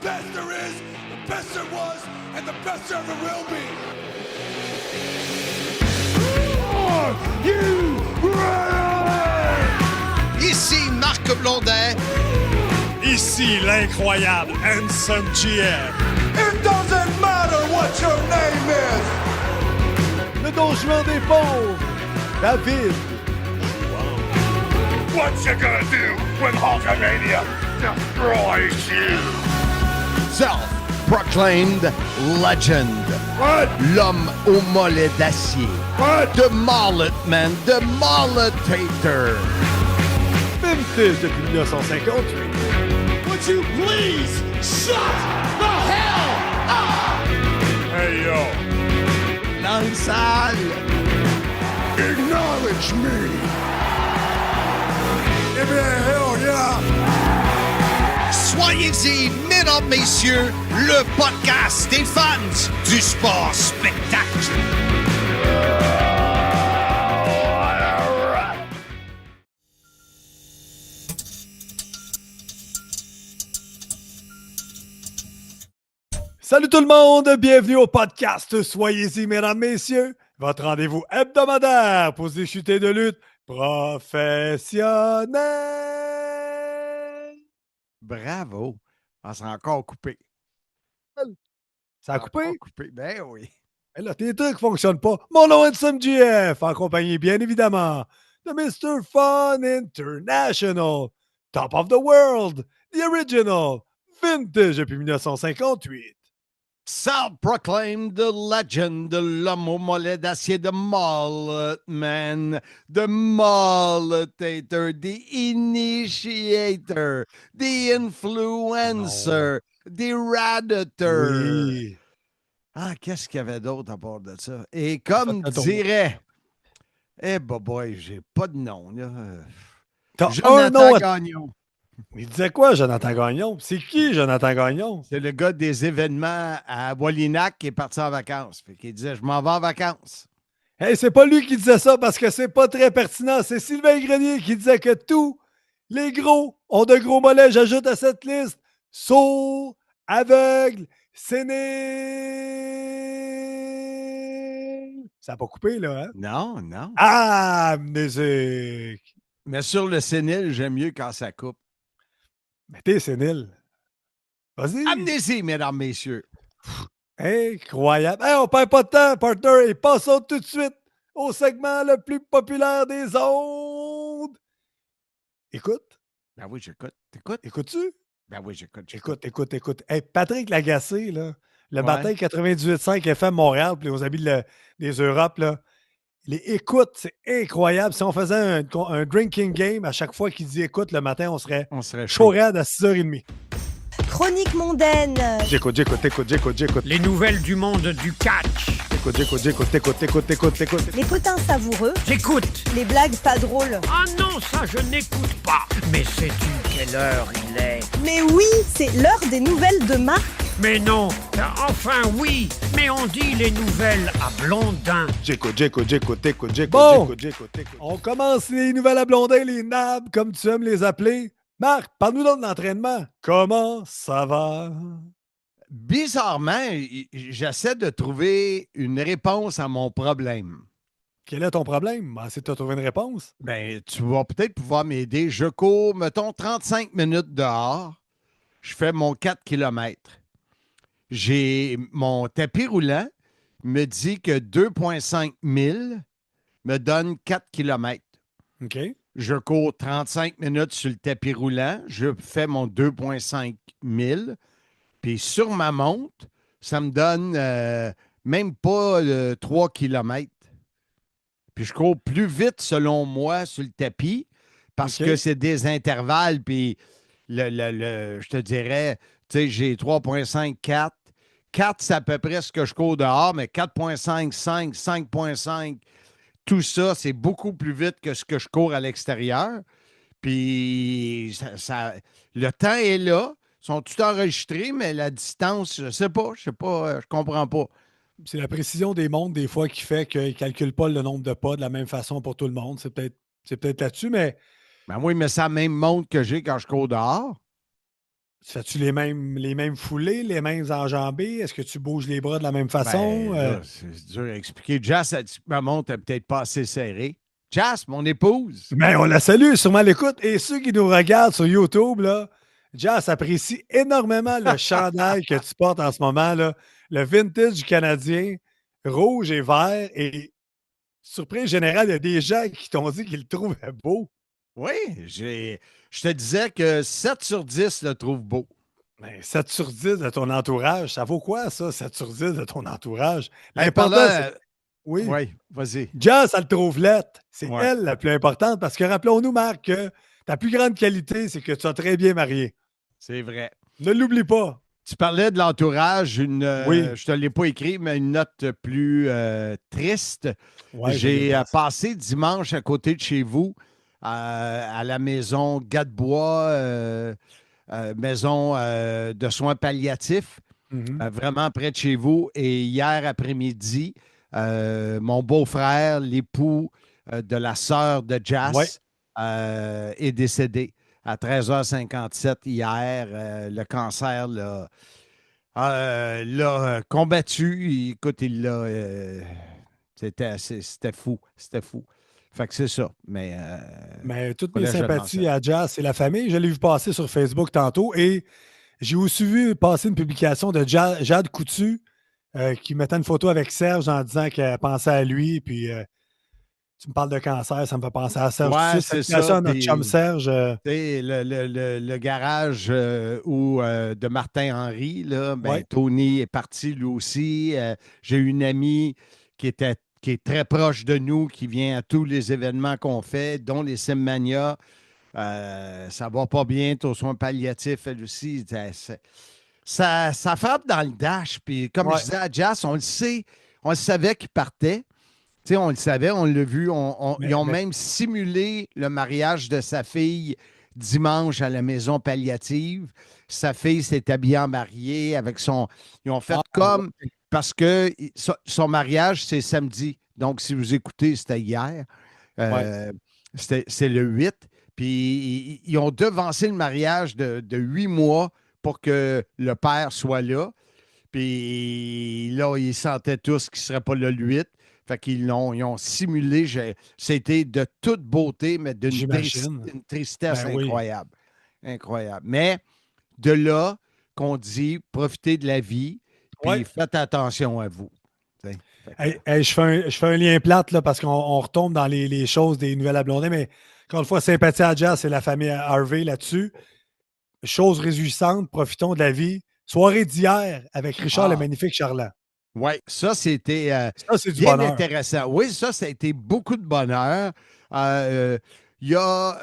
best there is, the best there was, and the best there ever will be. Are you ready? Ici Marc Blondet. Ici l'incroyable Handsome GF. It doesn't matter what your name is. Le Don Juan des pauvres, David. What you gonna do when Hulkamania destroys you? Self-proclaimed legend. What? L'homme au mollet d'acier. What? The Mullet Man, the Mulletator. Vintage depuis 1958. Would you please shut the hell up? Hey yo! Dans une salle. Acknowledge me. Give me a hell yeah. Soyez-y, mesdames, messieurs, le podcast des fans du sport spectacle. Salut tout le monde, bienvenue au podcast Soyez-y, mesdames, messieurs, votre rendez-vous hebdomadaire pour discuter de lutte professionnelle. Bravo! On s'est encore coupé. Ça a coupé? Encore coupé. Ben oui. Mais là, tes trucs ne fonctionnent pas. Mon nom est Handsome GF, en compagnie, bien évidemment, de Mr. Fun International, Top of the World, The Original, Vintage depuis 1958. Self-proclaimed the legend, l'homme au mollet d'acier, the Mullet Man, the Mulletator, the Initiator, the Influencer, the Radiator. Oui. Ah, qu'est-ce qu'il y avait d'autre à part de ça? Et comme Attends, dirait... Eh, boy, j'ai pas de nom, là. T'as un Jonathan nom. Gagnon. Il disait quoi, Jonathan Gagnon? C'est qui, Jonathan Gagnon? C'est le gars des événements à Wallinac qui est parti en vacances. Fait qu'il disait, je m'en vais en vacances. Hey, c'est pas lui qui disait ça parce que c'est pas très pertinent. C'est Sylvain Grenier qui disait que tous les gros ont de gros mollets. J'ajoute à cette liste sourds, aveugles, séniles. Ça n'a pas coupé, là, hein? Non, non. Ah, musique! Mais sur le sénile, j'aime mieux quand ça coupe. Mais t'es sénile. Vas-y. Amnésie, mesdames, messieurs. Incroyable. Hey, on perd pas de temps, partner, et passons tout de suite au segment le plus populaire des ondes. Écoute. Ben oui, j'écoute. T'écoutes? Écoutes-tu? Ben oui, j'écoute. Écoute. Hey, Patrick Lagacé, là, le Ouais. matin 98.5 FM Montréal, puis aux habits des Europes, là, les écoutes, c'est incroyable. Si on faisait un drinking game, à chaque fois qu'il dit écoute le matin, on serait chaud. chaud raide à 6h30. Chronique mondaine. J'écoute. Les nouvelles du monde du catch. Écoute. Les potins savoureux. J'écoute. Les blagues pas drôles. Ah non, ça je n'écoute pas. Mais sais-tu quelle heure il est? Mais oui, c'est l'heure des nouvelles de Marc. Mais non. Enfin oui. Mais on dit les nouvelles à Blondin. J'écoute. Bon. On commence les nouvelles à Blondin, les nabs, comme tu aimes les appeler. Marc, parle-nous donc de l'entraînement. Comment ça va? Bizarrement, j'essaie de trouver une réponse à mon problème. Quel est ton problème? C'est de te trouver une réponse. Ben, tu vas peut-être pouvoir m'aider. Je cours, mettons, 35 minutes dehors. Je fais mon 4 km. J'ai mon tapis roulant me dit que 2,5 milles me donne 4 km. OK. Je cours 35 minutes sur le tapis roulant. Je fais mon 2,5 milles. Puis sur ma montre, ça me donne même pas 3 km. Puis je cours plus vite, selon moi, sur le tapis parce que c'est des intervalles. Puis je te dirais, tu sais, j'ai 3,5, 4. 4, c'est à peu près ce que je cours dehors, mais 4,5, 5, 5,5, tout ça, c'est beaucoup plus vite que ce que je cours à l'extérieur. Puis le temps est là. Ils sont tout enregistrés, mais la distance, je sais pas, je comprends pas. C'est la précision des montres, des fois, qui fait qu'ils ne calculent pas le nombre de pas de la même façon pour tout le monde. C'est peut-être là-dessus, mais Ben oui, mais c'est la même montre que j'ai quand je cours dehors. Fais-tu les mêmes foulées, les mêmes enjambées? Est-ce que tu bouges les bras de la même façon? Ben, là, c'est dur à expliquer. Jazz, a dit que ma montre n'est peut-être pas assez serrée. Jazz, mon épouse. Ben, on la salue, sûrement l'écoute. Et ceux qui nous regardent sur YouTube, là, Jazz apprécie énormément le chandail que tu portes en ce moment, là, le vintage canadien, rouge et vert. Et surprise générale, il y a des gens qui t'ont dit qu'ils le trouvaient beau. Oui, je te disais que 7 sur 10 le trouvent beau. Ben, 7 sur 10 de ton entourage, ça vaut quoi, ça, 7 sur 10 de ton entourage? Hey, L'important, parlant, c'est... Oui. Oui, vas-y. Jazz, elle le trouve lettre. C'est Ouais. elle la plus importante parce que rappelons-nous, Marc, que ta plus grande qualité, c'est que tu as très bien marié. C'est vrai. Ne l'oublie pas. Tu parlais de l'entourage, Oui. je te l'ai pas écrit, mais une note plus triste. Ouais, J'ai passé dimanche à côté de chez vous, à la maison Gadebois, maison de soins palliatifs, Mhm. vraiment près de chez vous. Et hier après-midi, mon beau-frère, l'époux de la sœur de Jazz, Ouais. est décédé à 13h57 hier. Le cancer l'a combattu. Écoute, c'était fou. C'était fou. Fait que c'est ça. Mais toutes mes collège de sympathies Lancette. à Jazz et la famille. Je l'ai vu passer sur Facebook tantôt et j'ai aussi vu passer une publication de Jade Coutu qui mettait une photo avec Serge en disant qu'elle pensait à lui. Puis tu me parles de cancer, ça me fait penser à Serge. Ouais, tout de c'est suite. Salutations ça. à notre Puis, chum Serge. tu sais, le garage de Martin Henry, là, ben, Ouais. Tony est parti lui aussi. J'ai une amie qui est très proche de nous, qui vient à tous les événements qu'on fait, dont les Simmania. Ça va pas bien, aux soins palliatifs, elle aussi. Ça frappe dans le dash. Puis comme Ouais. je disais à Jazz, on le sait, on le savait qu'il partait. Tu sais, on le savait, on l'a vu. Ils ont même simulé le mariage de sa fille dimanche à la maison palliative. Sa fille s'est habillée en mariée avec son. Ils ont fait comme. Parce que son mariage, c'est samedi. Donc, si vous écoutez, c'était hier. C'est le 8. Puis, ils ont devancé le mariage de 8 mois pour que le père soit là. Puis là, ils sentaient tous qu'il ne serait pas là le 8. Fait qu'ils ont simulé. C'était de toute beauté, mais d'une J'imagine. une tristesse Ben oui. incroyable. Incroyable. Mais de là qu'on dit profitez de la vie, puis Ouais. faites attention à vous. T'sais. Fait que- Hey, je fais un lien plate là, parce qu'on retombe dans les choses des nouvelles à blonder, mais encore une fois, sympathie à Jazz, c'est la famille Harvey là-dessus. Chose réjouissante, profitons de la vie. Soirée d'hier avec Richard le magnifique Charland. Oui, ça, c'était Ça, c'est du bien bonheur. intéressant. Oui, ça a été beaucoup de bonheur. Il y a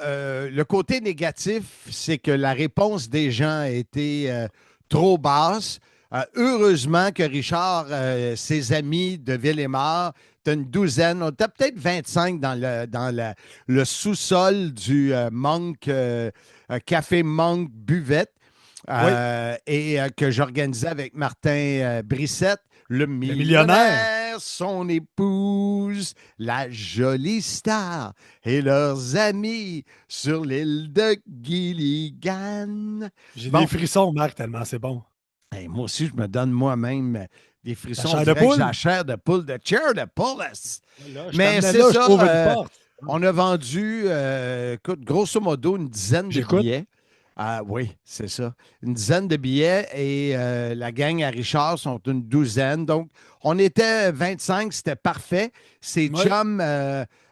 le côté négatif, c'est que la réponse des gens a été trop basse. Heureusement que Richard, ses amis de Ville-et-Mort, t'as une douzaine, on était peut-être 25 dans le sous-sol du Monk, Café Monk Buvette, et que j'organisais avec Martin Brissette, le millionnaire, son épouse, la jolie star et leurs amis sur l'île de Gilligan. J'ai Bon. des frissons, Marc, tellement c'est bon. Hey, moi aussi, je me donne moi-même des frissons. chair On de dirait que poule? j'ai la chair de poule, de chair de poule. Là, Mais c'est là, ça, je trouve une porte. on a vendu, écoute, grosso modo, une dizaine de J'écoute. billets. Oui, c'est ça. Une dizaine de billets et la gang à Richard sont une douzaine. Donc, on était 25, c'était parfait. Ces Ouais. chums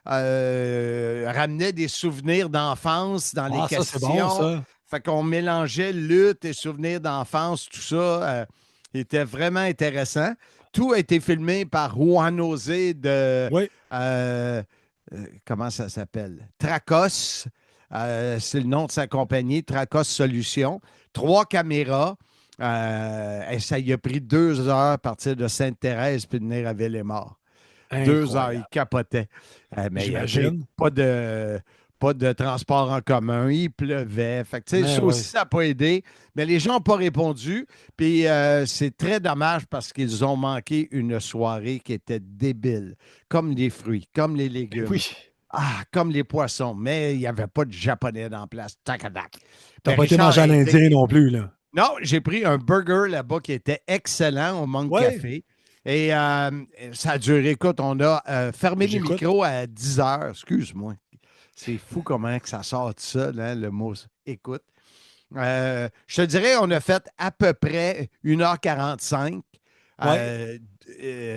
ramenaient des souvenirs d'enfance dans les Ah, ça, questions. c'est bon, ça. Fait qu'on mélangeait lutte et souvenirs d'enfance, tout ça. C'était vraiment intéressant. Tout a été filmé par Juan José de... Oui. comment ça s'appelle? Tracos. C'est le nom de sa compagnie, Tracos Solutions. 3 caméras. Et ça y a pris 2 heures à partir de Sainte-Thérèse puis de venir à Ville-et-Mort. 2 heures, il capotait. Mais il n'y avait J'imagine. pas de transport en commun. Il pleuvait. Fait que, tu sais, Mais ça ouais. aussi, ça n'a pas aidé. Mais les gens n'ont pas répondu. Puis c'est très dommage parce qu'ils ont manqué une soirée qui était débile. Comme les fruits, comme les légumes. Oui. Comme les poissons. Mais il n'y avait pas de Japonais dans la place. Tac, tac. T'as Mais pas été Richard mangé à a été- l'Indien non plus, là. Non, j'ai pris un burger là-bas qui était excellent au Monk Ouais. Café. Et ça a duré, écoute, on a fermé les J'écoute. micros à 10 heures. Excuse-moi. C'est fou comment que ça sort de ça, là, le mot. Écoute. Je te dirais, on a fait à peu près 1h45.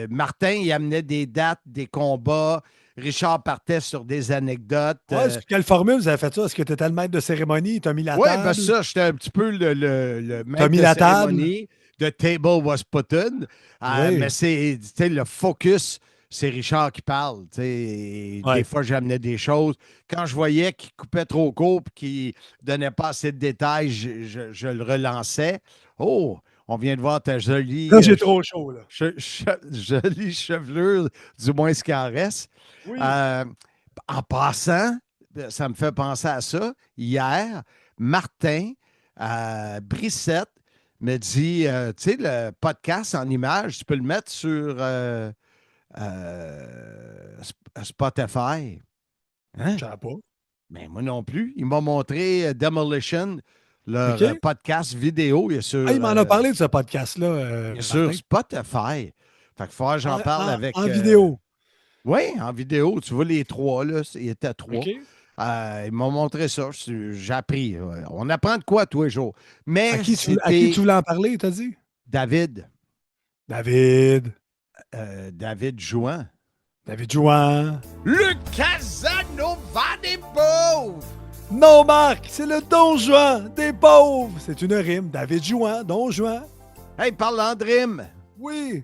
Martin, il amenait des dates, des combats. Richard partait sur des anecdotes. Ouais, quelle formule vous avez fait ça? Est-ce que tu étais le maître de cérémonie? Tu as mis la Oui, table? ben ça, j'étais un petit peu le maître mis de la table? cérémonie. The table was put in. Oui. Mais c'est, tu sais, le focus, c'est Richard qui parle. Tu sais. Ouais. Des fois, j'amenais des choses. Quand je voyais qu'il coupait trop court et qu'il ne donnait pas assez de détails, je le relançais. Oh, on vient de voir ta jolie, Là, j'ai trop chaud, là. jolie chevelure, du moins ce qu'il en reste. Oui. En passant, ça me fait penser à ça. Hier, Martin Brissette me dit, tu sais, le podcast en image, tu peux le mettre sur Spotify. Hein? Je savais pas. Mais moi non plus. Il m'a montré Demolition, leur OK. podcast vidéo. Il Il m'en a parlé de ce podcast-là. il est sur Spotify. Fait qu'il faut que j'en parle avec. En vidéo. Oui, en vidéo. Tu vois les trois, là. Il était trois. OK. Il m'a montré ça. J'ai appris. On apprend de quoi tous les jours. Mais À qui tu c'était voulais en parler, t'as dit? David. David. David Jouan. David Jouan. Le Casanova des pauvres! Non, Marc, c'est le Don Juan des pauvres. C'est une rime. David Jouan, Don Juan. Hey, parlant de rime. Oui.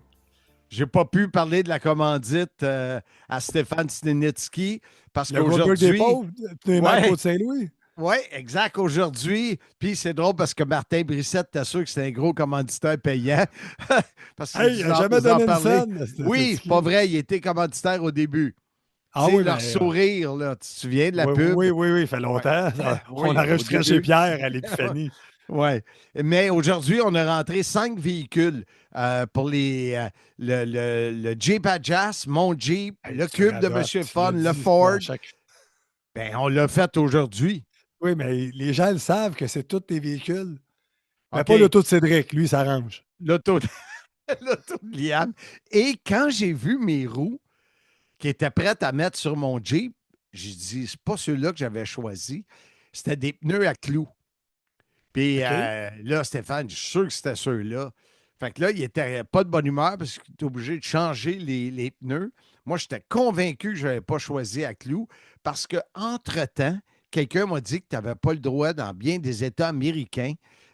J'ai pas pu parler de la commandite à Stéphane Snenitsky parce Le gros burger des qu'aujourd'hui. pauvres, tu Marc Ouais. Côte-Saint-Louis. Oui, exact. Aujourd'hui, puis c'est drôle parce que Martin Brissette, t'es sûr que c'est un gros commanditaire payant. Parce qu'il Hey, il n'a jamais donné une scène. Oui, pas vrai, il était commanditaire au début. Ah Tu sais, oui, leur mais, sourire, là, tu te souviens de la oui, pub? oui, oui, il fait longtemps. Oui, On enregistrait au chez début. Pierre à l'Épiphanie. Oui. Mais aujourd'hui, on a rentré 5 véhicules pour le Jeep Adjust, mon Jeep, le Cube de M. Fun, le Ford. Ben, on l'a fait aujourd'hui. Oui, mais les gens le savent que c'est tous tes véhicules. Mais OK. pas l'auto de Cédric, lui, il s'arrange. L'auto l'auto de Liam. Et quand j'ai vu mes roues qui étaient prêtes à mettre sur mon Jeep, j'ai dit, c'est pas ceux-là que j'avais choisis. C'était des pneus à clous. Puis OK. là, Stéphane, je suis sûr que c'était ceux-là. Fait que là, il était pas de bonne humeur parce qu'il était obligé de changer les pneus. Moi, j'étais convaincu que je n'avais pas choisi à clous parce qu'entre-temps, quelqu'un m'a dit que tu n'avais pas le droit, dans bien des États américains,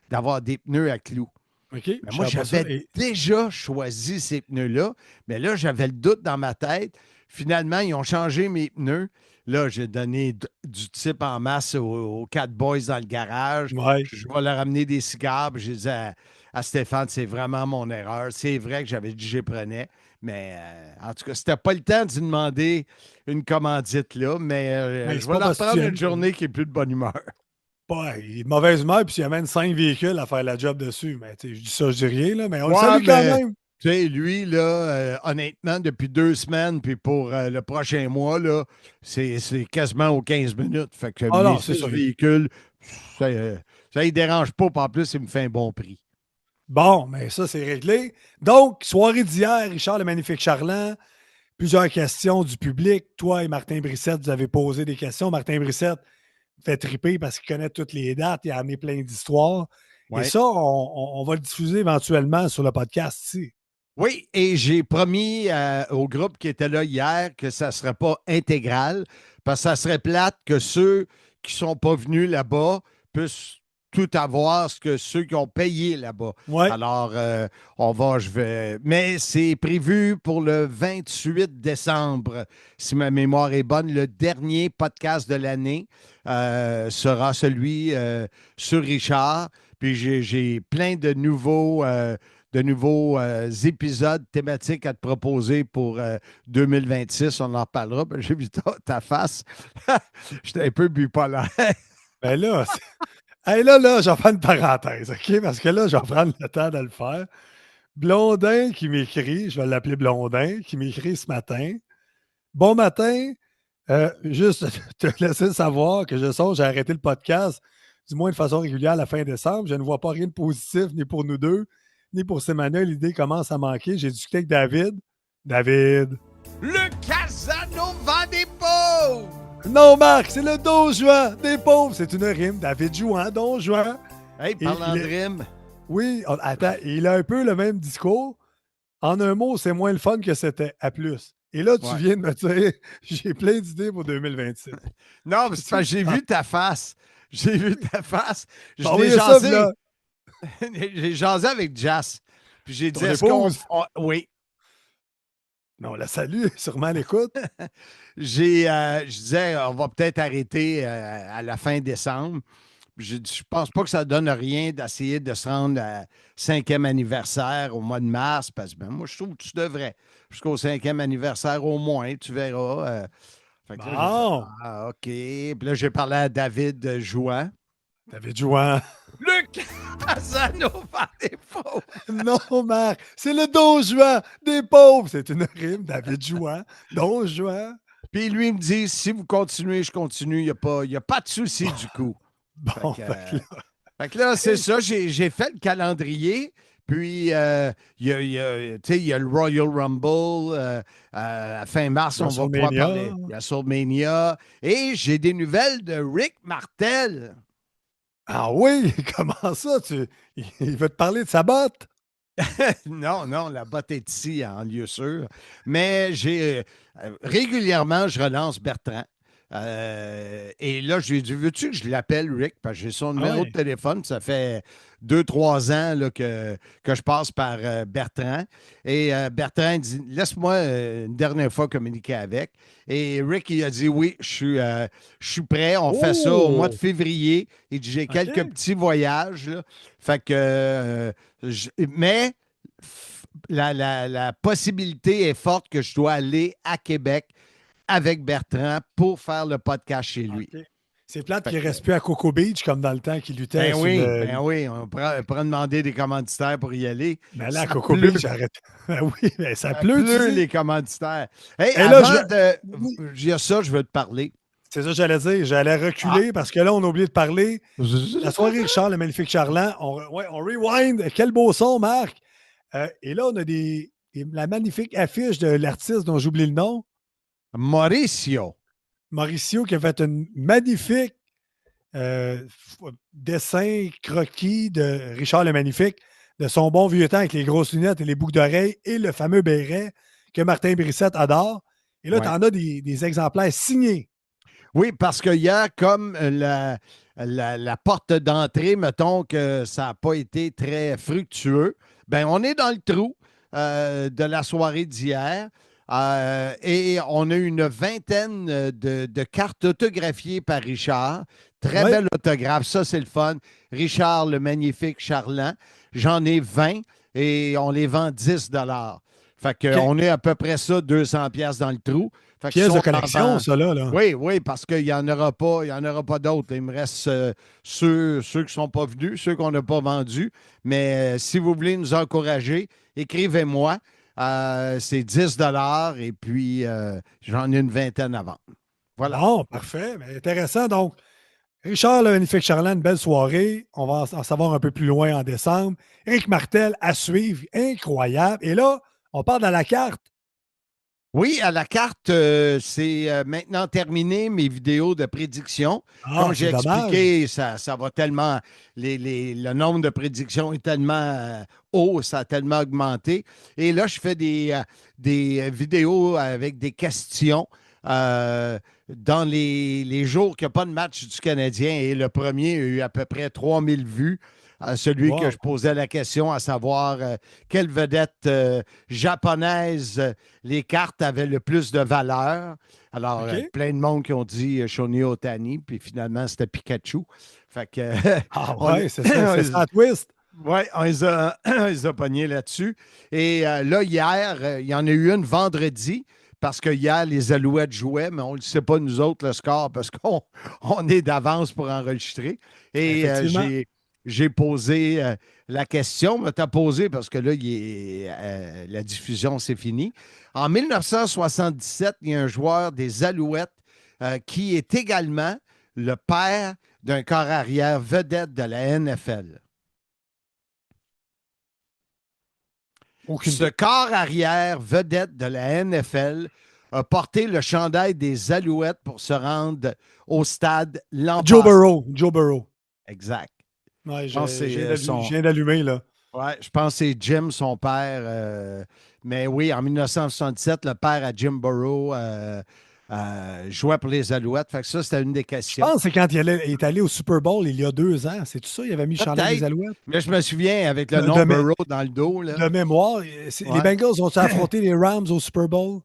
d'avoir des pneus à clous. OK. Mais moi, je savais pas ça. j'avais déjà choisi ces pneus-là, mais là, j'avais le doute dans ma tête. Finalement, ils ont changé mes pneus. Là, j'ai donné du type en masse aux 4 boys dans le garage. Ouais. Je vais leur amener des cigares. Puis j'ai dit à Stéphane, c'est vraiment mon erreur. C'est vrai que j'avais dit que je les prenais. Mais en tout cas, c'était pas le temps de demander une commandite là. Mais Mais je c'est vais pas leur parce que prendre tu une journée qui est plus de bonne humeur. Il est de mauvaise humeur, puis il amène 5 véhicules à faire la job dessus. Mais tu sais, je dis ça, je dis rien, là, mais on le Ouais, salue quand mais- même. Tu sais, lui, là, honnêtement, depuis 2 semaines, puis pour le prochain mois, là, c'est quasiment aux 15 minutes. Fait que Ah non, mes c'est 6 ça. véhicules, ça ne dérange pas. Puis en plus, il me fait un bon prix. Bon, mais ça, c'est réglé. Donc, soirée d'hier, Richard le Magnifique Charland, plusieurs questions du public. Toi et Martin Brissette, vous avez posé des questions. Martin Brissette fait triper parce qu'il connaît toutes les dates. Il a amené plein d'histoires. Ouais. Et ça, on va le diffuser éventuellement sur le podcast ici. Oui, et j'ai promis au groupe qui était là hier que ça ne serait pas intégral, parce que ça serait plate que ceux qui ne sont pas venus là-bas puissent tout avoir ce que ceux qui ont payé là-bas. Ouais. Alors, mais c'est prévu pour le 28 décembre, si ma mémoire est bonne. Le dernier podcast de l'année sera celui sur Richard. Puis j'ai plein de nouveaux épisodes thématiques à te proposer pour 2026. On en reparlera. Ben, j'ai vu ta face. J'étais un peu bipolaire. Ben là, hey, là, je vais faire une parenthèse, OK? Parce que là, je vais prendre le temps de le faire. Blondin qui m'écrit, je vais l'appeler Blondin, qui m'écrit ce matin. Bon matin, juste te laisser savoir que j'ai arrêté le podcast du moins de façon régulière à la fin décembre. Je ne vois pas rien de positif, ni pour nous deux, ni pour Semana. L'idée commence à manquer. J'ai discuté avec David. David. Le Casanova des pauvres! Non, Marc, c'est le Don Juan des pauvres. C'est une rime. David Juan, Don Juan. Hey, parlant de rime. Oui, attends, il a un peu le même discours. En un mot, c'est moins le fun que c'était, à plus. Et là, tu viens de me dire, j'ai plein d'idées pour 2026. Non, mais c'est parce que j'ai vu ta face. J'ai vu ta face. J'ai jasé avec Jazz. Puis j'ai dit, est-ce qu'on... Oui. Non, la salue, sûrement à l'écoute. Je disais, on va peut-être arrêter à la fin décembre. Je pense pas que ça donne rien d'essayer de se rendre à 5e anniversaire au mois de mars, parce que moi, je trouve que tu devrais. Jusqu'au 5e anniversaire au moins, tu verras. Fait que là, OK. Puis là, j'ai parlé à David Jouan. David Jouan. Le Casanova des pauvres. Non, Marc, c'est le Don Juan des pauvres. C'est une rime, David Jouan. Don Juan. Puis lui, il me dit, si vous continuez, je continue. Il n'y a pas de souci du coup. Bon, fait que là, c'est ça. J'ai fait le calendrier. Puis, il y a le Royal Rumble. À fin mars, on va pouvoir parler. Il y a WrestleMania. Et j'ai des nouvelles de Rick Martel. Ah oui? Comment ça? Il veut te parler de sa botte? Non, la botte est ici, en lieu sûr. Mais régulièrement, je relance Bertrand. Et là, je lui ai dit, veux-tu que je l'appelle Rick? Parce que j'ai son numéro de téléphone. Ça fait 2-3 ans là, que je passe par Bertrand. Et Bertrand dit, laisse-moi une dernière fois communiquer avec. Et Rick, il a dit, oui, je suis prêt. On fait ça au mois de février. Il dit, j'ai quelques petits voyages. Là. Fait que, mais la possibilité est forte que je dois aller à Québec avec Bertrand pour faire le podcast chez lui. Okay. C'est plate qu'il ne reste plus à Coco Beach comme dans le temps qu'il luttait. Ben oui, on pourrait demander des commanditaires pour y aller. Mais là, à Coco Beach, arrête. Ben oui, mais ça pleut. Les commanditaires. Hey, il y a ça, je veux te parler. C'est ça que j'allais dire. J'allais reculer parce que là, on a oublié de parler. La soirée Richard, le magnifique Charland. On rewind. Quel beau son, Marc. Et là, on a la magnifique affiche de l'artiste dont j'oublie le nom. Mauricio qui a fait un magnifique dessin croquis de Richard le Magnifique, de son bon vieux temps avec les grosses lunettes et les boucles d'oreilles et le fameux béret que Martin Brissette adore. Et là, tu en as des exemplaires signés. Oui, parce qu'il y a comme la porte d'entrée, mettons que ça n'a pas été très fructueux. Ben, on est dans le trou de la soirée d'hier. Et on a une vingtaine de cartes autographiées par Richard. Très bel autographe, ça c'est le fun. Richard, le magnifique Charland. J'en ai 20 et on les vend 10 $. Fait qu'on est à peu près ça, 200$ dans le trou. Pièce de collection, ça là. Oui, parce qu'il n'y en aura pas d'autres. Il me reste ceux qui ne sont pas venus, ceux qu'on n'a pas vendus. Mais si vous voulez nous encourager, écrivez-moi. C'est 10 $ et puis j'en ai une vingtaine à vendre. Voilà. Bon, parfait. Mais intéressant. Donc, Richard, le magnifique Charland, une belle soirée. On va en savoir un peu plus loin en décembre. Rick Martel à suivre. Incroyable. Et là, on parle à la carte. Oui, à la carte, c'est maintenant terminé mes vidéos de prédiction. Comme j'ai expliqué, ça va tellement. Le nombre de prédictions est tellement haut, ça a tellement augmenté. Et là, je fais des vidéos avec des questions dans les jours qu'il n'y a pas de match du Canadien. Et le premier a eu à peu près 3000 vues. Celui que je posais la question, à savoir quelle vedette japonaise les cartes avaient le plus de valeur. Alors, plein de monde qui ont dit Shohei Ohtani, puis finalement, c'était Pikachu. Fait que, c'est ça, twist. Oui, on les a pognés là-dessus. Et là, hier, il y en a eu une vendredi. Parce que hier, les Alouettes jouaient, mais on ne le sait pas, nous autres, le score, parce qu'on est d'avance pour enregistrer. Et j'ai posé la question, mais tu as posé parce que là, la diffusion, c'est fini. En 1977, il y a un joueur des Alouettes qui est également le père d'un corps arrière vedette de la NFL. Aucune Ce corps arrière vedette de la NFL a porté le chandail des Alouettes pour se rendre au stade l'an Joe passé. Burrow. Joe Burrow. Exact. Ouais, Je pense que c'est je viens d'allumer, là. Ouais, je pense que c'est Jim, son père. Mais oui, en 1977, le père à Jim Burrow jouait pour les Alouettes. Fait que ça, c'était une des Je questions. pense que c'est quand il est allé au Super Bowl il y a 2 ans. C'est tout ça? Il avait mis le chandail des Peut-être. Alouettes? Mais je me souviens avec le De- nom de mé- Burrow dans le dos. Là. De mémoire, Ouais. les Bengals ont affronté les Rams au Super Bowl.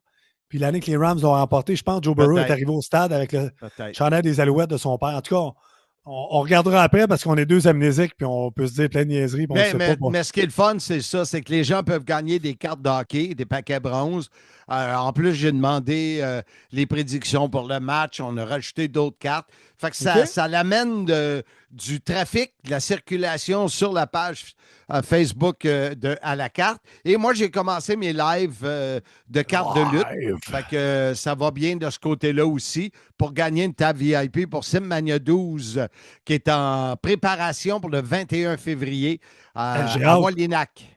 Puis l'année que les Rams l'ont remporté, je pense que Joe Burrow est Peut-être. arrivé au stade avec le Peut-être. chandail des Alouettes de son père. En tout cas, on regardera après parce qu'on est deux amnésiques puis on peut se dire plein de niaiseries. Puis on Mais, sait mais- pas. Bon. mais ce qui est le fun, c'est ça, c'est que les gens peuvent gagner des cartes de hockey, des paquets bronze. En plus, j'ai demandé les prédictions pour le match. On a rajouté d'autres cartes. Fait que ça, OK. ça l'amène du trafic, de la circulation sur la page Facebook à la carte. Et moi, j'ai commencé mes lives de cartes de lutte. Live. Fait que ça va bien de ce côté-là aussi pour gagner une table VIP pour Simmania 12 qui est en préparation pour le 21 février J'ai à hâte. Wallinac.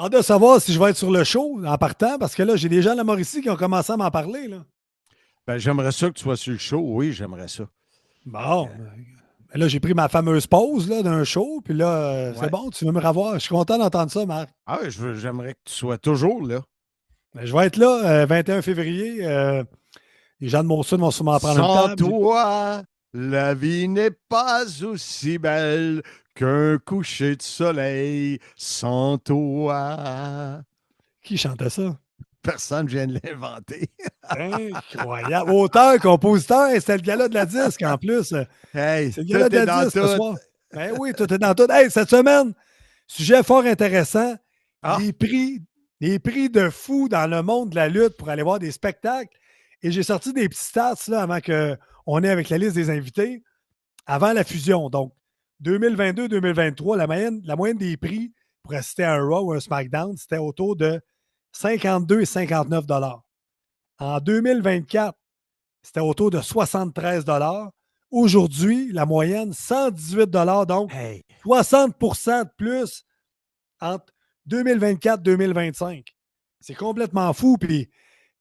Hâte de savoir si je vais être sur le show en partant parce que là, j'ai des gens de la Mauricie qui ont commencé à m'en parler. Là. Ben, j'aimerais ça que tu sois sur le show. Oui, j'aimerais ça. Bon. Là, j'ai pris ma fameuse pause là, d'un show. Puis là, Ouais. c'est bon, tu veux me revoir. Je suis content d'entendre ça, Marc. Ah, j'aimerais que tu sois toujours là. Ben, je vais être là 21 février. Les gens de Montsoude vont sûrement prendre Sans une table. toi, la vie n'est pas aussi belle qu'un coucher de soleil. Sans toi. Qui chantait ça? Personne ne vient de l'inventer. Incroyable. Auteur, compositeur, c'était le gala de la disque en plus. Hey, C'est le tout gala de est la dans disque ce tout. soir. Ben oui, tout est dans tout. Hey, cette semaine, sujet fort intéressant. Ah. Les prix de fou dans le monde de la lutte pour aller voir des spectacles. Et j'ai sorti des petits stats là, avant qu'on ait avec la liste des invités. Avant la fusion. Donc, 2022-2023, la moyenne des prix pour assister à un Raw ou un SmackDown, c'était autour de 52 et 59 $. En 2024, c'était autour de 73 $. Aujourd'hui, la moyenne, 118 $. Donc, Hey. 60 de plus entre 2024 et 2025. C'est complètement fou. Puis,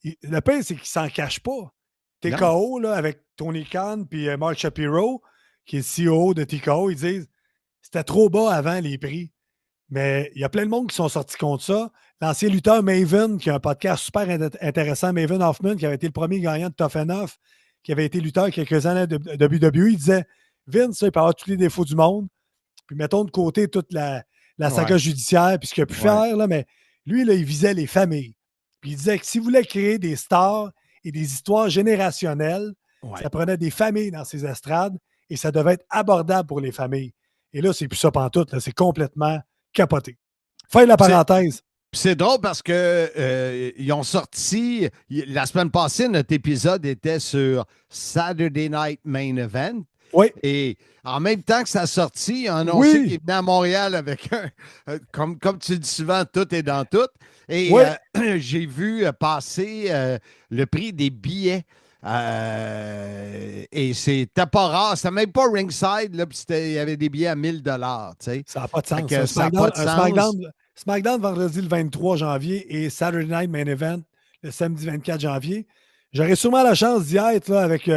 le pire, c'est qu'ils ne s'en cachent pas. TKO, là, avec Tony Khan et Mark Shapiro, qui est CEO de TKO, ils disent c'était trop bas avant les prix. Mais il y a plein de monde qui sont sortis contre ça. L'ancien lutteur Maven, qui a un podcast super intéressant, Maven Hoffman, qui avait été le premier gagnant de Tough Enough, qui avait été lutteur quelques années de WWE, il disait Vince, il peut avoir tous les défauts du monde. Puis mettons de côté toute la saga judiciaire, puis ce qu'il a pu faire, là, mais lui, là, il visait les familles. Puis il disait que s'il voulait créer des stars et des histoires générationnelles, ça prenait des familles dans ses estrades et ça devait être abordable pour les familles. Et là, c'est plus ça pantoute, là, c'est complètement capoté. Fin de la parenthèse. C'est drôle parce que ils ont sorti la semaine passée, notre épisode était sur Saturday Night Main Event. Oui. Et en même temps que ça a sorti, ils ont annoncé qu'il venait à Montréal avec comme tu dis souvent, tout est dans tout. Et j'ai vu passer le prix des billets. Et c'était pas rare. C'était même pas ringside. Là, puis il y avait des billets à 1000 $. Ça n'a pas de sens. Ça n'a pas de sens. SmackDown vendredi le 23 janvier et Saturday Night Main Event le samedi 24 janvier. J'aurais sûrement la chance d'y être là, avec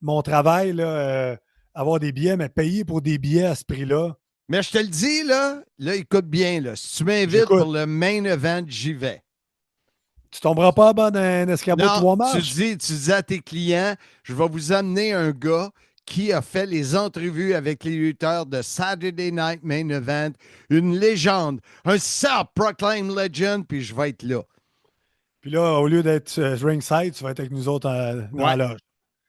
mon travail, là, avoir des billets, mais payer pour des billets à ce prix-là. Mais je te le dis, là écoute bien. Là, si tu m'invites pour le Main Event, j'y vais. Tu tomberas pas en bas d'un escabeau de 3 matchs? Tu dis à tes clients, je vais vous amener un gars qui a fait les entrevues avec les lutteurs de Saturday Night Main Event, une légende, un self-proclaimed legend, puis je vais être là. Puis là, au lieu d'être ringside, tu vas être avec nous autres dans la loge.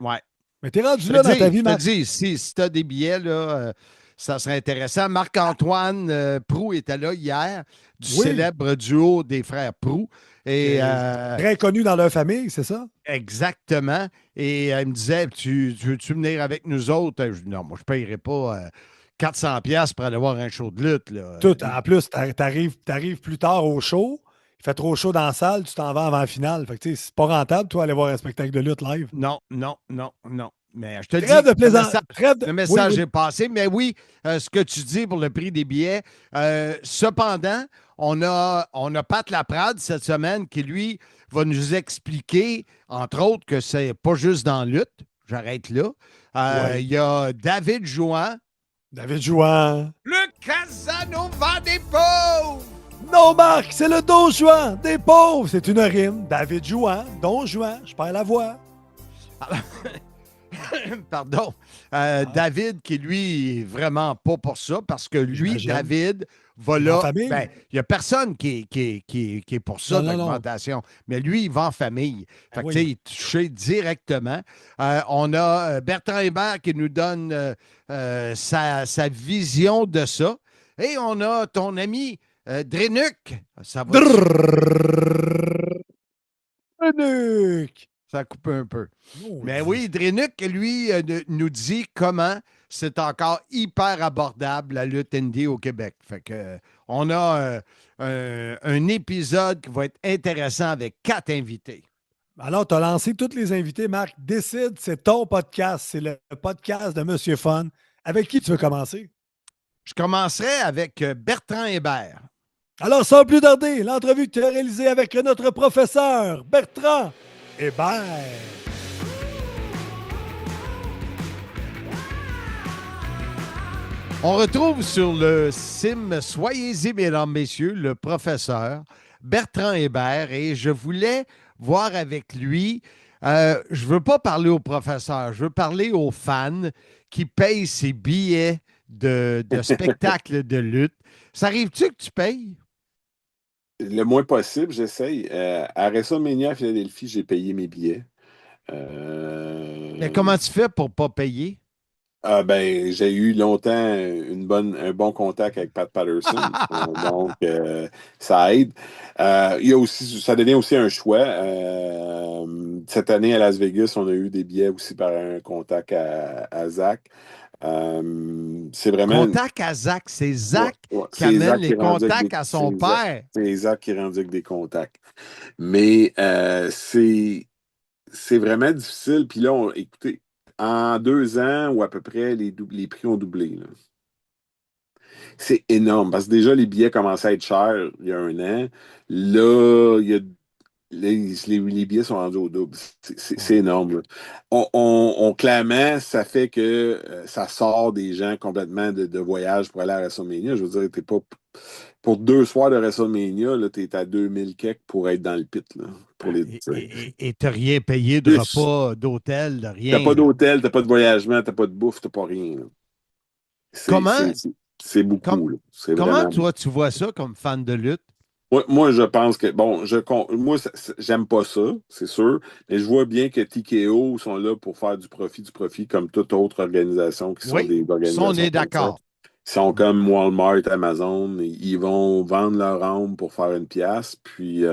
Ouais. Mais t'es rendu là dans ta vie, Marc. Je te dis, si tu as des billets, là, ça serait intéressant. Marc-Antoine Proulx était là hier, du célèbre duo des frères Proulx. Et, très connu dans leur famille, c'est ça? Exactement. Et elle me disait, tu veux-tu venir avec nous autres? Je dis, non, moi, je ne payerais pas 400$ pour aller voir un show de lutte. Là. Tout. En plus, t'arrives plus tard au show. Il fait trop chaud dans la salle, tu t'en vas avant la finale. Fait que c'est pas rentable, toi, aller voir un spectacle de lutte live. Non. mais je te dis, Trêve de plaisant. le message Oui, oui. est passé. Mais oui, ce que tu dis pour le prix des billets. Cependant, on a Pat Laprade cette semaine qui, lui, va nous expliquer, entre autres, que c'est pas juste dans la lutte. J'arrête là. Ouais. Il y a David Jouan. David Jouan. Le Casanova des pauvres! Non, Marc, c'est le Don Juan des pauvres. C'est une rime. David Jouan, Don Juan, je perds la voix. Pardon. David, qui lui, est vraiment pas pour ça, parce que lui, J'imagine. David, va En là. famille? Ben, il n'y a personne qui est pour ça, Non, non, non. l'augmentation. Mais lui, il va en famille. Fait que, oui. tu sais, il est touché directement. On a Bertrand Hébert qui nous donne sa vision de ça. Et on a ton ami Drénuc. Ça va. Nuke. Ça a coupé un peu. Oh, Mais oui, Drénuc, lui, nous dit comment c'est encore hyper abordable la lutte indie au Québec. Fait que on a un épisode qui va être intéressant avec 4 invités. Alors, tu as lancé tous les invités, Marc. Décide, c'est ton podcast. C'est le podcast de Monsieur Fun. Avec qui tu veux commencer? Je commencerai avec Bertrand Hébert. Alors, sans plus tarder, l'entrevue que tu as réalisée avec notre professeur Bertrand Hébert. On retrouve sur le sim, soyez-y, mesdames, messieurs, le professeur Bertrand Hébert, et je voulais voir avec lui, je ne veux pas parler au professeur, je veux parler aux fans qui payent ses billets de spectacles de lutte. Ça arrive-tu que tu payes? Le moins possible, j'essaye. À WrestleMania à Philadelphie, j'ai payé mes billets. Mais comment tu fais pour ne pas payer? Ben, j'ai eu longtemps un bon contact avec Pat Patterson. Donc, ça aide. Il y a aussi, ça devient aussi un choix. Cette année à Las Vegas, on a eu des billets aussi par un contact à Zach. C'est vraiment. Contact à Zach. C'est Zach Ouais, qui c'est amène Zach les qui est rendu avec contacts des- à son c'est père. C'est Zach qui est rendu avec des contacts. Mais c'est vraiment difficile. Puis là, écoutez, en 2 ans ou à peu près, les prix ont doublé, là. C'est énorme parce que déjà, les billets commençaient à être chers il y a un an. Là, les billets sont rendus au double. C'est énorme, là. Clairement, ça fait que ça sort des gens complètement de voyage pour aller à WrestleMania. Je veux dire, t'es pas. Pour 2 soirs de WrestleMania, là, t'es à 2000 quelques pour être dans le pit, là. Pour les, Et tu n'as rien payé de Plus. repas, d'hôtel, de rien. T'as pas d'hôtel, t'as pas de voyagement, t'as pas de bouffe, t'as pas rien, là. Comment? C'est beaucoup, là. C'est Comment, vraiment toi, tu vois ça comme fan de lutte? Moi, je pense que, bon, moi, j'aime pas ça, c'est sûr, mais je vois bien que TKO sont là pour faire du profit, comme toute autre organisation qui sont Oui, des ça, organisations. on est comme ça. d'accord. Ils sont comme Walmart, Amazon, ils vont vendre leur âme pour faire une pièce, puis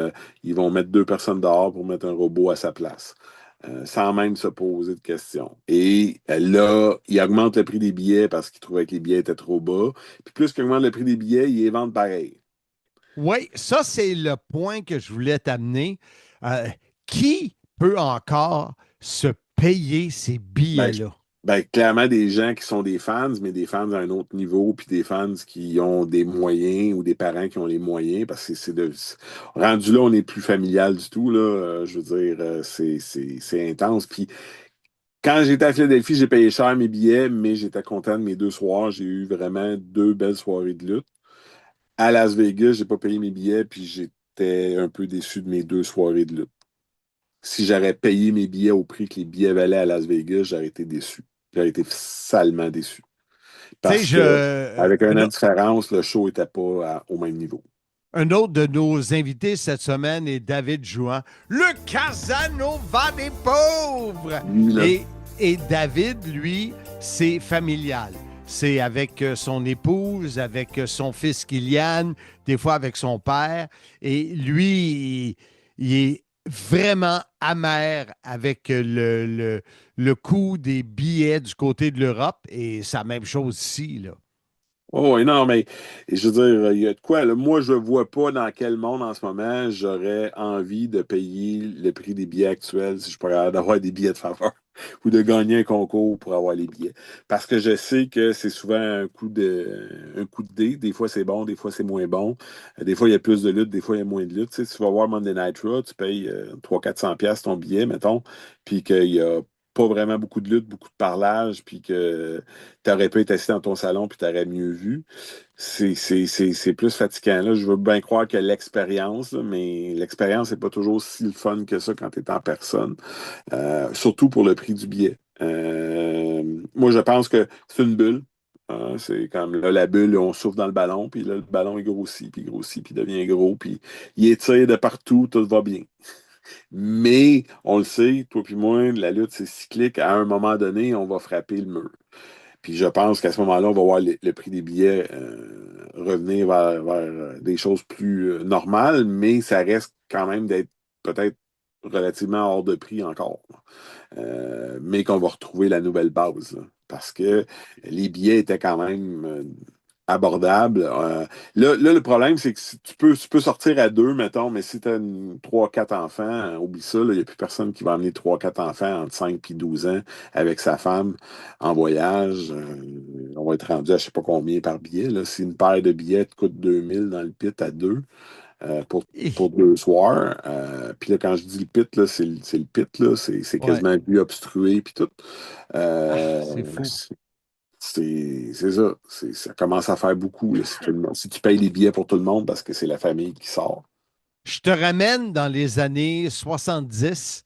ils vont mettre 2 personnes dehors pour mettre un robot à sa place, sans même se poser de questions. Et là, ils augmentent le prix des billets parce qu'ils trouvaient que les billets étaient trop bas. Puis plus qu'ils augmentent le prix des billets, ils les vendent pareil. Oui, ça, c'est le point que je voulais t'amener. Qui peut encore se payer ces billets-là? Ben, clairement, des gens qui sont des fans, mais des fans à un autre niveau, puis des fans qui ont des moyens ou des parents qui ont les moyens, parce que rendu là, on n'est plus familial du tout, là. Je veux dire, c'est intense. Puis quand j'étais à Philadelphie, j'ai payé cher mes billets, mais j'étais content de mes 2 soirs. J'ai eu vraiment 2 belles soirées de lutte. À Las Vegas, j'ai pas payé mes billets, puis j'étais un peu déçu de mes 2 soirées de lutte. Si j'aurais payé mes billets au prix que les billets valaient à Las Vegas, j'aurais été déçu. J'aurais été salement déçu. Parce que, avec un an de différence, le show n'était pas au même niveau. Un autre de nos invités cette semaine est David Jouan, le Casanova des pauvres. Lui, là, Et David, lui, c'est familial. C'est avec son épouse, avec son fils Kylian, des fois avec son père. Et lui, il est vraiment amer avec le coût des billets du côté de l'Europe. Et c'est la même chose ici, là. Oh, oui, non, mais je veux dire, il y a de quoi, là. Moi, je vois pas dans quel monde en ce moment j'aurais envie de payer le prix des billets actuels si je pourrais avoir des billets de faveur ou de gagner un concours pour avoir les billets. Parce que je sais que c'est souvent un coup de dé. Des fois, c'est bon, des fois, c'est moins bon. Des fois, il y a plus de lutte, des fois, il y a moins de lutte. Tu sais, tu vas voir Monday Night Raw, tu payes 300-400$ ton billet, mettons, puis qu'il y a pas vraiment beaucoup de lutte, beaucoup de parlage, puis que tu aurais pu être assis dans ton salon, puis tu aurais mieux vu. C'est plus fatigant. Là, je veux bien croire que l'expérience, là, mais l'expérience n'est pas toujours si le fun que ça quand tu es en personne. Surtout pour le prix du billet. Moi, je pense que c'est une bulle. C'est comme là, la bulle, on souffle dans le ballon, puis là, le ballon il grossit, puis devient gros, puis il étire de partout, tout va bien. Mais on le sait, toi puis moi, la lutte, c'est cyclique. À un moment donné, on va frapper le mur. Puis je pense qu'à ce moment-là, on va voir le prix des billets revenir vers des choses plus normales, mais ça reste quand même d'être peut-être relativement hors de prix encore. Mais qu'on va retrouver la nouvelle base, là, parce que les billets étaient quand même abordables. Là, le problème, c'est que si tu peux sortir à deux, mettons, mais si tu as 3-4 enfants, oublie ça, il n'y a plus personne qui va amener 3-4 enfants entre 5 et 12 ans avec sa femme en voyage. On va être rendu à je ne sais pas combien par billet. Là. Si une paire de billets te coûte 2000 dans le pit à deux, pour 2 soirs. Puis là, quand je dis le pit, là, c'est le pit, là, c'est Ouais. quasiment but obstrué, puis tout. C'est fou. C'est ça. Ça commence à faire beaucoup, là, si tu payes les billets pour tout le monde parce que c'est la famille qui sort. Je te ramène dans les années 70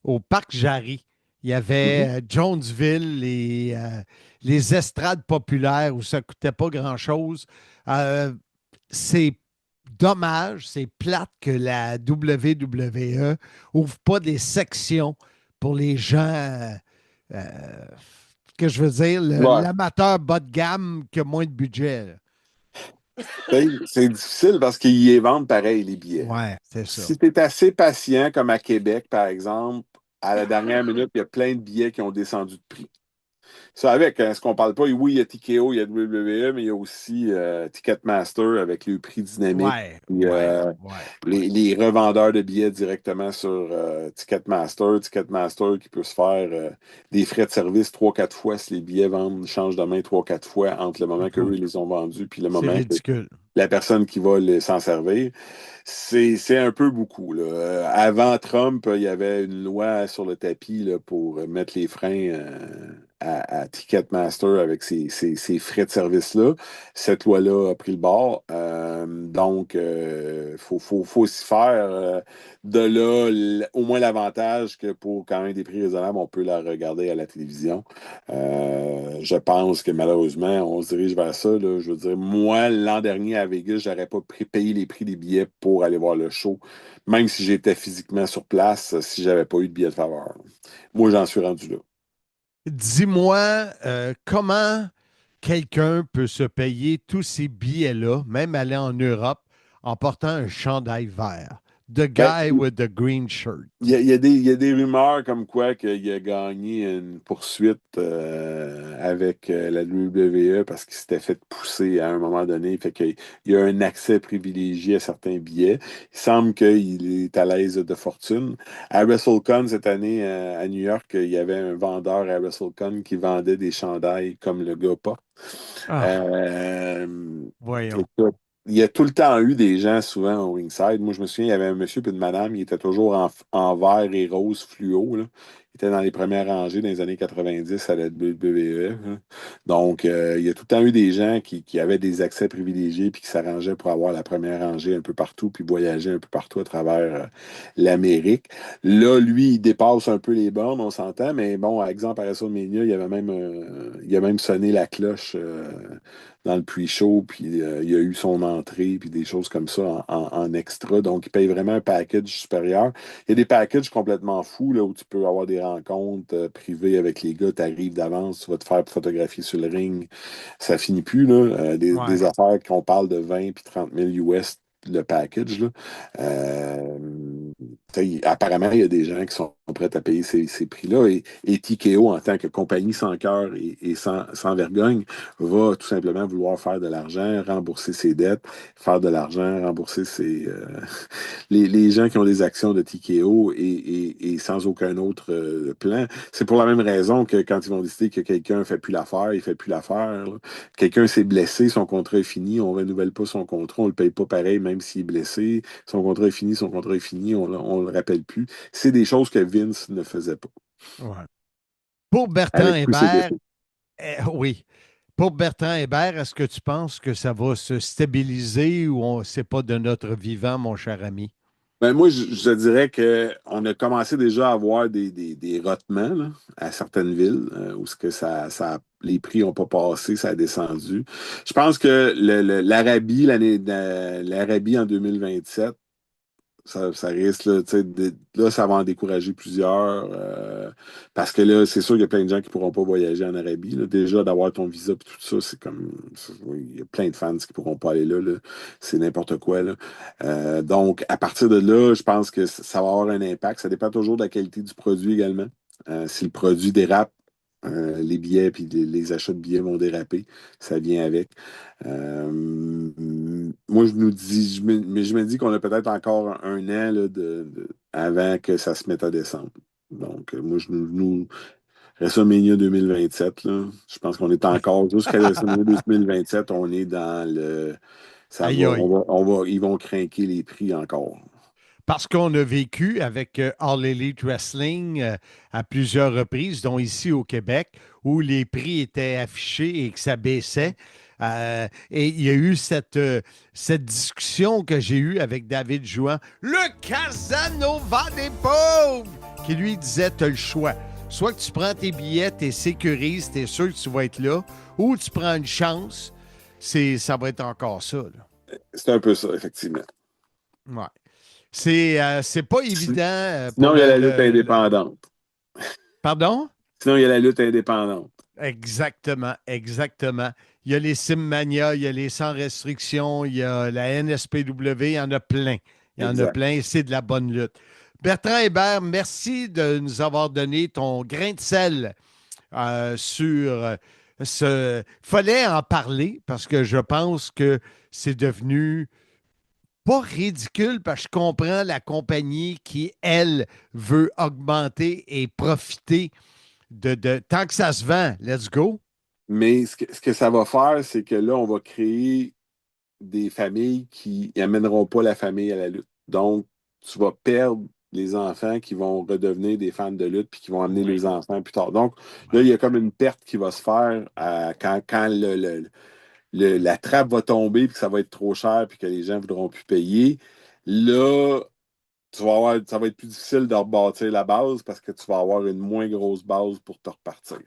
au parc Jarry. Il y Mhm. avait Jonesville, les estrades populaires où ça ne coûtait pas grand-chose. C'est dommage, c'est plate que la WWE ouvre pas des sections pour les gens, euh, que je veux dire, Ouais. l'amateur bas de gamme qui a moins de budget, là. C'est difficile parce qu'ils y vendent pareil, les billets. Ouais, c'est ça. Si tu es assez patient, comme à Québec, par exemple, à la dernière minute, il y a plein de billets qui ont descendu de prix. Ça avec, ce qu'on parle pas, oui, il y a TKO, il y a WWE, mais il y a aussi Ticketmaster avec le prix dynamique. Ouais, Puis, ouais, ouais, ouais. les revendeurs de billets directement sur Ticketmaster. Ticketmaster qui peut se faire des frais de service 3-4 fois si les billets changent de main 3-4 fois entre le moment qu'eux Écoute, ils les ont vendus puis le c'est moment que ridicule. la personne qui va s'en servir. C'est un peu beaucoup, là. Avant Trump, il y avait une loi sur le tapis là, pour mettre les freins à Ticketmaster avec ces frais de service-là. Cette loi-là a pris le bord. Donc, faut s'y faire. De là, au moins l'avantage que pour quand même des prix raisonnables, on peut la regarder à la télévision. Je pense que malheureusement, on se dirige vers ça. Là. Je veux dire, moi, l'an dernier à Vegas, j'aurais pas payé les prix des billets pour aller voir le show, même si j'étais physiquement sur place, si j'avais pas eu de billet de faveur. Moi, j'en suis rendu là. Dis-moi, comment quelqu'un peut se payer tous ces billets-là, même aller en Europe, en portant un chandail vert? The Ben, guy with the green shirt. il y a des rumeurs comme quoi qu'il a gagné une poursuite avec la WWE parce qu'il s'était fait pousser à un moment donné. Fait qu'il y a un accès privilégié à certains billets. Il semble qu'il est à l'aise de fortune. À WrestleCon cette année à New York, il y avait un vendeur à WrestleCon qui vendait des chandails comme le gars porte. Ah, Euh, voyons. écoute, il y a tout le temps eu des gens souvent au ringside. Moi, je me souviens, il y avait un monsieur et une madame, ils étaient toujours en vert et rose fluo, là. Ils étaient dans les premières rangées dans les années 90 à la WWE, là. Donc, il y a tout le temps eu des gens qui avaient des accès privilégiés puis qui s'arrangeaient pour avoir la première rangée un peu partout puis voyager un peu partout à travers l'Amérique. Là, lui, il dépasse un peu les bornes, on s'entend, mais bon, par exemple, à WrestleMania, il a même sonné la cloche dans le pre-show, puis il y a eu son entrée, puis des choses comme ça en extra. Donc, il paye vraiment un package supérieur. Il y a des packages complètement fous, là, où tu peux avoir des rencontres privées avec les gars, tu arrives d'avance, tu vas te faire photographier sur le ring. Ça finit plus, là. Des Ouais. affaires qu'on parle de 20 puis 30 000 US le package, là. Euh, apparemment, il y a des gens qui sont prêts à payer ces prix-là. Et TKO, en tant que compagnie sans cœur et sans vergogne, va tout simplement vouloir faire de l'argent, rembourser ses dettes, faire de l'argent, rembourser les gens qui ont des actions de TKO et sans aucun autre plan. C'est pour la même raison que quand ils vont décider que quelqu'un ne fait plus l'affaire, il ne fait plus l'affaire. Là. Quelqu'un s'est blessé, son contrat est fini, on ne renouvelle pas son contrat, on ne le paye pas pareil, même s'il est blessé. Son contrat est fini, on le rappelle plus. C'est des choses que Vince ne faisait pas. Ouais. Pour Bertrand Avec tous ses Hébert, défauts. oui. Pour Bertrand Hébert, est-ce que tu penses que ça va se stabiliser ou c'est pas de notre vivant, mon cher ami? Ben moi, je dirais qu'on a commencé déjà à avoir des rottements là, à certaines villes où ce que les prix n'ont pas passé, ça a descendu. Je pense que l'Arabie en 2027, ça risque, là, là, ça va en décourager plusieurs. Parce que là, c'est sûr qu'il y a plein de gens qui ne pourront pas voyager en Arabie. Là. Déjà, d'avoir ton visa et tout ça, c'est comme. Oui, il y a plein de fans qui ne pourront pas aller là. Là. C'est n'importe quoi. Là. Donc, à partir de là, je pense que ça va avoir un impact. Ça dépend toujours de la qualité du produit également. Si le produit dérape, les billets puis les achats de billets vont déraper. Ça vient avec. Moi, je me dis qu'on a peut-être encore un an là, avant que ça se mette à descendre. Donc, moi, nous WrestleMania 2027, là, je pense qu'on est encore, jusqu'à WrestleMania 2027, on est dans le. Aïe, aïe. Ils vont craquer les prix encore. Parce qu'on a vécu avec All Elite Wrestling à plusieurs reprises, dont ici au Québec, où les prix étaient affichés et que ça baissait. Et il y a eu cette discussion que j'ai eue avec David Jouan, le Casanova des pauvres, qui lui disait, tu as le choix. Soit que tu prends tes billets, tu es sécurisé, tu es sûr que tu vas être là, ou tu prends une chance, ça va être encore ça. Là. C'est un peu ça, effectivement. Ouais. C'est pas évident. Sinon, il y a la lutte indépendante. Pardon? Sinon, il y a la lutte indépendante. Exactement. Il y a les Simmania, il y a les Sans Restriction, il y a la NSPW, il y en a plein. Il y en a plein et c'est de la bonne lutte. Bertrand Hébert, merci de nous avoir donné ton grain de sel sur ce. Il fallait en parler parce que je pense que c'est devenu pas ridicule parce que je comprends la compagnie qui, elle, veut augmenter et profiter de tant que ça se vend. Let's go. Mais ce que ça va faire, c'est que là, on va créer des familles qui n'amèneront pas la famille à la lutte. Donc, tu vas perdre les enfants qui vont redevenir des fans de lutte puis qui vont amener les enfants plus tard. Donc, là, il y a comme une perte qui va se faire quand la trappe va tomber puis que ça va être trop cher puis que les gens ne voudront plus payer. Là, ça va être plus difficile de rebâtir la base parce que tu vas avoir une moins grosse base pour te repartir.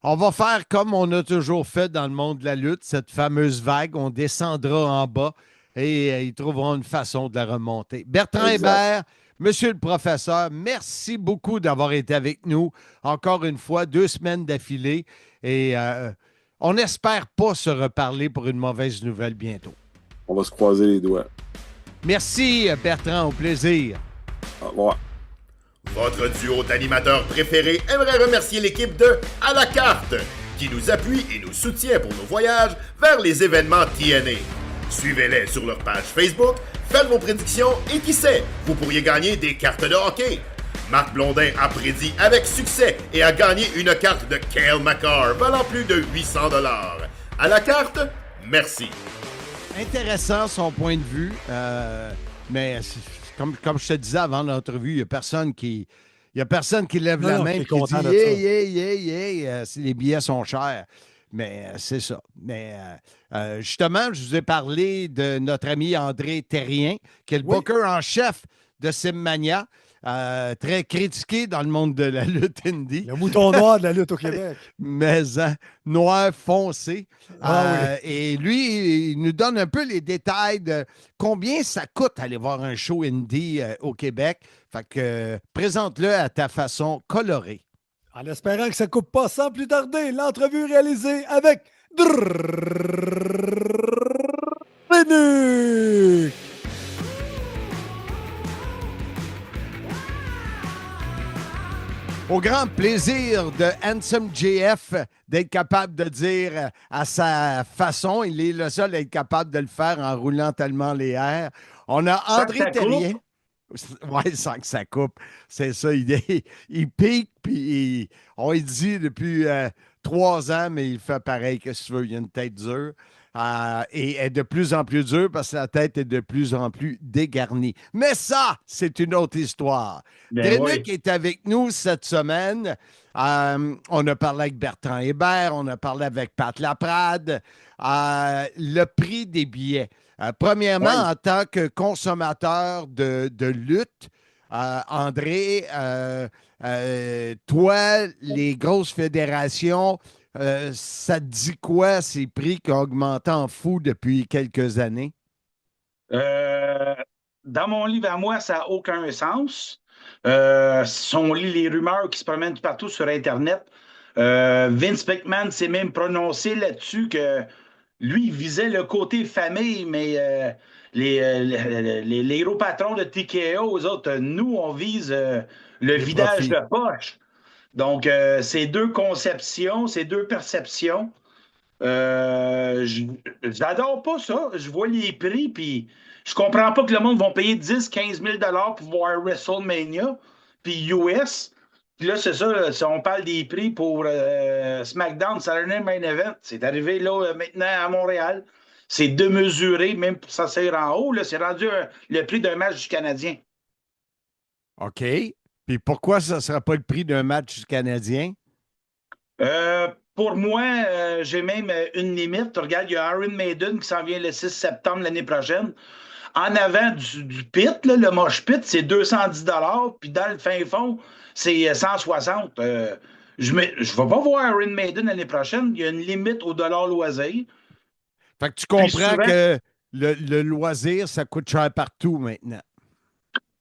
On va faire comme on a toujours fait dans le monde de la lutte, cette fameuse vague. On descendra en bas et ils trouveront une façon de la remonter. Bertrand Hébert, monsieur le professeur, merci beaucoup d'avoir été avec nous. Encore une fois, 2 semaines d'affilée. Et on n'espère pas se reparler pour une mauvaise nouvelle bientôt. On va se croiser les doigts. Merci, Bertrand. Au plaisir. Au revoir. Votre duo d'animateurs préférés aimerait remercier l'équipe de À la carte, qui nous appuie et nous soutient pour nos voyages vers les événements TNA. Suivez-les sur leur page Facebook, faites vos prédictions et qui sait, vous pourriez gagner des cartes de hockey. Marc Blondin a prédit avec succès et a gagné une carte de Cale Makar valant plus de 800 $. À la carte, merci. Intéressant son point de vue, mais comme je te disais avant l'entrevue, il n'y a personne qui lève la main et qui dit les billets sont chers. Mais c'est ça. Mais justement, je vous ai parlé de notre ami André Terrien, qui est le booker en chef de Simmania. Très critiqué dans le monde de la lutte indie. Le mouton noir de la lutte au Québec. Mais noir foncé. Et lui, il nous donne un peu les détails de combien ça coûte aller voir un show indie au Québec. Fait que présente-le à ta façon colorée. En espérant que ça ne coupe pas sans plus tarder, l'entrevue réalisée avec René. Au grand plaisir de Handsome JF d'être capable de dire à sa façon, il est le seul à être capable de le faire en roulant tellement les airs. On a André Terrien. Oui, sans que ça coupe. C'est ça, il pique, puis on lui dit depuis 3 ans, mais il fait pareil que si tu veux, il a une tête dure. Et est de plus en plus dure parce que la tête est de plus en plus dégarnie. Mais ça, c'est une autre histoire. Dénick est avec nous cette semaine. On a parlé avec Bertrand Hébert, on a parlé avec Pat Laprade. Le prix des billets. Premièrement, en tant que consommateur de lutte, André, toi, les grosses fédérations, ça te dit quoi, ces prix qui ont augmenté en fou depuis quelques années? Dans mon livre à moi, ça n'a aucun sens. Si on lit les rumeurs qui se promènent partout sur Internet, Vince McMahon s'est même prononcé là-dessus que lui, il visait le côté famille, mais les héros patrons de TKO, eux autres, nous, on vise le vidage de poche. Donc, ces deux conceptions, ces deux perceptions, j'adore pas ça. Je vois les prix, puis je comprends pas que le monde va payer 10-15 000 $ pour voir WrestleMania, puis US. Puis là, c'est ça, là, si on parle des prix pour SmackDown, Saturday Main Event, c'est arrivé là maintenant à Montréal. C'est démesuré, même pour s'asseoir en haut, là, c'est rendu le prix d'un match du Canadien. OK. Puis pourquoi ça ne sera pas le prix d'un match du Canadien? Pour moi, j'ai même une limite. Regarde, il y a Iron Maiden qui s'en vient le 6 septembre l'année prochaine. En avant du pit, là, le mosh pit, c'est 210 $, puis dans le fin fond, c'est 160. Je ne vais pas voir Iron Maiden l'année prochaine. Il y a une limite au dollar loisir. Fait que tu comprends que le loisir, ça coûte cher partout maintenant.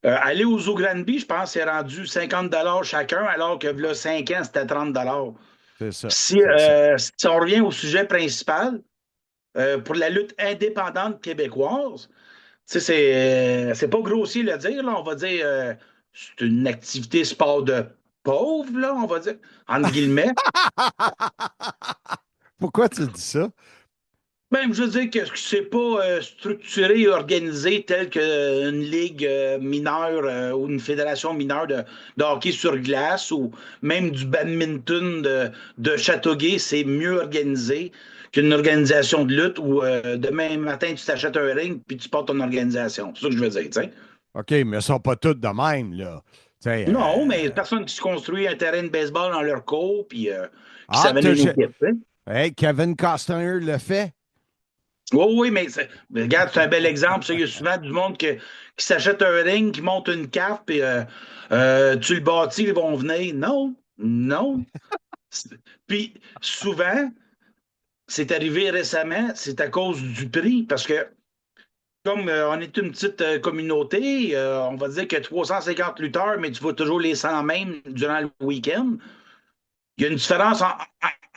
Aller au Zoo Granby, je pense que c'est rendu 50 $ chacun, alors que là, 5 ans, c'était 30 $. C'est ça. Si on revient au sujet principal, pour la lutte indépendante québécoise, c'est pas grossier le dire, là, on va dire c'est une activité sport de pauvre, là, on va dire, entre guillemets. Pourquoi tu dis ça? Ben, je veux dire que c'est pas structuré et organisé tel qu'une ligue mineure ou une fédération mineure de hockey sur glace ou même du badminton de Châteauguay, c'est mieux organisé qu'une organisation de lutte où demain matin, tu t'achètes un ring puis tu portes ton organisation. C'est ça que je veux dire, tu sais. OK, mais ils ne sont pas tous de même, là. Non, mais personne qui se construit un terrain de baseball dans leur cours puis qui s'amène une équipe. Hein? Hey, Kevin Costner le fait. Oui, mais regarde, c'est un bel exemple. Ça. Il y a souvent du monde qui s'achète un ring, qui monte une carte, puis tu le bâtis, ils vont venir. Non. Puis souvent, c'est arrivé récemment, c'est à cause du prix, parce que comme on est une petite communauté, on va dire que 350 lutteurs, mais tu vois toujours les 100 mêmes durant le week-end. Il y a une différence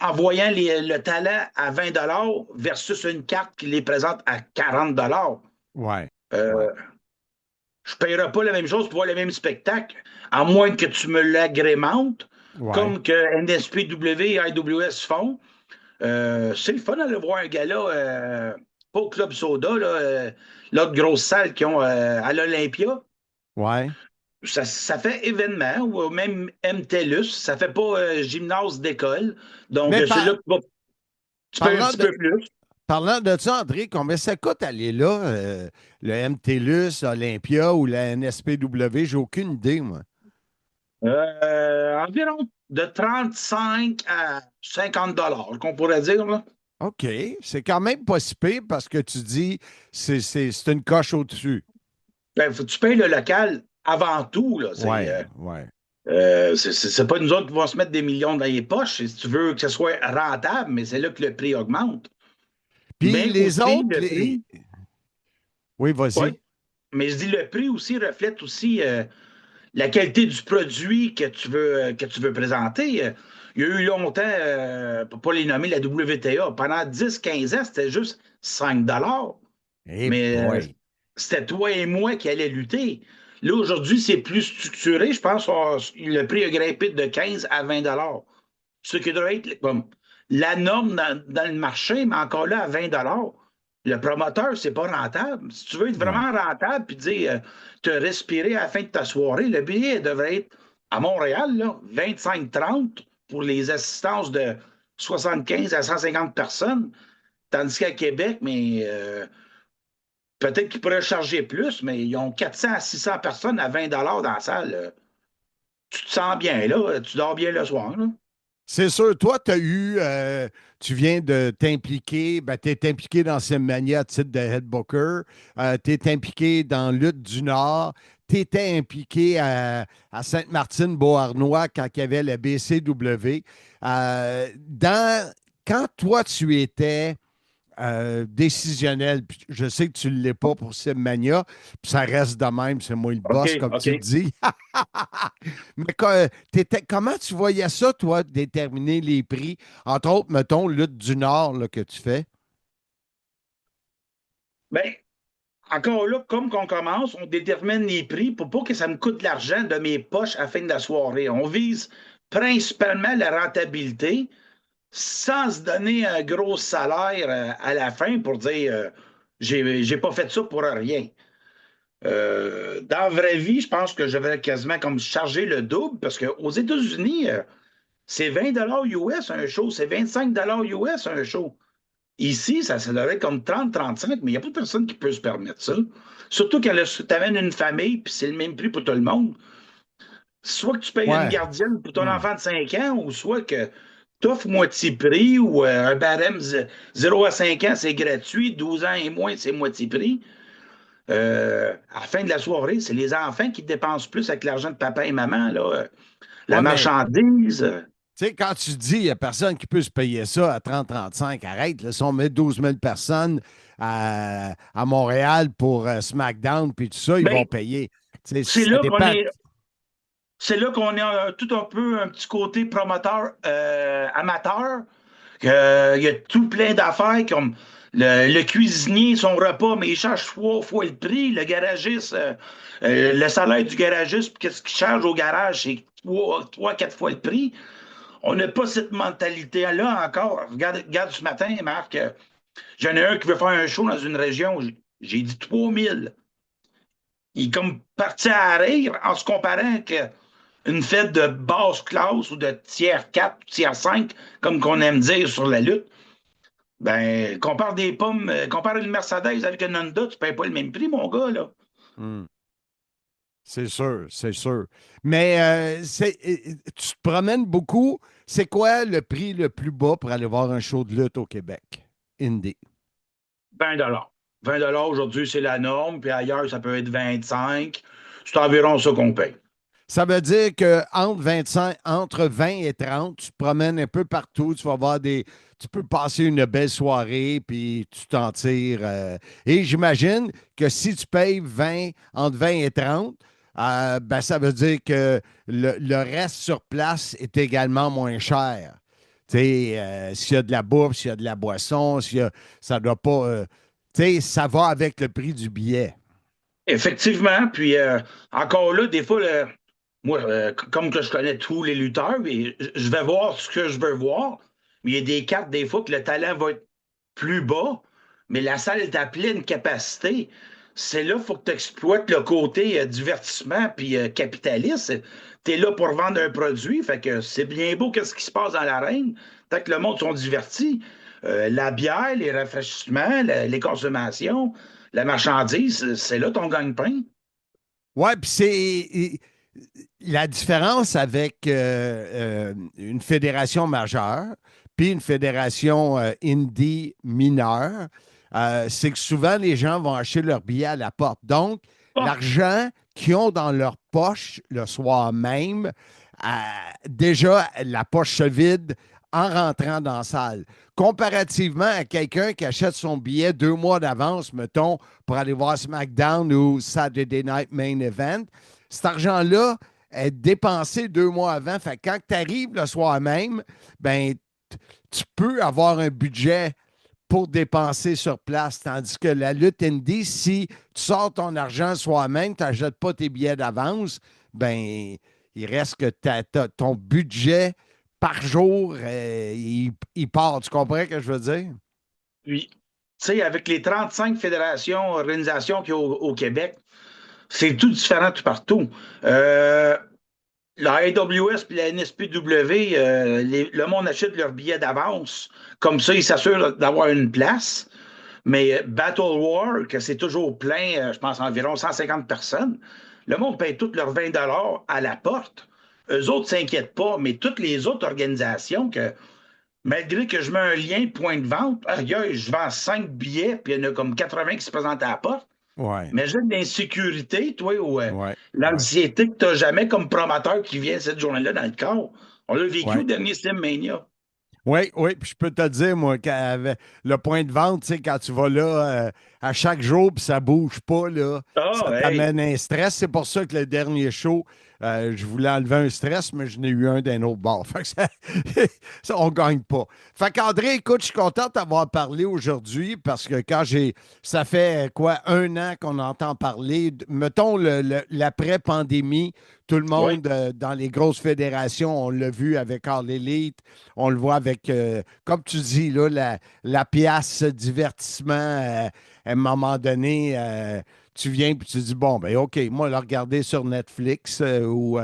en voyant le talent à 20 $ versus une carte qui les présente à 40 $. Ouais. Je ne paierai pas la même chose pour voir le même spectacle, à moins que tu me l'agrémentes, comme que NSPW et IWS font. C'est le fun d'aller voir un gars-là, pas au Club Soda, l'autre grosse salle qu'ils ont à l'Olympia. Ouais. Ça fait événement, ou même MTLUS, ça fait pas gymnase d'école. Donc, c'est là que tu payes un petit peu plus. Parlant de ça, André, combien ça coûte aller là, le MTLUS, Olympia ou la NSPW? J'ai aucune idée, moi. Environ de 35 à 50 $ qu'on pourrait dire, là. OK. C'est quand même pas si pire parce que tu dis c'est une coche au-dessus. Ben, faut que tu payes le local avant tout, là. C'est pas nous autres qui vont se mettre des millions dans les poches. Si tu veux que ce soit rentable, mais c'est là que le prix augmente. Puis mais les aussi, autres... Prix, oui, vas-y. Oui, mais je dis le prix aussi reflète aussi la qualité du produit que tu veux présenter. Il y a eu longtemps, pour ne pas les nommer, la WTA. Pendant 10-15 ans, c'était juste 5 $. Mais c'était toi et moi qui allais lutter. Là, aujourd'hui, c'est plus structuré. Je pense que le prix a grimpé de 15 à 20 ce qui devrait être comme la norme dans le marché, mais encore là, à 20 le promoteur, c'est pas rentable. Si tu veux être vraiment rentable puis dire te respirer à la fin de ta soirée, le billet devrait être à Montréal, là, 25-30 pour les assistances de 75 à 150 personnes, tandis qu'à Québec, mais peut-être qu'ils pourraient charger plus, mais ils ont 400 à 600 personnes à 20 dans la salle. Tu te sens bien, là. Tu dors bien le soir, là. C'est sûr, toi, tu viens de t'impliquer, tu es impliqué dans Simmania à titre de head booker, tu es impliqué dans Lutte du Nord, tu étais impliqué à Sainte-Martine-Beauharnois quand il y avait la BCW. Quand toi, tu étais décisionnel, puis je sais que tu ne l'es pas pour Simmania, puis ça reste de même, c'est moi le boss, comme tu le dis. Mais comment tu voyais ça, toi, déterminer les prix? Entre autres, mettons, Lutte du Nord là, que tu fais. Bien, encore là, comme qu'on commence, on détermine les prix pour pas que ça me coûte de l'argent de mes poches à la fin de la soirée. On vise principalement la rentabilité sans se donner un gros salaire à la fin pour dire j'ai pas fait ça pour rien. Dans la vraie vie, je pense que je vais quasiment comme charger le double parce qu'aux États-Unis, c'est 20 US un show, c'est 25 US un show. Ici, ça devrait être comme 30-35, mais il n'y a pas personne qui peut se permettre ça. Surtout quand tu amènes une famille, puis c'est le même prix pour tout le monde. Soit que tu payes une gardienne pour ton enfant de 5 ans, ou soit que tu offres moitié prix, ou un barème 0 à 5 ans, c'est gratuit, 12 ans et moins, c'est moitié prix. À la fin de la soirée, c'est les enfants qui dépensent plus avec l'argent de papa et maman, là. La marchandise. Tu sais, quand tu dis qu'il n'y a personne qui peut se payer ça à 30-35, arrête. Là, si on met 12 000 personnes à Montréal pour SmackDown puis tout ça, ils vont payer. C'est là qu'on est tout un peu un petit côté promoteur amateur. Il y a tout plein d'affaires comme le cuisinier, son repas, mais il charge 3 fois le prix. Le garagiste, le salaire du garagiste, qu'est-ce qu'il charge au garage, c'est 3-4 fois le prix. On n'a pas cette mentalité-là encore. Regarde ce matin, Marc, j'en ai un qui veut faire un show dans une région, j'ai dit 3000. Il est comme parti à rire en se comparant qu'une fête de basse classe ou de tiers 4, tiers 5, comme qu'on aime dire sur la lutte. Ben, compare des pommes, compare une Mercedes avec une Honda, tu ne payes pas le même prix, mon gars, là. C'est sûr, c'est sûr. Mais tu te promènes beaucoup. C'est quoi le prix le plus bas pour aller voir un show de lutte au Québec? Indie. 20 20 aujourd'hui, c'est la norme. Puis ailleurs, ça peut être 25. C'est environ ça qu'on paye. Ça veut dire entre 20 et 30, tu te promènes un peu partout. Tu vas voir tu peux passer une belle soirée, puis tu t'en tires. Et j'imagine que si tu payes entre 20 et 30, ça veut dire que le reste sur place est également moins cher. S'il y a de la bouffe, s'il y a de la boisson, ça doit pas. Ça va avec le prix du billet. Effectivement. Puis encore là, des fois, moi, comme que je connais tous les lutteurs, je vais voir ce que je veux voir. Mais il y a des cartes, des fois, que le talent va être plus bas, mais la salle est à pleine capacité. C'est là qu'il faut que tu exploites le côté divertissement puis capitaliste. Tu es là pour vendre un produit, fait que c'est bien beau qu'est-ce qui se passe dans l'arène, tant que le monde sont divertis. La bière, les rafraîchissements, les consommations, la marchandise, c'est là ton gagne-pain. Ouais, puis c'est la différence avec une fédération majeure puis une fédération indie mineure. C'est que souvent, les gens vont acheter leur billet à la porte. Donc, l'argent qu'ils ont dans leur poche le soir même, déjà, la poche se vide en rentrant dans la salle. Comparativement à quelqu'un qui achète son billet 2 mois d'avance, mettons, pour aller voir SmackDown ou Saturday Night Main Event, cet argent-là est dépensé 2 mois avant. Fait que quand tu arrives le soir même, ben, tu peux avoir un budget pour dépenser sur place. Tandis que la lutte indie, si tu sors ton argent soi-même, tu n'achètes pas tes billets d'avance, ben il reste que ton budget par jour, il part. Tu comprends ce que je veux dire? Oui. Tu sais, avec les 35 fédérations, organisations qu'il y a au Québec, c'est tout différent tout partout. La AWS et la NSPW, le monde achète leurs billets d'avance. Comme ça, ils s'assurent d'avoir une place. Mais Battle War, que c'est toujours plein, je pense environ 150 personnes, le monde paye tous leurs 20 à la porte. Eux autres ne s'inquiètent pas, mais toutes les autres organisations, que malgré que je mets un lien de point de vente, aïe, je vends 5 billets, puis il y en a comme 80 qui se présentent à la porte. Ouais. Imagine l'insécurité, toi, ou l'anxiété que tu n'as jamais comme promoteur qui vient cette journée-là dans le corps. On l'a vécu au dernier Simmania. Oui, puis je peux te dire, moi, qu'avec le point de vente, tu sais, quand tu vas là à chaque jour puis ça bouge pas, là, ça t'amène un stress. C'est pour ça que le dernier show, je voulais enlever un stress, mais je n'ai eu un d'un autre bord. Fait que ça, on ne gagne pas. Fait qu'André, écoute, je suis content d'avoir parlé aujourd'hui parce que ça fait quoi, 1 an qu'on entend parler, mettons l'après-pandémie, tout le monde dans les grosses fédérations, on l'a vu avec All Elite, on le voit avec, comme tu dis, là, la pièce divertissement, à un moment donné, tu viens et tu dis, bon, ben OK, moi, le regarder sur Netflix ou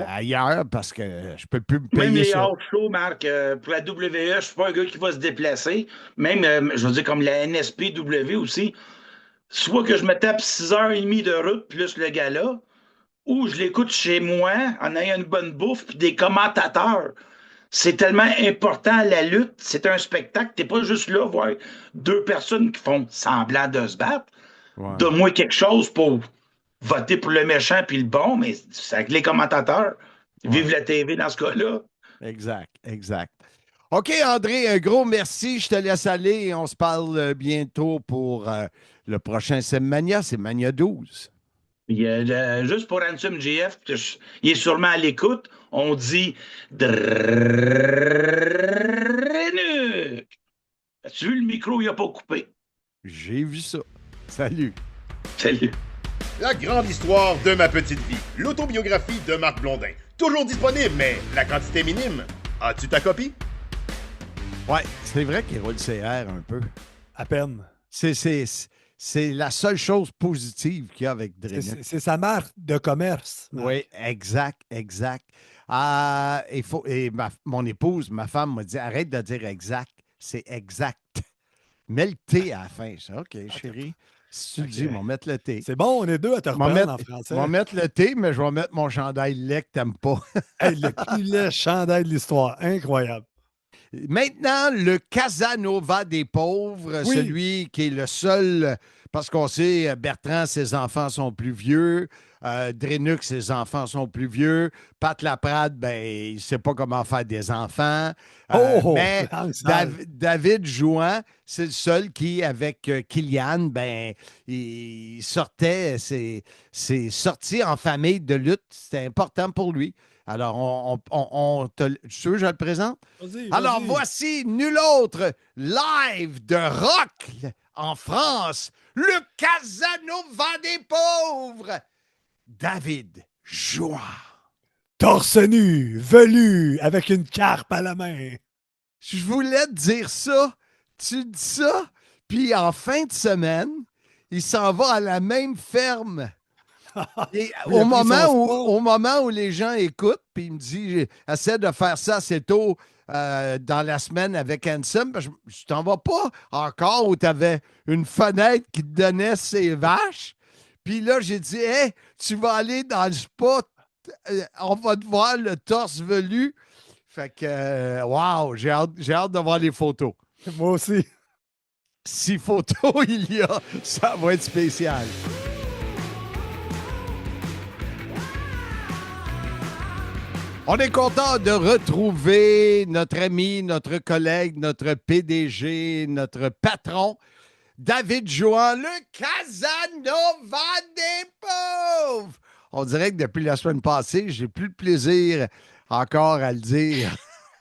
ailleurs parce que je peux plus me payer même les ça. hors shows, Marc, pour la WWE, je ne suis pas un gars qui va se déplacer. Même, je veux dire, comme la NSPW aussi. Soit que je me tape 6h30 de route plus le gala, ou je l'écoute chez moi en ayant une bonne bouffe puis des commentateurs. C'est tellement important, la lutte. C'est un spectacle. Tu n'es pas juste là voir 2 personnes qui font semblant de se battre. Ouais. Donne-moi quelque chose pour voter pour le méchant puis le bon, mais c'est avec les commentateurs. Vive la TV dans ce cas-là. Exact. OK, André, un gros merci. Je te laisse aller et on se parle bientôt pour le prochain Simmania. C'est Mania 12. Puis, juste pour Ansem GF, il est sûrement à l'écoute, on dit Drenuk. As-tu vu le micro, il n'a pas coupé? J'ai vu ça. Salut. Salut. La grande histoire de ma petite vie. L'autobiographie de Marc Blondin. Toujours disponible, mais la quantité minime. As-tu ta copie? Ouais, c'est vrai qu'il roule CR un peu. À peine. C'est la seule chose positive qu'il y a avec Drenuk. C'est sa marque de commerce. Marc. Oui, exact. Mon épouse, ma femme, m'a dit arrête de dire exact, c'est exact. Mets le T à la fin. OK, chérie. Si tu le dis, on va mettre le T. C'est bon, on est 2 à te reprendre en français. On va mettre le T, mais je vais mettre mon chandail lait que t'aimes pas. Hey, le plus laid chandail de l'histoire. Incroyable. Maintenant, le Casanova des pauvres, celui qui est le seul, parce qu'on sait, Bertrand, ses enfants sont plus vieux, Drenuk, ses enfants sont plus vieux, Pat Laprade, ben, il ne sait pas comment faire des enfants, mais David Jouan, c'est le seul qui, avec Kylian, ben, il sortait, c'est sorti en famille de lutte, c'était important pour lui. Alors, tu veux que je le présente? Vas-y. Alors, voici nul autre live de rock en France, le Casanova des pauvres, David Jouan. Torse nu, velu, avec une carpe à la main. Je voulais te dire ça. Tu dis ça, puis en fin de semaine, il s'en va à la même ferme. Et au moment où les gens écoutent, puis il me dit, essaie de faire ça assez tôt dans la semaine avec Ansem, je t'en vas pas encore où tu avais une fenêtre qui te donnait ses vaches. Puis là, j'ai dit, hey, tu vas aller dans le spa, on va te voir le torse velu. Fait que, wow, j'ai hâte de voir les photos. Moi aussi. Si photos il y a, ça va être spécial. On est content de retrouver notre ami, notre collègue, notre PDG, notre patron, David Jouan, le Casanova des pauvres. On dirait que depuis la semaine passée, j'ai plus le plaisir encore à le dire.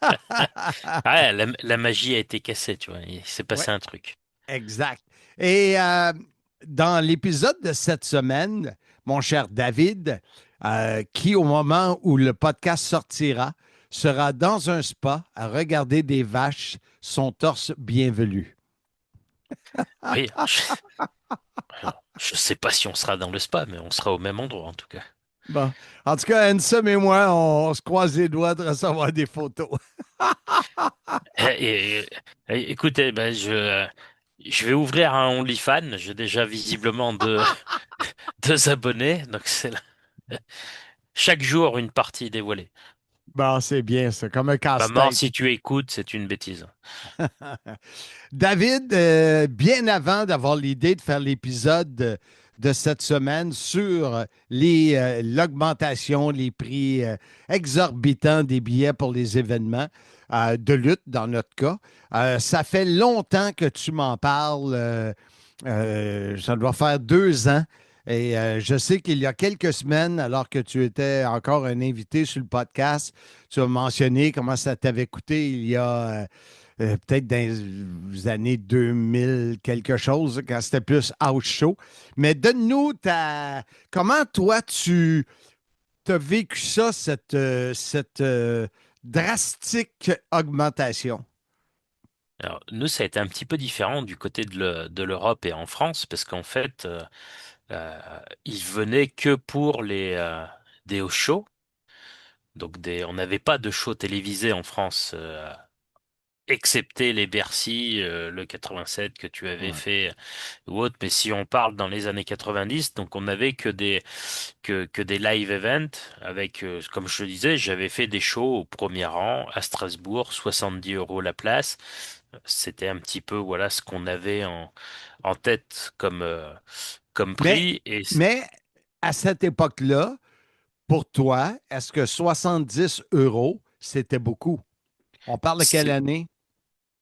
Ah, la magie a été cassée, tu vois. Il s'est Ouais, passé un truc. exact. Et dans l'épisode de cette semaine, mon cher David, qui au moment où le podcast sortira, sera dans un spa à regarder des vaches, son torse bien velu. Oui, alors, je sais pas si on sera dans le spa, mais on sera au même endroit en tout cas. Bon. En tout cas, Ansem et moi, on se croise les doigts de recevoir des photos. Écoutez, ben, je vais ouvrir un OnlyFans. J'ai déjà visiblement deux abonnés, donc chaque jour une partie dévoilée. Bon, c'est bien, c'est comme un Maman, casse-tête. si tu écoutes, c'est une bêtise. David, bien avant d'avoir l'idée de faire l'épisode de cette semaine sur l'augmentation, les prix exorbitants des billets pour les événements de lutte, dans notre cas, ça fait longtemps que tu m'en parles. Ça doit faire 2 ans. Et je sais qu'il y a quelques semaines, alors que tu étais encore un invité sur le podcast, tu as mentionné comment ça t'avait coûté il y a peut-être dans les années 2000, quelque chose, quand c'était plus house show. Mais donne-nous comment toi tu as vécu ça, cette drastique augmentation. Alors, nous, ça a été un petit peu différent du côté de l'Europe et en France, parce qu'en fait, ils venaient que pour des shows. Donc, on n'avait pas de show télévisé en France. Excepté les Bercy, le 87 que tu avais Ouais. fait ou autre. Mais si on parle dans les années 90, donc on n'avait que des live events avec, comme je te disais, j'avais fait des shows au premier rang à Strasbourg, 70 € la place. C'était un petit peu, voilà, ce qu'on avait en tête comme Mais, prix. mais à cette époque-là, pour toi, est-ce que 70 €, c'était beaucoup? On parle de quelle C'est année?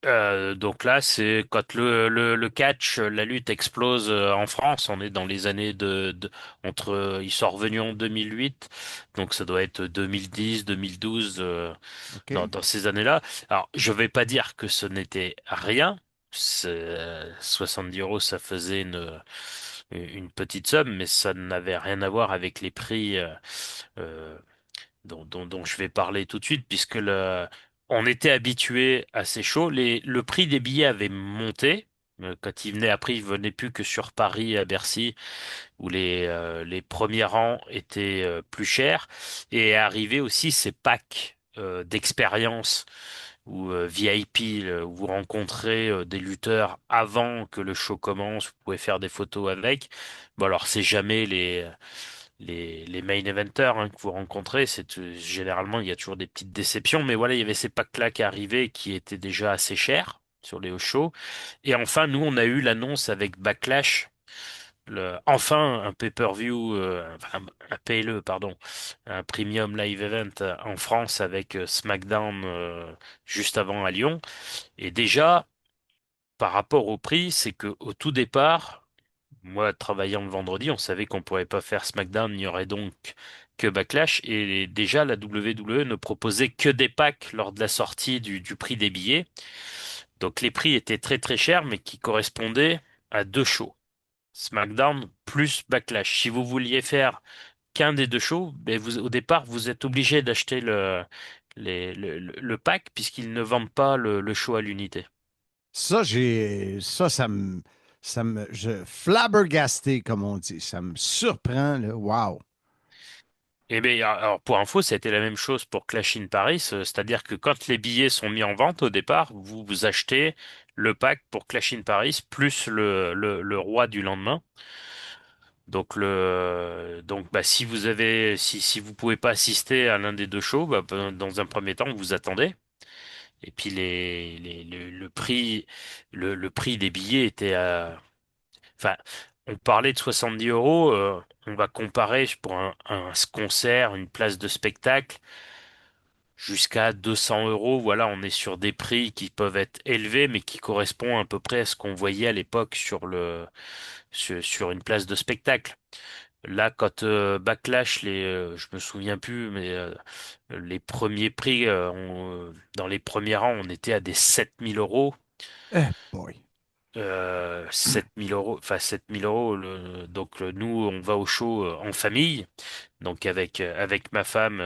donc là, c'est quand le catch, la lutte explose en France. On est dans les années ils sont revenus en 2008, donc ça doit être 2010, 2012, OK. dans ces années-là. Alors, je vais pas dire que ce n'était rien. 70 €, ça faisait une petite somme, mais ça n'avait rien à voir avec les prix. Euh, dont je vais parler tout de suite, puisque on était habitué à ces shows. Le prix des billets avait monté. Quand il venait après, il venait plus que sur Paris à Bercy, où les premiers rangs étaient plus chers. Et est arrivé aussi ces packs d'expérience ou VIP, où vous rencontrez des lutteurs avant que le show commence, vous pouvez faire des photos avec. Bon alors c'est jamais les main eventers hein, que vous rencontrez, généralement il y a toujours des petites déceptions, mais voilà, il y avait ces packs-là qui arrivaient qui étaient déjà assez chers sur les shows. Et enfin, nous, on a eu l'annonce avec Backlash, enfin un pay-per-view, enfin, un PLE, pardon, un Premium Live Event en France avec SmackDown juste avant à Lyon. Et déjà, par rapport au prix, c'est que au tout départ, moi, travaillant le vendredi, on savait qu'on pourrait pas faire SmackDown, il y aurait donc que Backlash. Et déjà, la WWE ne proposait que des packs lors de la sortie du prix des billets. Donc les prix étaient très très chers, mais qui correspondaient à deux shows. SmackDown plus Backlash. Si vous vouliez faire qu'un des deux shows, ben au départ, vous êtes obligé d'acheter le pack puisqu'ils ne vendent pas le show à l'unité. Flabbergasté, comme on dit. Ça me surprend, là. Wow. Eh bien, alors pour info, ça a été la même chose pour Clash in Paris, c'est-à-dire que quand les billets sont mis en vente au départ, vous achetez le pack pour Clash in Paris plus le roi du lendemain. Donc bah, si vous pouvez pas assister à l'un des deux shows, bah, dans un premier temps, vous attendez. Et puis le prix des billets était enfin, on parlait de 70 €. On va comparer pour un concert, une place de spectacle, jusqu'à 200 €. Voilà, on est sur des prix qui peuvent être élevés, mais qui correspondent à peu près à ce qu'on voyait à l'époque sur une place de spectacle. Là, quand Backlash, je me souviens plus, mais les premiers prix, dans les premiers rangs, on était à des 7 000 euros. Eh boy. 7 000 euros, enfin 7 000 euros. Donc nous, on va au show en famille, donc avec ma femme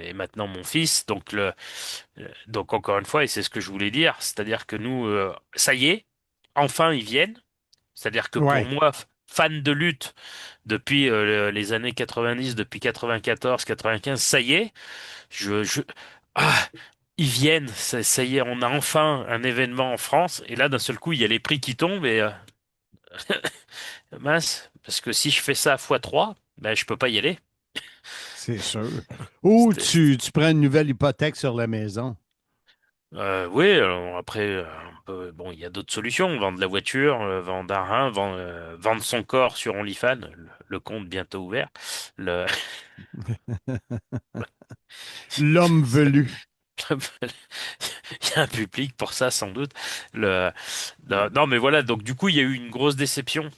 et maintenant mon fils. Donc encore une fois, et c'est ce que je voulais dire, c'est-à-dire que nous, ça y est, enfin ils viennent. C'est-à-dire que pour Ouais. moi, fan de lutte depuis les années 90, depuis 94, 95, ça y est, ah, ils viennent, ça y est, on a enfin un événement en France, et là, d'un seul coup, il y a les prix qui tombent, et mince, parce que si je fais ça fois 3, ben, je peux pas y aller. C'est sûr. Ou C'était- c'était- tu prends une nouvelle hypothèque sur la maison. Oui, alors après, bon, il y a d'autres solutions, vendre la voiture, vendre un rein, vendre son corps sur OnlyFans, le compte bientôt ouvert. Le... L'homme velu. Il y a un public pour ça, sans doute. Le... Non, non, mais voilà, donc du coup, il y a eu une grosse déception.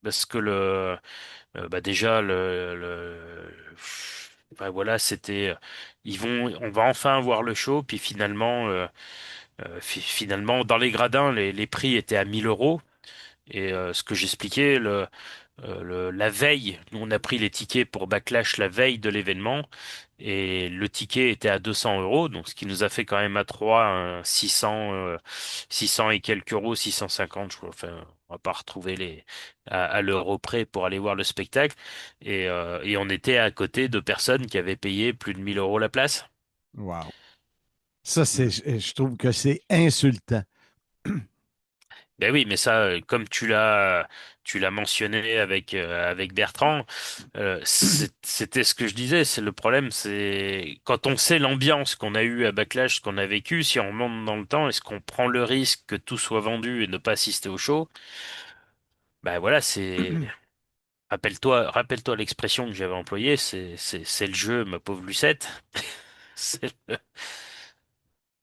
Parce que bah déjà, enfin, voilà, on va enfin voir le show, puis finalement, finalement, dans les gradins, les prix étaient à 1 000 euros. Et ce que j'expliquais, la veille, nous on a pris les tickets pour Backlash la veille de l'événement et le ticket était à 200 euros, donc ce qui nous a fait quand même à trois un 600 et quelques euros, 650, je crois. Enfin, on va pas retrouver à l'euro près pour aller voir le spectacle et on était à côté de personnes qui avaient payé plus de 1 000 euros la place. Wow. Ça, je trouve que c'est insultant. Ben oui, mais ça, comme tu l'as mentionné avec Bertrand, c'était ce que je disais. C'est le problème, c'est quand on sait l'ambiance qu'on a eue à Backlash, ce qu'on a vécu, si on remonte dans le temps, est-ce qu'on prend le risque que tout soit vendu et ne pas assister au show? Ben voilà, rappelle-toi l'expression que j'avais employée, c'est le jeu, ma pauvre Lucette. C'est le-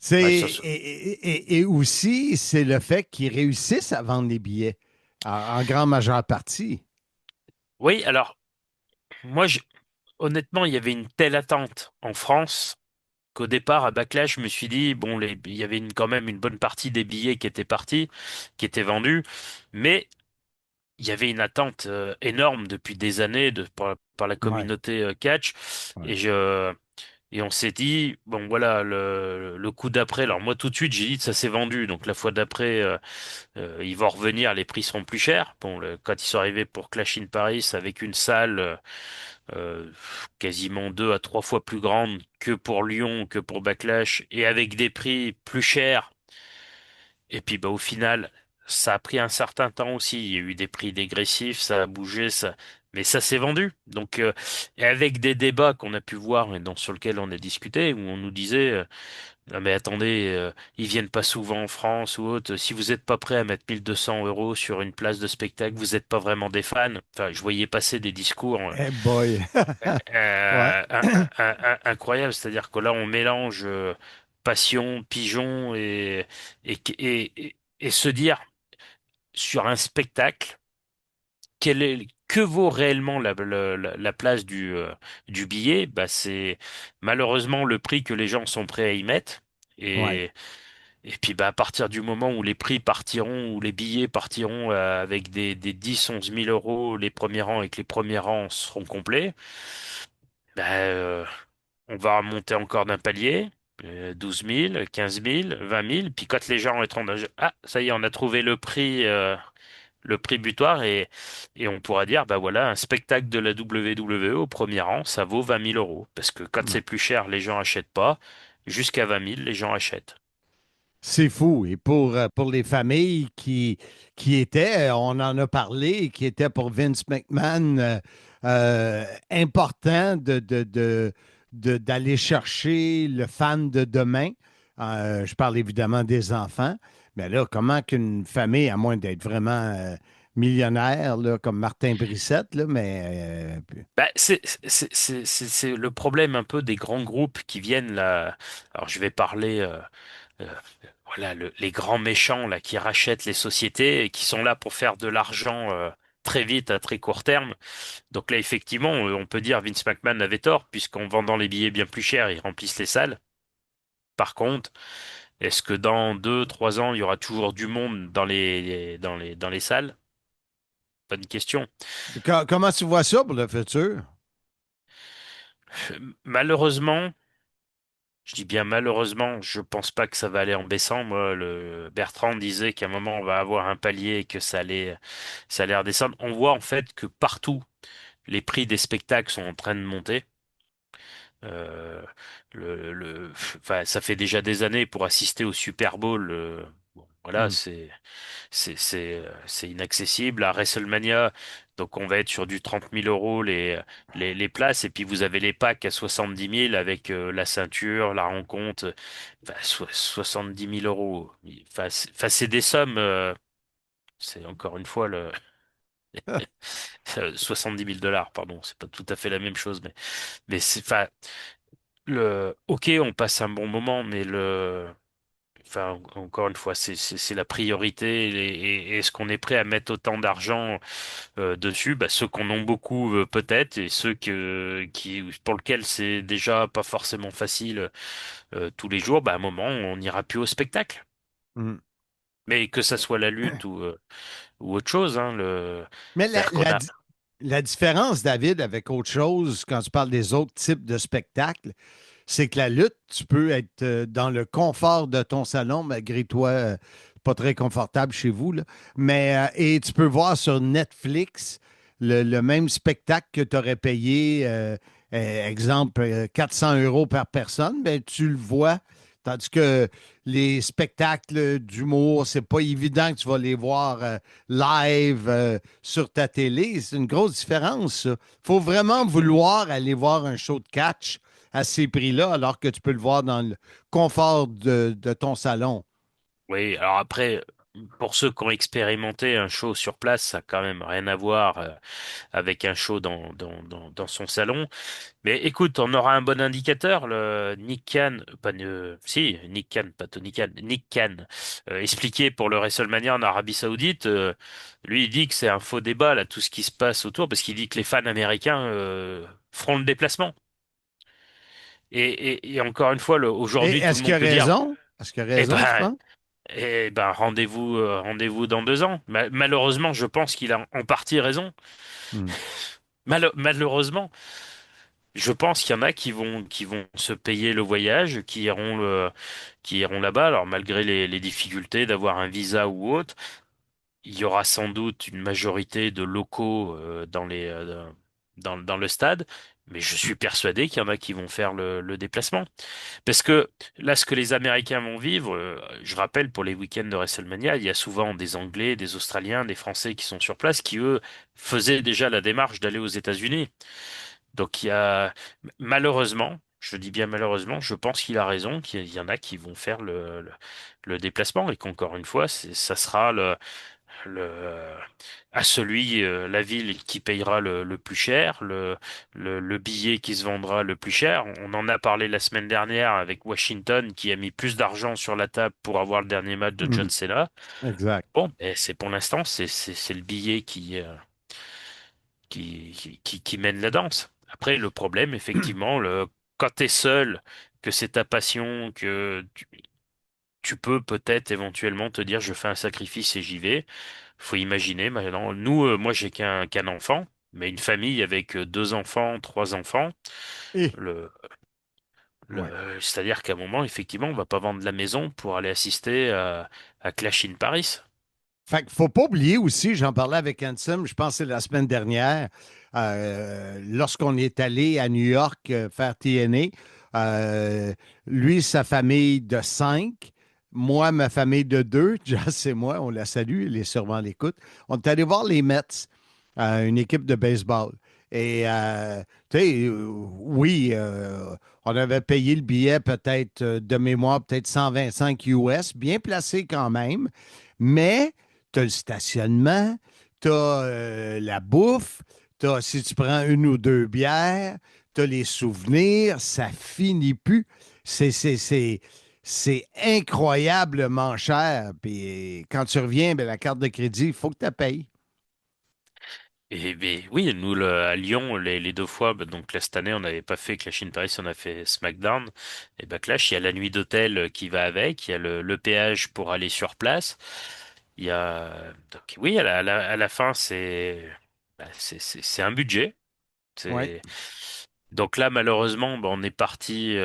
C'est, Ouais, et aussi, c'est le fait qu'ils réussissent à vendre les billets en grande majeure partie. Oui, alors moi, honnêtement, il y avait une telle attente en France qu'au départ, à Backlash, je me suis dit, bon, il y avait quand même une bonne partie des billets qui étaient partis, qui étaient vendus, mais il y avait une attente énorme depuis des années par la Ouais, communauté catch, ouais. et et on s'est dit, bon, voilà, le coup d'après, alors moi tout de suite, j'ai dit, ça s'est vendu, donc la fois d'après, ils vont revenir, les prix seront plus chers. Bon, quand ils sont arrivés pour Clash in Paris avec une salle euh, quasiment 2 à 3 fois plus grande que pour Lyon, que pour Backlash, et avec des prix plus chers. Et puis bah, au final, ça a pris un certain temps aussi. Il y a eu des prix dégressifs, ça a bougé, mais ça s'est vendu. Donc, et avec des débats qu'on a pu voir et sur lesquels on a discuté, où on nous disait, non mais attendez, ils viennent pas souvent en France ou autre. Si vous n'êtes pas prêt à mettre 1 200 € sur une place de spectacle, vous n'êtes pas vraiment des fans. Enfin, je voyais passer des discours. Eh boy. Ouais. Incroyable, c'est-à-dire que là, on mélange passion, pigeon et se dire sur un spectacle, que vaut réellement la place du billet? Bah, c'est malheureusement le prix que les gens sont prêts à y mettre. Ouais. Et, et puis bah, à partir du moment où les prix partiront, où les billets partiront avec des 10, 11 000 euros les premiers rangs et que les premiers rangs seront complets, bah, on va remonter encore d'un palier, 12 000, 15 000, 20 000, puis quand les gens seront ah, ça y est, on a trouvé le prix butoir et on pourra dire, bah voilà, un spectacle de la WWE au premier rang, ça vaut 20 000 euros. Parce que quand c'est plus cher, les gens achètent pas. Jusqu'à 20 000, les gens achètent. C'est fou. Et pour les familles qui étaient, on en a parlé, qui étaient pour Vince McMahon, important d'aller chercher le fan de demain. Je parle évidemment des enfants. Mais là, comment qu'une famille, à moins d'être vraiment millionnaire, là, comme Martin Brissette, là, mais Bah, c'est le problème un peu des grands groupes qui viennent là. Alors, je vais parler, euh, voilà, les grands méchants là qui rachètent les sociétés et qui sont là pour faire de l'argent. très vite, à très court terme. Donc là, effectivement, on peut dire Vince McMahon avait tort, puisqu'en vendant les billets bien plus chers, ils remplissent les salles. Par contre, est-ce que dans 2, 3 ans, il y aura toujours du monde dans les salles? Bonne question. Comment tu vois ça pour le futur? Malheureusement, je dis bien malheureusement, je pense pas que ça va aller en baissant. Moi, le Bertrand disait qu'à un moment on va avoir un palier et que ça allait redescendre. On voit en fait que partout les prix des spectacles sont en train de monter. Euh, enfin, ça fait déjà des années pour assister au Super Bowl. Bon, voilà, Hmm. c'est inaccessible. À WrestleMania, donc on va être sur du 30 000 € les places. Et puis vous avez les packs à 70 000 avec la ceinture, la rencontre. Enfin, 70 000 €. C'est des sommes. C'est encore une fois 70 000 $, pardon. C'est pas tout à fait la même chose, mais enfin, ok, on passe un bon moment, mais encore une fois, c'est la priorité. Et est-ce qu'on est prêt à mettre autant d'argent dessus? Bah, ceux qu'on ont beaucoup, peut-être, et ceux pour lesquels c'est déjà pas forcément facile tous les jours, bah, à un moment, on n'ira plus au spectacle. Hmm. Mais que ça soit la lutte ou autre chose, hein, Mais c'est-à-dire qu'on a. la différence, David, avec autre chose, quand tu parles des autres types de spectacles, c'est que la lutte, tu peux être dans le confort de ton salon, malgré toi, pas très confortable chez vous, là. Mais et tu peux voir sur Netflix le même spectacle que tu aurais payé, exemple, 400 € par personne, ben, tu le vois. Tandis que les spectacles d'humour, c'est pas évident que tu vas les voir live sur ta télé. C'est une grosse différence, ça. Faut vraiment vouloir aller voir un show de catch à ces prix-là, alors que tu peux le voir dans le confort de ton salon. Oui, alors après, pour ceux qui ont expérimenté un show sur place, ça n'a quand même rien à voir avec un show dans son salon. Mais écoute, on aura un bon indicateur. Le Nick Khan, pas, si, Nick Khan, pas Tony Khan, Nick Khan, expliqué pour le WrestleMania en Arabie Saoudite. Lui, il dit que c'est un faux débat, là, tout ce qui se passe autour, parce qu'il dit que les fans américains feront le déplacement. Et encore une fois, Et aujourd'hui, tout le est-ce qu'il monde a peut dire, raison? Est-ce qu'il a eh raison, tu ben, penses? rendez-vous dans 2 ans. Malheureusement, je pense qu'il a en partie raison. Hmm. Malheureusement, je pense qu'il y en a qui vont se payer le voyage, qui iront là-bas. Alors, malgré les difficultés d'avoir un visa ou autre, il y aura sans doute une majorité de locaux dans le stade. Mais je suis persuadé qu'il y en a qui vont faire le déplacement. Parce que là, ce que les Américains vont vivre, je rappelle, pour les week-ends de WrestleMania, il y a souvent des Anglais, des Australiens, des Français qui sont sur place, qui, eux, faisaient déjà la démarche d'aller aux États-Unis. Donc, malheureusement, je dis bien malheureusement, je pense qu'il a raison, qu'il y en a qui vont faire le déplacement et qu'encore une fois, ça sera le, à celui, la ville qui payera le plus cher, le billet qui se vendra le plus cher. On en a parlé la semaine dernière avec Washington qui a mis plus d'argent sur la table pour avoir le dernier match de Hmm. John Cena. Exact. Bon, et c'est pour l'instant, c'est le billet qui mène la danse. Après, le problème, effectivement, quand tu es seul, que c'est ta passion, que tu peux peut-être éventuellement te dire je fais un sacrifice et j'y vais. Faut imaginer maintenant. Nous, moi, j'ai qu'un enfant, mais une famille avec 2 enfants, 3 enfants. Et, Le, ouais. c'est-à-dire qu'à un moment, effectivement, on va pas vendre la maison pour aller assister à Clash in Paris. Fait qu'il faut pas oublier aussi, j'en parlais avec Ansem, je pense que c'est la semaine dernière, lorsqu'on est allé à New York faire TNA, lui, sa famille de 5, moi, ma famille de 2, Jess et moi, on la salue, il est sûrement à l'écoute. On est allé voir les Mets, une équipe de baseball. Et, tu sais, oui, on avait payé le billet peut-être de mémoire, peut-être 125 US, bien placé quand même, mais tu as le stationnement, tu as la bouffe, si tu prends une ou deux bières, tu as les souvenirs, ça finit plus. C'est incroyablement cher. Puis quand tu reviens, ben, la carte de crédit, il faut que tu la payes. Et ben, oui, nous à Lyon, les deux fois, bah, donc là cette année, on n'avait pas fait Clash in Paris, on a fait SmackDown. Et ben Clash, il y a la nuit d'hôtel qui va avec, il y a le péage pour aller sur place. Il y a donc oui, à la fin, c'est un budget. Oui, C'est donc là, malheureusement, bah, on est parti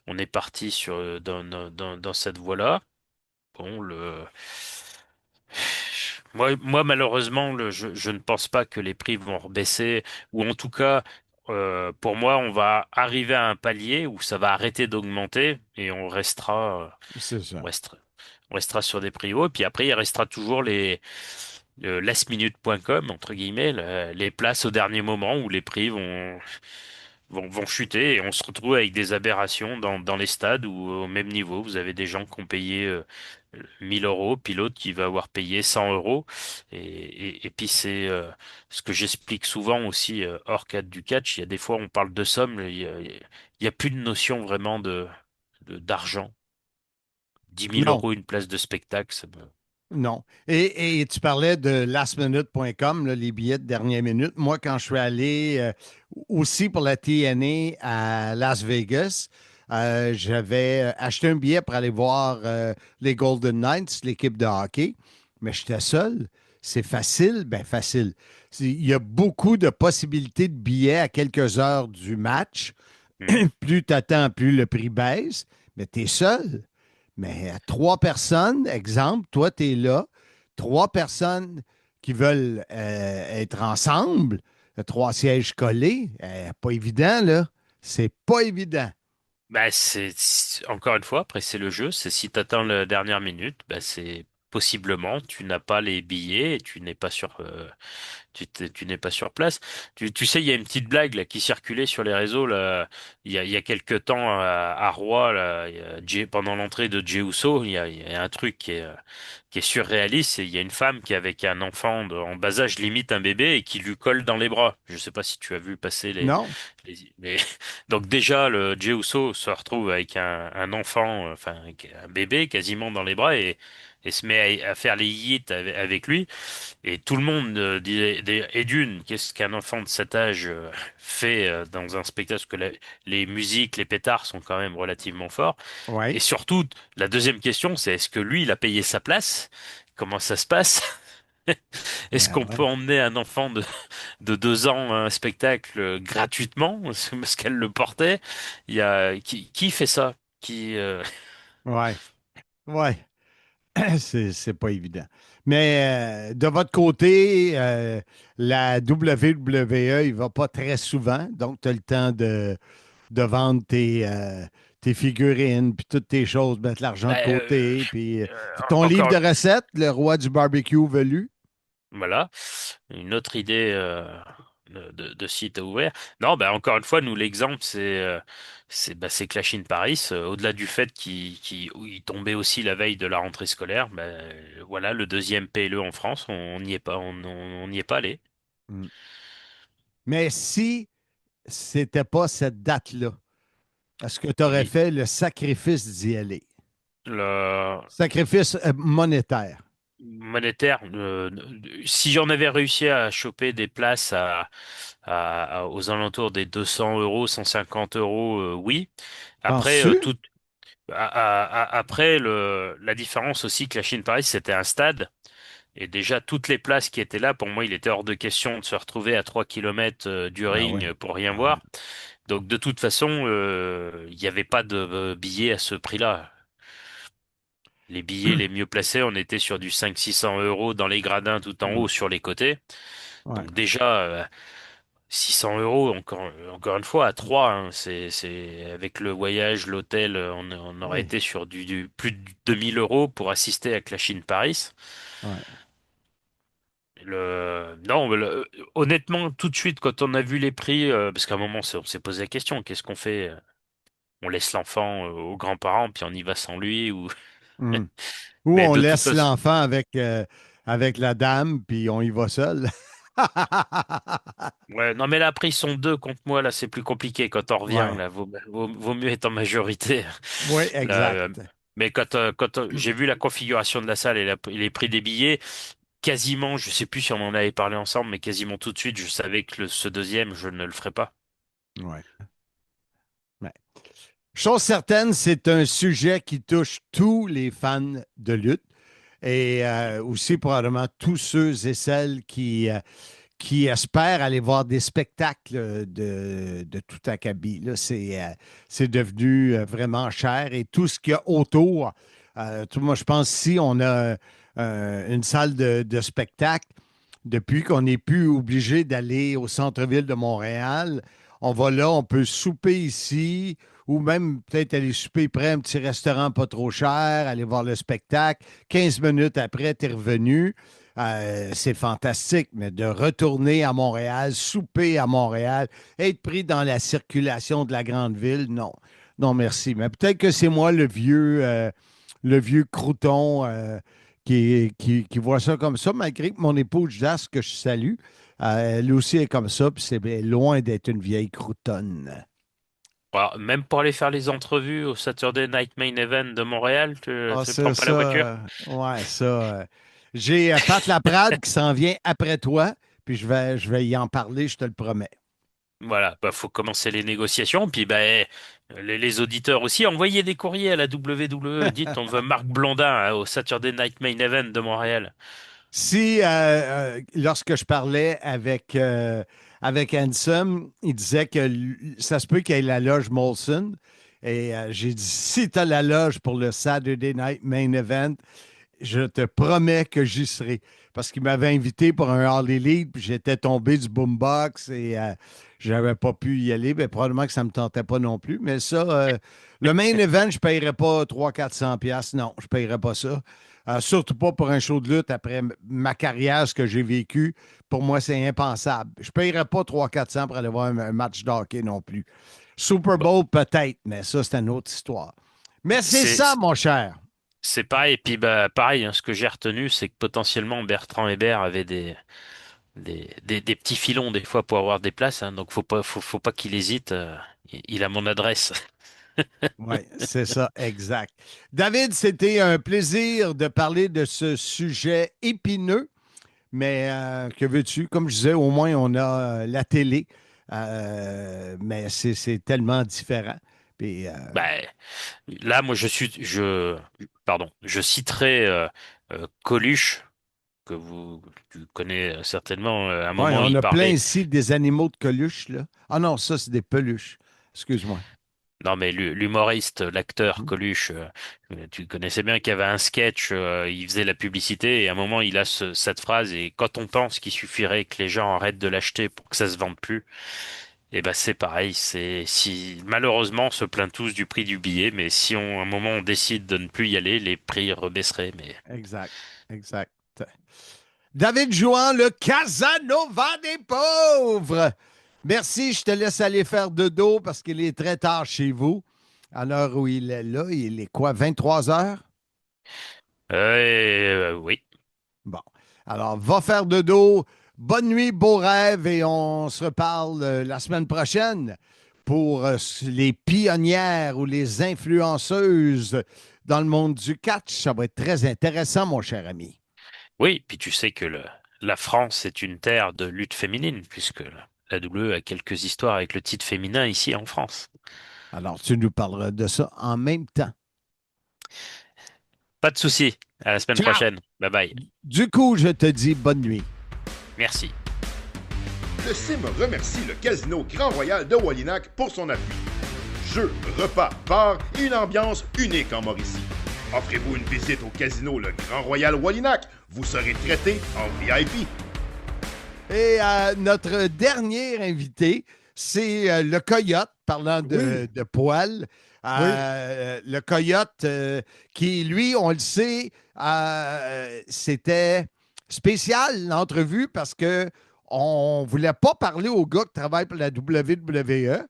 dans cette voie-là. Bon, moi, malheureusement, je ne pense pas que les prix vont rebaisser, ou en tout cas, pour moi, on va arriver à un palier où ça va arrêter d'augmenter et c'est on ça. restera, on restera sur des prix hauts. Puis après, il restera toujours le lastminute.com, entre guillemets, les places au dernier moment où les prix vont chuter et on se retrouve avec des aberrations dans les stades où au même niveau, vous avez des gens qui ont payé 1000 euros, puis l'autre qui va avoir payé 100 euros. Et puis c'est ce que j'explique souvent aussi hors cadre du catch. Il y a des fois on parle de sommes, il y a plus de notion vraiment d'argent. 10 000 Non, euros une place de spectacle, non. Et tu parlais de lastminute.com, là, les billets de dernière minute. Moi, quand je suis allé aussi pour la TNA à Las Vegas, j'avais acheté un billet pour aller voir les Golden Knights, l'équipe de hockey, mais j'étais seul. C'est facile, ben facile. Il y a beaucoup de possibilités de billets à quelques heures du match. Mhm. Plus tu attends, plus le prix baisse, mais tu es seul. Mais à trois personnes, exemple, toi, tu es là, trois personnes qui veulent être ensemble, trois sièges collés, pas évident, là. C'est pas évident. Bah, encore une fois, après c'est le jeu, c'est si tu attends la dernière minute, bah, c'est possiblement tu n'as pas les billets et tu n'es pas sur place. Tu sais, il y a une petite blague là, qui circulait sur les réseaux là, il y a quelque temps à Rouen là, pendant l'entrée de Jey Uso, il y a un truc qui est surréaliste. Et il y a une femme qui avec un enfant en bas âge limite un bébé et qui lui colle dans les bras. Je sais pas si tu as vu passer Non? mais donc déjà le Jey Uso se retrouve avec un enfant, enfin avec un bébé quasiment dans les bras et se met à faire les yits avec lui. Et tout le monde et d'une, qu'est-ce qu'un enfant de cet âge fait dans un spectacle? Parce que les musiques, les pétards sont quand même relativement forts. Et Oui. surtout, la deuxième question, c'est est-ce que lui, il a payé sa place? Comment ça se passe? Est-ce Ben qu'on peut ouais. emmener un enfant de 2 ans à un spectacle gratuitement? Parce qu'elle le portait. Qui fait ça? Ouais. Ouais. C'est pas évident. Mais de votre côté, la WWE, il va pas très souvent, donc tu as le temps de vendre tes figurines, puis toutes tes choses, mettre l'argent de Bah, côté, puis ton livre encore de recettes, Le roi du barbecue velu. Voilà, une autre idée de site ouvert. Non, bah encore une fois, nous l'exemple c'est Clash in Paris. Au-delà du fait où il tombait aussi la veille de la rentrée scolaire, bah, voilà le deuxième PLE en France, on n'y est pas, on n'y est pas allé. Mm. Mais si c'était pas cette date-là, est-ce que tu aurais Oui, fait le sacrifice d'y aller? le Sacrifice monétaire. monétaire. Si j'en avais réussi à choper des places aux alentours des 200 euros, 150 euros, oui. Après, Penses-tu? après, la différence aussi que la Chine Paris, c'était un stade. Et déjà, toutes les places qui étaient là, pour moi, il était hors de question de se retrouver à 3 kilomètres du Ben oui. ring pour rien Ben oui. voir. Donc, de toute façon, il n'y avait pas de billets à ce prix-là. Les billets les mieux placés, on était sur du 500-600 euros dans les gradins tout en Mm. haut sur les côtés. Ouais. Donc déjà, 600 euros, encore une fois, à 3, hein, avec le voyage, l'hôtel, on aurait Oui. été sur du plus de 2000 euros pour assister à Clash in Paris. Ouais. Non, mais honnêtement, tout de suite, quand on a vu les prix, parce qu'à un moment, on s'est posé la question, qu'est-ce qu'on fait? On laisse l'enfant aux grands-parents, puis on y va sans lui, ou... Mm. Ou Mais on de toute laisse façon, l'enfant avec la dame, puis on y va seul. ouais, non, mais là, après, ils sont deux contre moi, là, c'est plus compliqué quand on revient, Ouais. là, vaut mieux être en majorité. Oui, Là, exact. mais quand j'ai vu la configuration de la salle et les prix des billets, quasiment, je sais plus si on en avait parlé ensemble, mais quasiment tout de suite, je savais que ce deuxième, je ne le ferais pas. Ouais. Ouais. Chose certaine, c'est un sujet qui touche tous les fans de lutte et aussi probablement tous ceux et celles qui espèrent aller voir des spectacles de tout acabit. Là, c'est devenu vraiment cher et tout ce qu'il y a autour. Moi, je pense si on a une salle de spectacle, depuis qu'on n'est plus obligé d'aller au centre-ville de Montréal, on va là, on peut souper ici ou même peut-être aller souper près un petit restaurant pas trop cher, aller voir le spectacle. 15 minutes après, tu es revenu. C'est fantastique, mais de retourner à Montréal, souper à Montréal, être pris dans la circulation de la grande ville, non. Non, merci. Mais peut-être que c'est moi le vieux crouton qui voit ça comme ça, malgré que mon épouse Jas, que je salue, elle aussi est comme ça, puis c'est loin d'être une vieille croutonne. Alors, même pour aller faire les entrevues au Saturday Night Main Event de Montréal, tu Ah, prends pas la voiture? Ouais, ça. J'ai Pat Laprade qui s'en vient après toi, puis je vais y en parler, je te le promets. Voilà, faut commencer les négociations. Puis les auditeurs aussi, envoyez des courriers à la WWE. Dites, on veut Marc Blondin au Saturday Night Main Event de Montréal. Si, lorsque je parlais avec Ansem, il disait que ça se peut qu'il y ait la loge Molson. Et j'ai dit, si tu as la loge pour le Saturday Night Main Event, je te promets que j'y serai. Parce qu'il m'avait invité pour un All Elite, puis j'étais tombé du boombox et je n'avais pas pu y aller. Bien, probablement que ça ne me tentait pas non plus. Mais ça, le Main Event, je ne paierais pas 300-400$. Non, je ne paierais pas ça. Surtout pas pour un show de lutte après ma carrière, ce que j'ai vécu. Pour moi, c'est impensable. Je ne paierais pas 300-400$ pour aller voir un match de hockey non plus. Super Bowl, peut-être, mais ça, c'est une autre histoire. Mais c'est ça, mon cher. C'est pareil. Et puis, pareil, ce que j'ai retenu, c'est que potentiellement Bertrand Hébert avait des petits filons des fois pour avoir des places. Donc, faut pas qu'il hésite. Il a mon adresse. Oui, c'est ça, exact. David, c'était un plaisir de parler de ce sujet épineux, mais que veux-tu? Comme je disais, au moins, on a la télé, mais c'est tellement différent. Puis, là, moi, je citerai Coluche, que tu connais certainement. À un moment, on il a parlait. plein ici des animaux de Coluche, là. Ah non, ça, c'est des peluches. Excuse-moi. Non, mais l'humoriste, l'acteur Coluche, tu connaissais bien qu'il y avait un sketch, il faisait la publicité et à un moment il a cette phrase et quand on pense qu'il suffirait que les gens arrêtent de l'acheter pour que ça se vende plus, et c'est pareil, si malheureusement on se plaint tous du prix du billet, mais si à un moment on décide de ne plus y aller, les prix rebaisseraient. Mais exact. David Jouan, le Casanova des pauvres. Merci, je te laisse aller faire dodo parce qu'il est très tard chez vous. À l'heure où il est là, il est quoi, 23 heures? Oui. Bon, alors va faire dodo. Bonne nuit, beaux rêves et on se reparle la semaine prochaine pour les pionnières ou les influenceuses dans le monde du catch. Ça va être très intéressant, mon cher ami. Oui, puis tu sais que la France est une terre de lutte féminine puisque la WWE a quelques histoires avec le titre féminin ici en France. Alors, tu nous parleras de ça en même temps. Pas de souci. À la semaine prochaine. Bye bye. Du coup, je te dis bonne nuit. Merci. Le CIM remercie le Casino Grand Royal de Wallinac pour son appui. Jeux, repas, bars et une ambiance unique en Mauricie. Offrez-vous une visite au Casino Le Grand Royal Wallinac. Vous serez traité en VIP. Et notre dernier invité, c'est le Coyote, parlant de poils. Le Coyote, qui, lui, on le sait, c'était spécial, l'entrevue, parce qu'on ne voulait pas parler au gars qui travaille pour la WWE.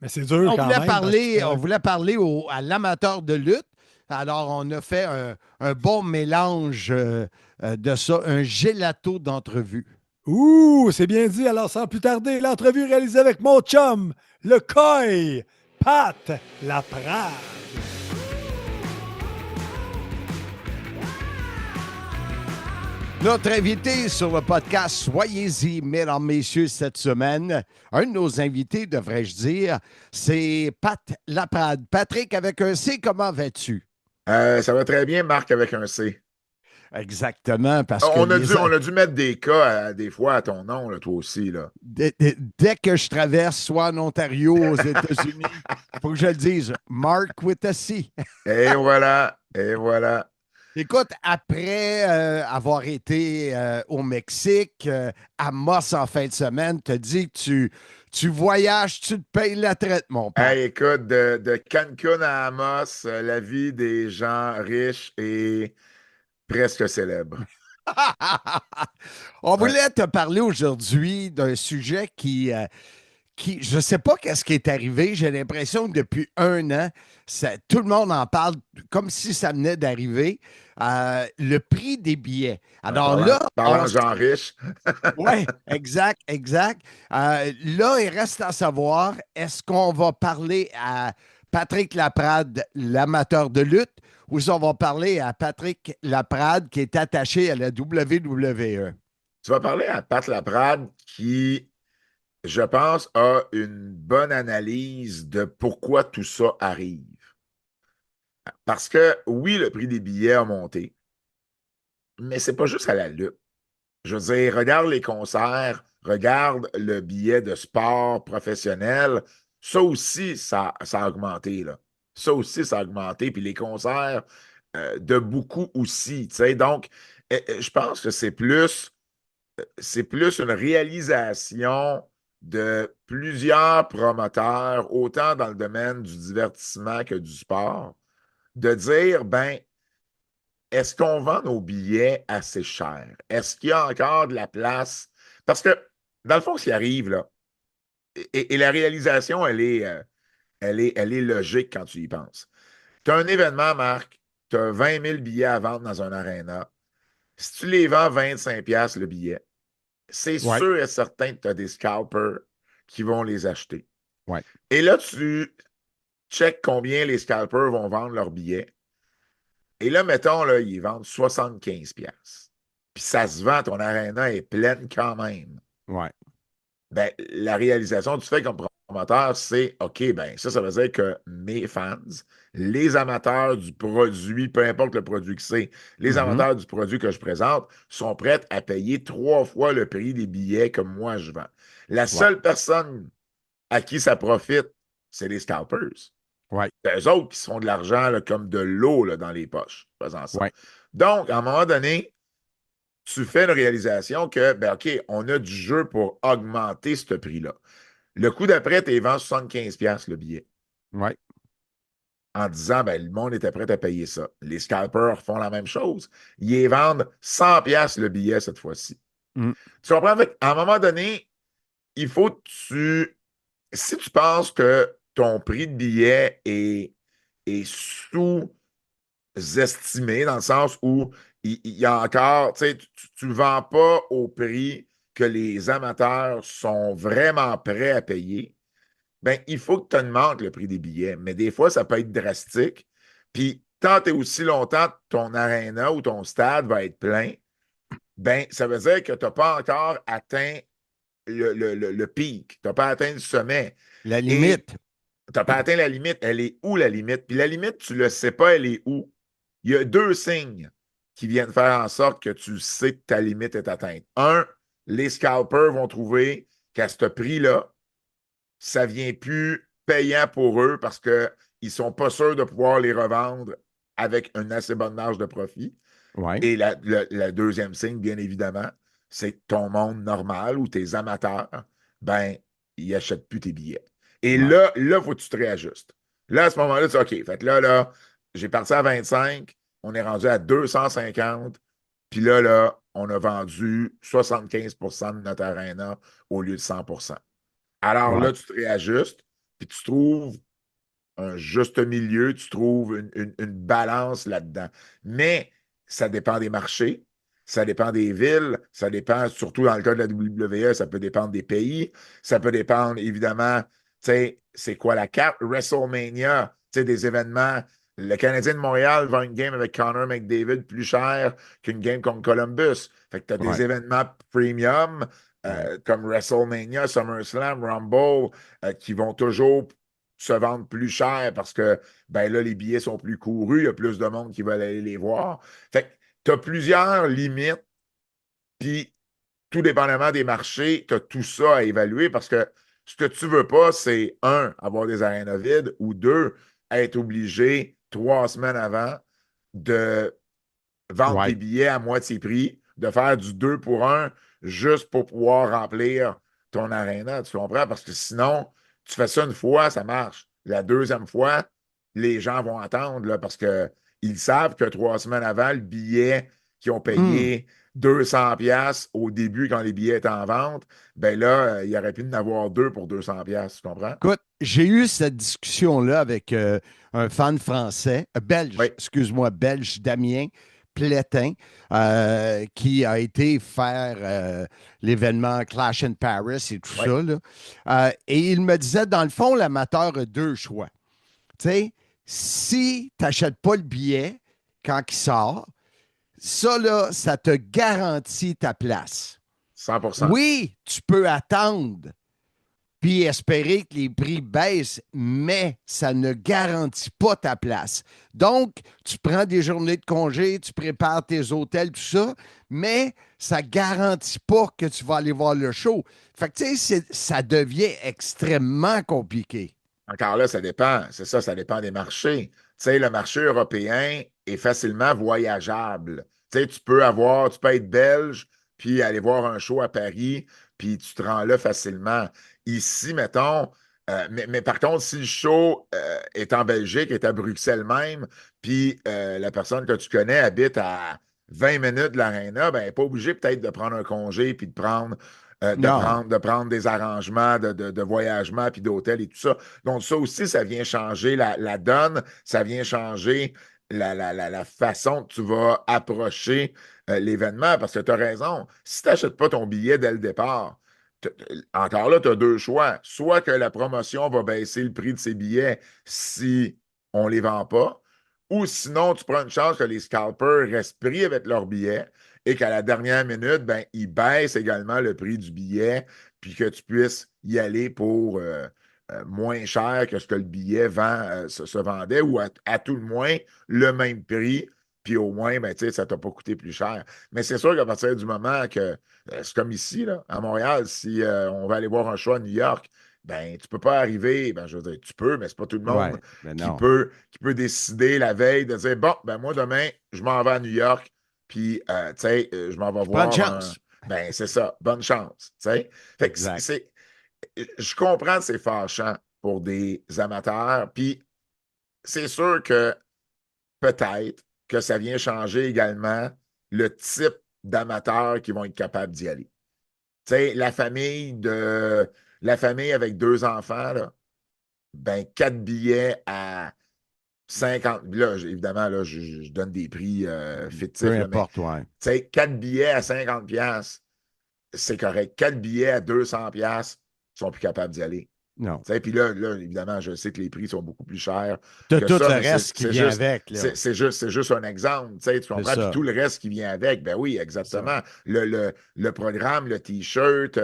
Mais c'est dur on quand voulait même. Parler, on voulait parler à l'amateur de lutte. Alors, on a fait un bon mélange de ça, un gelato d'entrevue. Ouh, c'est bien dit. Alors, sans plus tarder, l'entrevue réalisée avec mon chum, le Coy, Pat Laprade. Notre invité sur le podcast Soyez-y, mesdames, messieurs, cette semaine, un de nos invités, devrais-je dire, c'est Pat Laprade. Patrick, avec un C, comment vas-tu? Ça va très bien, Marc, avec un C. Exactement, parce que On a dû mettre des cas des fois à ton nom, là, toi aussi. Là. Dès que je traverse, soit en Ontario, aux États-Unis, il faut que je le dise, Mark with a C. Et voilà, et voilà. Écoute, après avoir été au Mexique, à Moss en fin de semaine, tu as dit que tu voyages, tu te payes la traite, mon père. Hey, écoute, de Cancun à Amos, la vie des gens riches est presque célèbre. On voulait te parler aujourd'hui d'un sujet qui je ne sais pas qu'est-ce qui est arrivé. J'ai l'impression que depuis 1 an, tout le monde en parle comme si ça venait d'arriver. Le prix des billets. Alors parlant gens riches. Oui, exact, exact. Là, il reste à savoir, est-ce qu'on va parler à Patrick Laprade, l'amateur de lutte, ou si on va parler à Patrick Laprade qui est attaché à la WWE? Tu vas parler à Pat Laprade qui, je pense, a une bonne analyse de pourquoi tout ça arrive. Parce que, oui, le prix des billets a monté, mais c'est pas juste à la lutte. Je veux dire, regarde les concerts, regarde le billet de sport professionnel. Ça aussi, ça a augmenté, là. Ça aussi, ça a augmenté. Puis les concerts de beaucoup aussi. Tu sais. Donc, je pense que c'est plus une réalisation de plusieurs promoteurs, autant dans le domaine du divertissement que du sport, de dire, ben, est-ce qu'on vend nos billets assez cher? Est-ce qu'il y a encore de la place? Parce que, dans le fond, ce qui arrive, là, et la réalisation, elle est logique quand tu y penses. Tu as un événement, Marc, tu as 20 000 billets à vendre dans un aréna. Si tu les vends 25$ le billet, c'est sûr et certain que tu as des scalpers qui vont les acheter. Ouais. Et là, tu checkes combien les scalpers vont vendre leurs billets. Et là, mettons, là, ils vendent 75$. Puis ça se vend, ton aréna est pleine quand même. Ouais. Ben, la réalisation du fait comme promoteur, c'est OK, ben ça veut dire que mes fans, les amateurs du produit, peu importe le produit que c'est, les amateurs du produit que je présente, sont prêts à payer 3 fois le prix des billets que moi je vends. La seule personne à qui ça profite, c'est les scalpers. Ouais. C'est eux autres qui se font de l'argent là, comme de l'eau là, dans les poches, faisant ça. Ouais. Donc, à un moment donné, tu fais une réalisation que, ben OK, on a du jeu pour augmenter ce prix-là. Le coup d'après, tu les vends 75$ le billet. Ouais. En disant, ben, le monde était prêt à payer ça. Les scalpers font la même chose. Ils les vendent 100$ le billet cette fois-ci. Tu comprends? À un moment donné, il faut que si tu penses que ton prix de billet est sous-estimé, dans le sens où il y a encore, tu ne vends pas au prix que les amateurs sont vraiment prêts à payer, ben, il faut que tu augmentes le prix des billets. Mais des fois, ça peut être drastique. Puis, tant et aussi longtemps ton aréna ou ton stade va être plein, ben, ça veut dire que tu n'as pas encore atteint le pic. Tu n'as pas atteint le sommet. La limite. Tu n'as pas atteint la limite. Elle est où, la limite? Puis la limite, tu ne le sais pas, elle est où? Il y a 2 signes qui viennent faire en sorte que tu sais que ta limite est atteinte. Un, les scalpers vont trouver qu'à ce prix-là, ça ne vient plus payant pour eux parce qu'ils ne sont pas sûrs de pouvoir les revendre avec une assez bonne marge de profit. Ouais. Et la deuxième signe, bien évidemment, c'est que ton monde normal ou tes amateurs, ben, ils n'achètent plus tes billets. Et là, il faut que tu te réajustes. Là, à ce moment-là, tu dis, OK, fait que là, j'ai parti à 25, on est rendu à 250, puis là, on a vendu 75% de notre aréna au lieu de 100%. Alors là, tu te réajustes, puis tu trouves un juste milieu, tu trouves une balance là-dedans. Mais ça dépend des marchés, ça dépend des villes, ça dépend, surtout dans le cas de la WWE, ça peut dépendre des pays, ça peut dépendre, évidemment, tu sais, c'est quoi la carte? WrestleMania, tu sais, des événements Le Canadien de Montréal va une game avec Connor McDavid plus cher qu'une game contre Columbus. Fait que tu as des événements premium comme WrestleMania, SummerSlam, Rumble qui vont toujours se vendre plus cher parce que ben là, les billets sont plus courus, il y a plus de monde qui veulent aller les voir. Fait que tu as plusieurs limites, puis tout dépendamment des marchés, tu as tout ça à évaluer parce que ce que tu veux pas, c'est avoir des arénas vides ou deux, être obligé 3 semaines avant de vendre tes billets à moitié prix, de faire du 2 pour 1 juste pour pouvoir remplir ton aréna. Tu comprends? Parce que sinon, tu fais ça une fois, ça marche. La deuxième fois, les gens vont attendre là, parce qu'ils savent que 3 semaines avant, le billet qu'ils ont payé 200$ au début quand les billets étaient en vente, ben là, il aurait pu en avoir deux pour 200$. Tu comprends? Écoute, j'ai eu cette discussion-là avec un fan français, belge, excuse-moi, belge, Damien Plétin, qui a été faire l'événement Clash in Paris et tout ça. Là. Et il me disait, dans le fond, l'amateur a deux choix. Tu sais, si tu n'achètes pas le billet quand il sort, ça, là, ça te garantit ta place. 100%. Oui, tu peux attendre puis espérer que les prix baissent, mais ça ne garantit pas ta place. Donc, tu prends des journées de congé, tu prépares tes hôtels, tout ça, mais ça ne garantit pas que tu vas aller voir le show. Fait que, tu sais, ça devient extrêmement compliqué. Encore là, ça dépend. C'est ça, ça dépend des marchés. Tu sais, le marché européen est facilement voyageable. Tu sais, tu peux être belge, puis aller voir un show à Paris, puis tu te rends là facilement. Ici, mettons, mais par contre, si le show est en Belgique, est à Bruxelles même, puis la personne que tu connais habite à 20 minutes de l'aréna, ben, elle n'est pas obligée peut-être de prendre un congé, puis de prendre des arrangements de voyagement, puis d'hôtel et tout ça. Donc, ça aussi, ça vient changer la donne, ça vient changer la façon que tu vas approcher l'événement, parce que tu as raison. Si tu n'achètes pas ton billet dès le départ, encore là, tu as deux choix. Soit que la promotion va baisser le prix de ses billets si on ne les vend pas, ou sinon, tu prends une chance que les scalpers restent pris avec leurs billets et qu'à la dernière minute, ben, ils baissent également le prix du billet, puis que tu puisses y aller pour moins cher que ce que le billet se vendait, ou à tout le moins le même prix, puis au moins, ben, ça ne t'a pas coûté plus cher. Mais c'est sûr qu'à partir du moment que, c'est comme ici, là, à Montréal, si on va aller voir un show à New York, ben, tu ne peux pas arriver, ben, je veux dire, tu peux, mais ce n'est pas tout le monde qui peut décider la veille de dire, bon, ben, moi, demain, je m'en vais à New York, puis, tu sais, je m'en vais voir. Bonne chance. Ben, c'est ça, bonne chance, tu sais. Fait que je comprends que c'est fâchant pour des amateurs, puis c'est sûr que peut-être que ça vient changer également le type d'amateurs qui vont être capables d'y aller. Tu sais, la famille avec 2 enfants, là, ben 4 billets à 50. Là, évidemment, là, je donne des prix fictifs. Peu importe, Tu sais, 4 billets à 50$, c'est correct. 4 billets à 200$, ils sont plus capables d'y aller. Non. Puis là, évidemment, je sais que les prix sont beaucoup plus chers. Tu as tout le reste qui vient avec. C'est juste un exemple. Tu comprends? Puis tout le reste qui vient avec. Ben oui, exactement. Le programme, le T-shirt,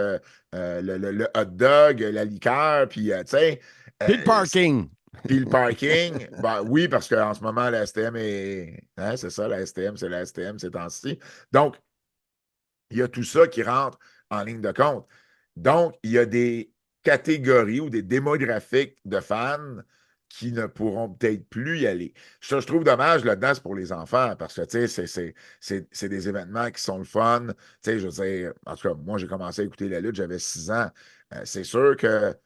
le hot dog, la liqueur, puis tu sais. Puis le parking. Puis le parking, ben oui, parce qu'en ce moment, la STM est. Hein, c'est ça, la STM, c'est la STM ces temps-ci. Donc, il y a tout ça qui rentre en ligne de compte. Donc, il y a des catégories ou des démographiques de fans qui ne pourront peut-être plus y aller. Ça, je trouve dommage là-dedans, c'est pour les enfants, parce que, tu sais, c'est des événements qui sont le fun. Tu sais, je veux dire, en tout cas, moi, j'ai commencé à écouter la lutte, j'avais 6 ans. C'est sûr que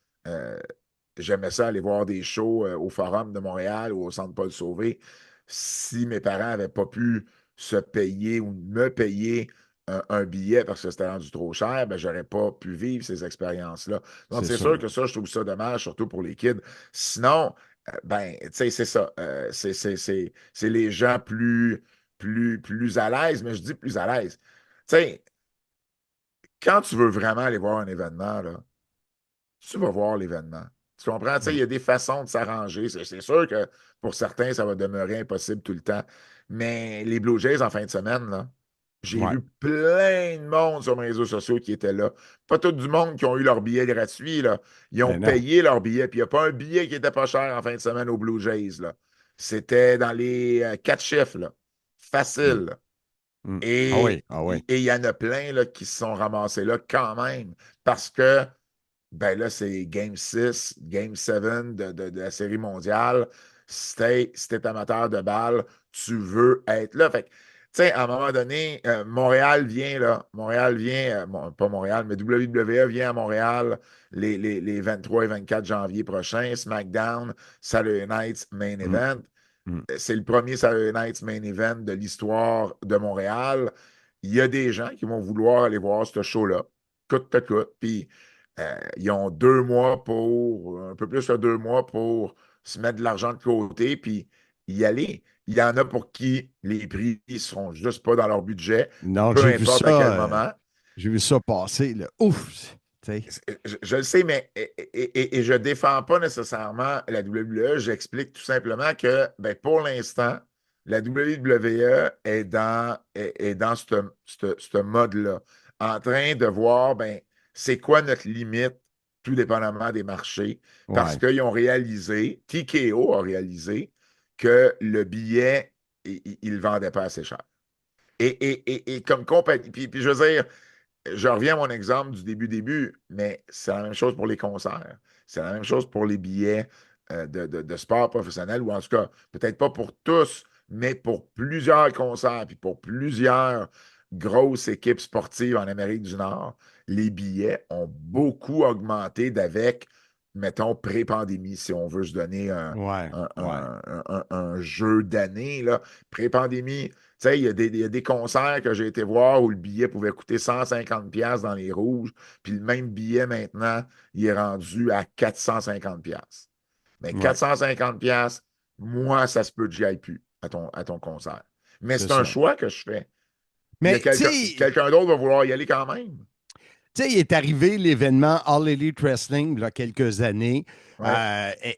j'aimais ça aller voir des shows au Forum de Montréal ou au Centre Paul Sauvé. Si mes parents n'avaient pas pu se payer ou me payer un billet parce que c'était rendu trop cher, ben, j'aurais pas pu vivre ces expériences-là. Donc, c'est sûr que ça, je trouve ça dommage, surtout pour les kids. Sinon, ben, tu sais, c'est ça. C'est les gens plus à l'aise, mais je dis plus à l'aise. Tu sais, quand tu veux vraiment aller voir un événement, là, tu vas voir l'événement. Tu comprends? Tu sais, il y a des façons de s'arranger. C'est sûr que pour certains, ça va demeurer impossible tout le temps. Mais les Blue Jays, en fin de semaine, là, j'ai Ouais. vu plein de monde sur mes réseaux sociaux qui étaient là. Pas tout du monde qui ont eu leur billet gratuit, là. Ils ont Mais non. payé leur billet, puis il n'y a pas un billet qui était pas cher en fin de semaine aux Blue Jays, là. C'était dans les 4 chiffres, là. Facile. là. Mm. Ah Et oui, ah oui. il y en a plein là, qui se sont ramassés là quand même. Parce que ben là, c'est Game 6, Game 7 de la Série mondiale. Si t'es amateur de balle, tu veux être là. Fait que, tu sais, à un moment donné, Montréal vient, là. Montréal vient, pas Montréal, mais WWE vient à Montréal les 23 et 24 janvier prochains. SmackDown, Saturday Night's Main Event. C'est le premier Saturday Night's Main Event de l'histoire de Montréal. Il y a des gens qui vont vouloir aller voir ce show-là. Coûte que coûte. Puis, ils ont 2 mois un peu plus de 2 mois pour se mettre de l'argent de côté puis y aller. Il y en a pour qui les prix ne seront juste pas dans leur budget, Non, peu j'ai vu importe ça. à quel moment. J'ai vu ça passer, là. Ouf! Je le sais, mais et je ne défends pas nécessairement la WWE. J'explique tout simplement que ben, pour l'instant, la WWE est dans ce mode-là, en train de voir ben, c'est quoi notre limite, tout dépendamment des marchés, parce qu'ils ont réalisé, TKO a réalisé, que le billet, il ne le vendait pas assez cher. Et comme compagnie, puis je veux dire, je reviens à mon exemple du début, mais c'est la même chose pour les concerts. C'est la même chose pour les billets de sport professionnel, ou en tout cas, peut-être pas pour tous, mais pour plusieurs concerts, puis pour plusieurs grosses équipes sportives en Amérique du Nord, les billets ont beaucoup augmenté d'avec, mettons, pré-pandémie, si on veut se donner un jeu d'année. Là. Pré-pandémie, tu sais, il y a des concerts que j'ai été voir où le billet pouvait coûter 150$ dans les rouges, puis le même billet maintenant, il est rendu à 450$. Mais 450$, moi, ça se peut que j'y aille plus à ton concert. Mais c'est un choix que je fais. Mais quelqu'un d'autre va vouloir y aller quand même. Tu sais, il est arrivé l'événement All Elite Wrestling il y a quelques années.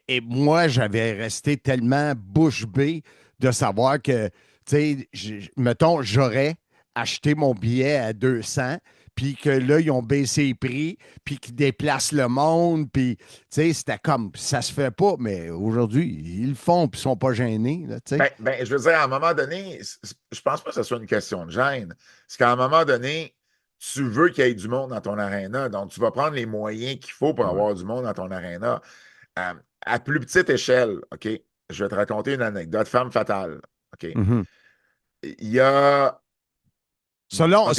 Et moi, j'avais resté tellement bouche bée de savoir que, tu sais, mettons, j'aurais acheté mon billet à 200, puis que là, ils ont baissé les prix, puis qu'ils déplacent le monde, puis, tu sais, c'était comme, ça se fait pas, mais aujourd'hui, ils le font, puis ils sont pas gênés, là, tu sais. Ben, je veux dire, à un moment donné, je pense pas que ce soit une question de gêne. C'est qu'à un moment donné, tu veux qu'il y ait du monde dans ton aréna, donc tu vas prendre les moyens qu'il faut pour avoir du monde dans ton aréna. À plus petite échelle, OK, je vais te raconter une anecdote, femme fatale, OK. Il y a... Selon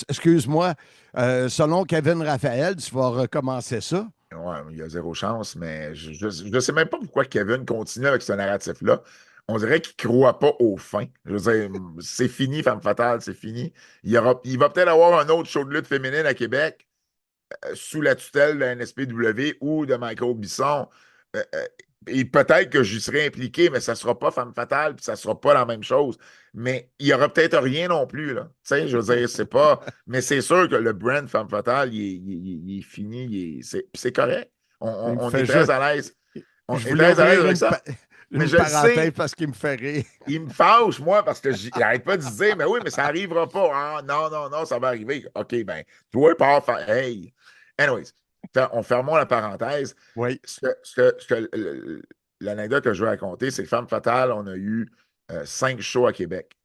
excuse-moi, selon Kevin Raphaël, tu vas recommencer ça? Ouais, il y a zéro chance, mais je ne sais même pas pourquoi Kevin continue avec ce narratif-là. On dirait qu'il ne croit pas aux fins. Je veux dire, c'est fini, Femme Fatale, c'est fini. Il va peut-être avoir un autre show de lutte féminine à Québec sous la tutelle de la NSPW ou de Michael Bisson. Et peut-être que j'y serai impliqué, mais ça ne sera pas Femme Fatale, puis ça ne sera pas la même chose. Mais il n'y aura peut-être rien non plus. Là. Tu sais, je veux dire, c'est pas. Mais c'est sûr que le brand Femme Fatale, il est fini. C'est correct. On est très à l'aise. On est très à l'aise avec ça. Mais je sais parce qu'il me fait rire. Il me fâche, moi, parce que j'arrête pas de dire, mais oui, mais ça n'arrivera pas. Ah, non, ça va arriver. OK, ben, toi, pars faire. Hey. Anyways, on fermons la parenthèse. Oui. L'anecdote que je veux raconter, c'est que Femme Fatale, on a eu 5 shows à Québec.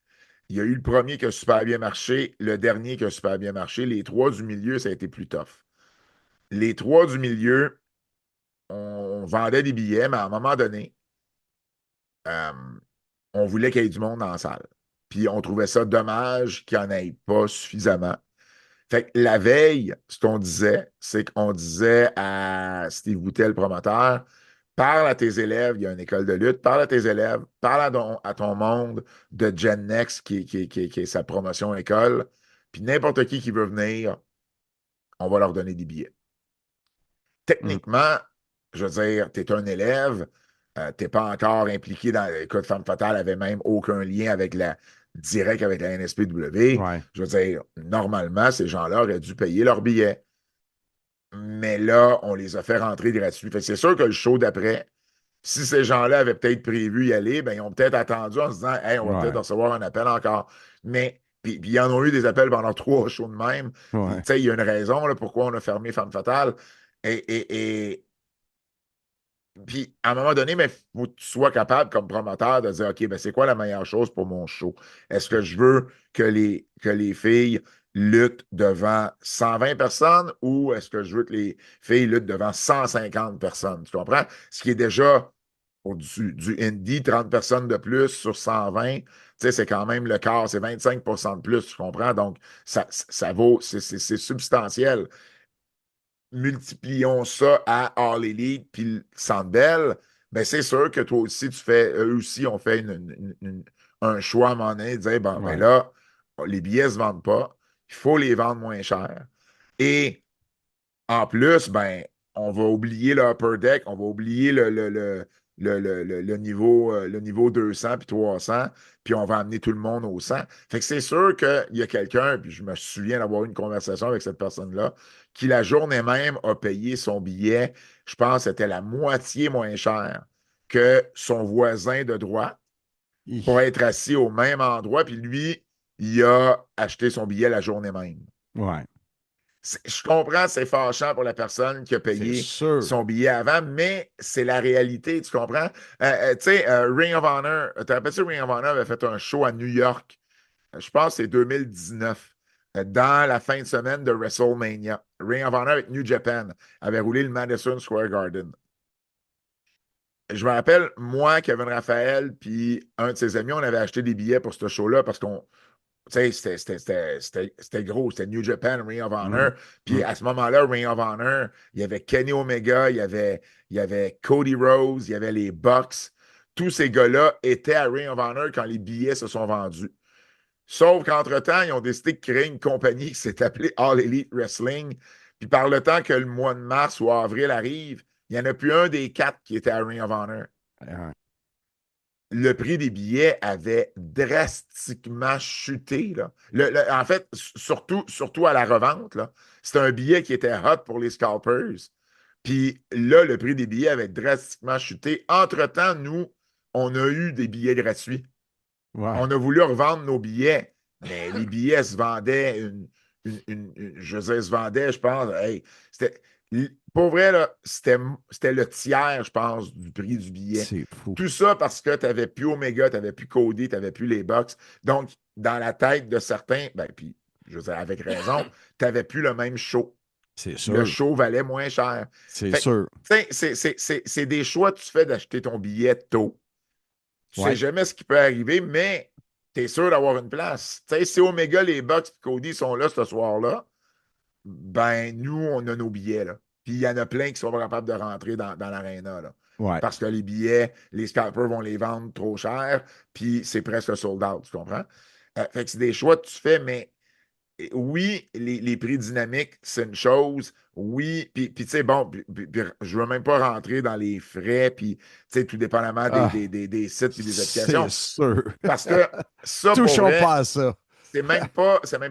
Il y a eu le premier qui a super bien marché, le dernier qui a super bien marché. Les 3 du milieu, ça a été plus tough. Les 3 du milieu, on vendait des billets, mais à un moment donné, on voulait qu'il y ait du monde dans la salle. Puis on trouvait ça dommage qu'il n'y en ait pas suffisamment. Fait que la veille, ce qu'on disait, c'est qu'on disait à Steve Boutet, le promoteur, parle à tes élèves, il y a une école de lutte, parle à tes élèves, parle à ton monde de Gen Next, qui est sa promotion école, puis n'importe qui veut venir, on va leur donner des billets. Techniquement, je veux dire, tu es un élève, tu n'es pas encore impliqué dans... Écoute, Femme Fatale n'avait même aucun lien direct avec la NSPW. Je veux dire, normalement, ces gens-là auraient dû payer leur billet. Mais là, on les a fait rentrer gratuits. Fait que c'est sûr que le show d'après, si ces gens-là avaient peut-être prévu y aller, ben, ils ont peut-être attendu en se disant hey, on va peut-être recevoir un appel encore. Mais, puis ils en ont eu des appels pendant 3 shows de même. Ouais. Tu sais, il y a une raison là, pourquoi on a fermé Femme Fatale. Et puis, à un moment donné, il faut que tu sois capable, comme promoteur, de dire OK, ben, c'est quoi la meilleure chose pour mon show? Est-ce que je veux que les filles luttent devant 120 personnes ou est-ce que je veux que les filles luttent devant 150 personnes? Tu comprends? Ce qui est déjà pour du indie, 30 personnes de plus sur 120, tu sais, c'est quand même le quart, c'est 25 de plus, tu comprends? Donc, ça vaut, c'est substantiel. Multiplions ça à All Elite puis le Centre Bell, ben c'est sûr que toi aussi, eux aussi ont fait un choix à un moment donné de dire, bon, ben là, les billets ne se vendent pas, il faut les vendre moins cher. Et en plus, ben, on va oublier le upper deck, on va oublier le niveau 200 puis 300, puis on va amener tout le monde au 100. Fait que c'est sûr qu'il y a quelqu'un, puis je me souviens d'avoir eu une conversation avec cette personne-là, qui la journée même a payé son billet, je pense que c'était la moitié moins cher que son voisin de droite pour être assis au même endroit, puis lui, il a acheté son billet la journée même. Ouais. Je comprends, c'est fâchant pour la personne qui a payé son billet avant, mais c'est la réalité, tu comprends? Tu sais, Ring of Honor, tu te rappelles-tu, Ring of Honor avait fait un show à New York, je pense que c'est 2019, dans la fin de semaine de WrestleMania. Ring of Honor avec New Japan avait roulé le Madison Square Garden. Je me rappelle, moi, Kevin Raphaël, puis un de ses amis, on avait acheté des billets pour ce show-là parce qu'on tu sais, c'était gros. C'était New Japan, Ring of Honor. Puis à ce moment-là, Ring of Honor, il y avait Kenny Omega, il y avait Cody Rhodes, il y avait les Bucks. Tous ces gars-là étaient à Ring of Honor quand les billets se sont vendus. Sauf qu'entre-temps, ils ont décidé de créer une compagnie qui s'est appelée All Elite Wrestling. Puis par le temps que le mois de mars ou avril arrive, il n'y en a plus un des 4 qui était à Ring of Honor. Le prix des billets avait drastiquement chuté. Là. En fait, surtout à la revente, c'était un billet qui était hot pour les scalpers. Puis là, le prix des billets avait drastiquement chuté. Entre-temps, nous, on a eu des billets gratuits. Ouais. On a voulu revendre nos billets, mais les billets se vendaient je pense, hey, c'était... Pour vrai, là, c'était le tiers, je pense, du prix du billet. C'est fou. Tout ça parce que tu n'avais plus Omega, tu n'avais plus Cody, tu n'avais plus les Bucks. Donc, dans la tête de certains, ben, puis, je veux dire, avec raison, tu n'avais plus le même show. C'est sûr. Le show valait moins cher. C'est sûr. C'est des choix que tu fais d'acheter ton billet tôt. Tu ne sais jamais ce qui peut arriver, mais tu es sûr d'avoir une place. T'sais, si Omega, les Bucks et Cody sont là ce soir-là, ben, nous, on a nos billets, là. Puis il y en a plein qui sont pas capables de rentrer dans l'aréna, là. Ouais. Parce que les billets, les scalpers vont les vendre trop cher, puis c'est presque sold out, tu comprends? Fait que c'est des choix que tu fais, mais oui, les prix dynamiques, c'est une chose. Oui, puis tu sais, bon, je veux même pas rentrer dans les frais, puis tu sais, tout dépendamment des sites et des applications. C'est sûr. Parce que ça, touchons pas à ça. C'est même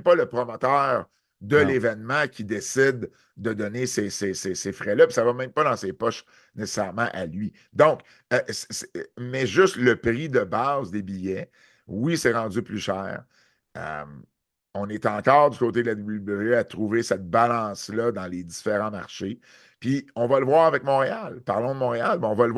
pas le promoteur de l'événement qui décide de donner ces frais-là, puis ça ne va même pas dans ses poches nécessairement à lui. Donc, mais juste le prix de base des billets, oui, c'est rendu plus cher. On est encore du côté de la WWE à trouver cette balance-là dans les différents marchés. Puis, on va le voir avec Montréal. Parlons de Montréal, mais on va le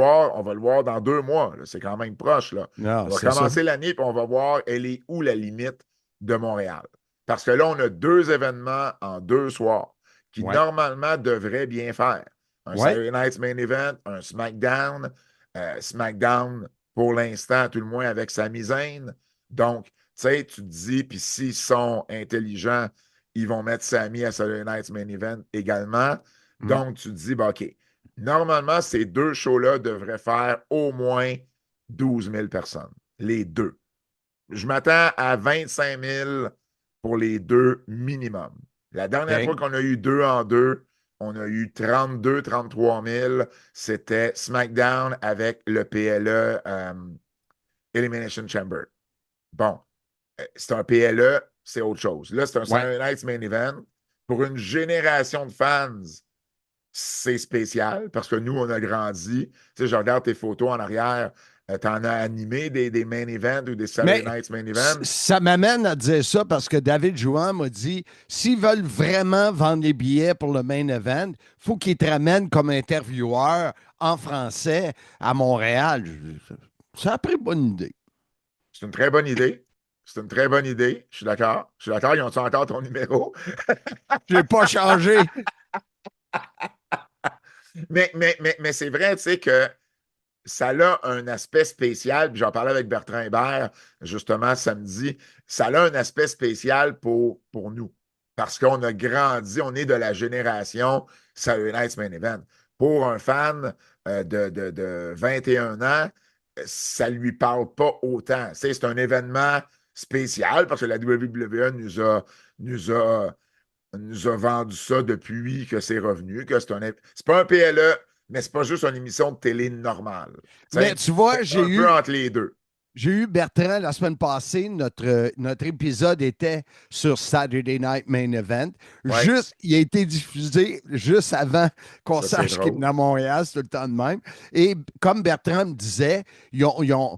voir dans 2 mois. C'est quand même proche. Là. Non, on va commencer l'année, puis on va voir elle est où la limite de Montréal. Parce que là, on a 2 événements en 2 soirs qui, normalement, devraient bien faire. Un Saturday Night's Main Event, un SmackDown. SmackDown, pour l'instant, tout le moins avec Sami Zayn. Donc, tu sais, tu te dis, puis s'ils sont intelligents, ils vont mettre Sami à Saturday Night's Main Event également. Donc, tu te dis, ben, OK, normalement, ces 2 shows-là devraient faire au moins 12 000 personnes. Les 2. Je m'attends à 25 000 pour les 2 minimum. La dernière fois qu'on a eu 2 en 2, on a eu 32 33 000. C'était SmackDown avec le PLE Elimination Chamber. Bon, c'est un PLE, c'est autre chose. Là, c'est un Saturday Night's Main Event. Pour une génération de fans, c'est spécial parce que nous, on a grandi. Tu sais, je regarde tes photos en arrière. T'en as animé des main events ou des Saturday Mais Nights main events? ça m'amène à dire ça parce que David Jouan m'a dit s'ils veulent vraiment vendre les billets pour le main event, il faut qu'ils te ramènent comme intervieweur en français à Montréal. Ça a pris bonne idée. C'est une très bonne idée. C'est une très bonne idée. Je suis d'accord. Je suis d'accord. Ils ont-tu encore ton numéro? Je n'ai pas changé. Mais c'est vrai, tu sais, que ça a un aspect spécial. Puis j'en parlais avec Bertrand Hébert, justement, samedi. Ça a un aspect spécial pour nous. Parce qu'on a grandi, on est de la génération Saturday Night's Main Event. Pour un fan de 21 ans, ça ne lui parle pas autant. C'est un événement spécial parce que la WWE nous a vendu ça depuis que c'est revenu, que c'est pas un PLE, mais c'est pas juste une émission de télé normale. Mais tu vois, j'ai un peu entre les deux. J'ai eu Bertrand la semaine passée. Notre épisode était sur Saturday Night Main Event. Ouais. Il a été diffusé juste avant qu'on sache qu'il venait à Montréal. C'est tout le temps de même. Et comme Bertrand me disait, ils ont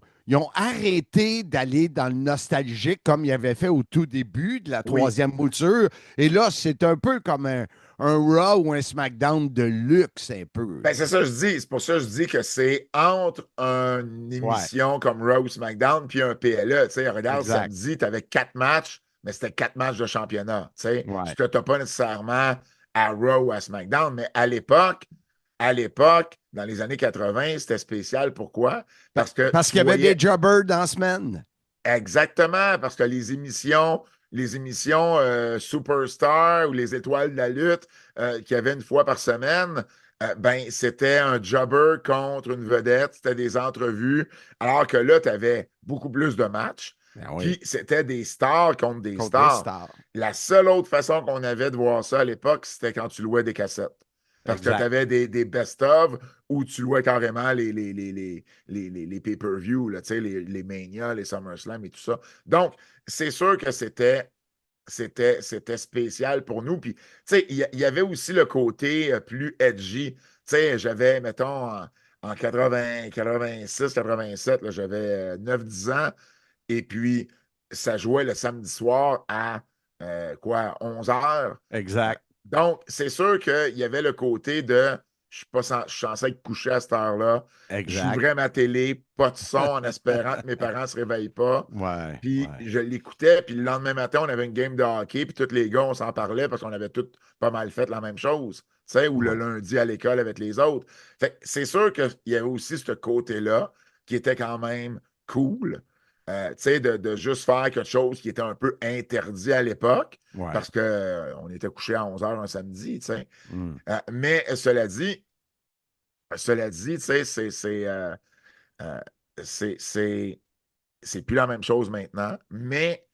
arrêté d'aller dans le nostalgique comme ils avaient fait au tout début de la troisième mouture. Et là, c'est un peu comme un Raw ou un SmackDown de luxe, un peu. Ben, c'est ça que je dis. C'est pour ça que je dis que c'est entre une émission comme Raw ou SmackDown puis un PLE. Tu sais, regarde, samedi, tu avais 4 matchs, mais c'était 4 matchs de championnat. Tu sais, ce que tu n'as pas nécessairement à Raw ou à SmackDown. Mais à l'époque, dans les années 80, c'était spécial. Pourquoi? Parce qu'il y avait des jobbers dans la semaine. Exactement, parce que les émissions Superstar ou les étoiles de la lutte qu'il y avait une fois par semaine, ben, c'était un jobber contre une vedette, c'était des entrevues, alors que là, tu avais beaucoup plus de matchs. Puis c'était des stars contre des stars. La seule autre façon qu'on avait de voir ça à l'époque, c'était quand tu louais des cassettes. Parce que tu avais des best-of où tu louais carrément les pay-per-view, les Mania, les SummerSlam et tout ça. Donc, c'est sûr que c'était spécial pour nous. Puis, tu sais, il y avait aussi le côté plus edgy. Tu sais, j'avais, mettons, en 86, 87, là, j'avais 9-10 ans. Et puis, ça jouait le samedi soir à 11 heures. Exact. Donc, c'est sûr qu'il y avait le côté de je suis censé être couché à cette heure-là. J'ouvrais ma télé, pas de son, en espérant que mes parents ne se réveillent pas. Puis je l'écoutais, puis le lendemain matin, on avait une game de hockey, puis tous les gars, on s'en parlait parce qu'on avait tous pas mal fait la même chose. Tu sais, ou le lundi à l'école avec les autres. Fait c'est sûr qu'il y avait aussi ce côté-là qui était quand même cool. Tu sais, de juste faire quelque chose qui était un peu interdit à l'époque, parce qu'on était couché à 11 h un samedi, tu sais. Mais cela dit, tu sais, c'est plus la même chose maintenant, mais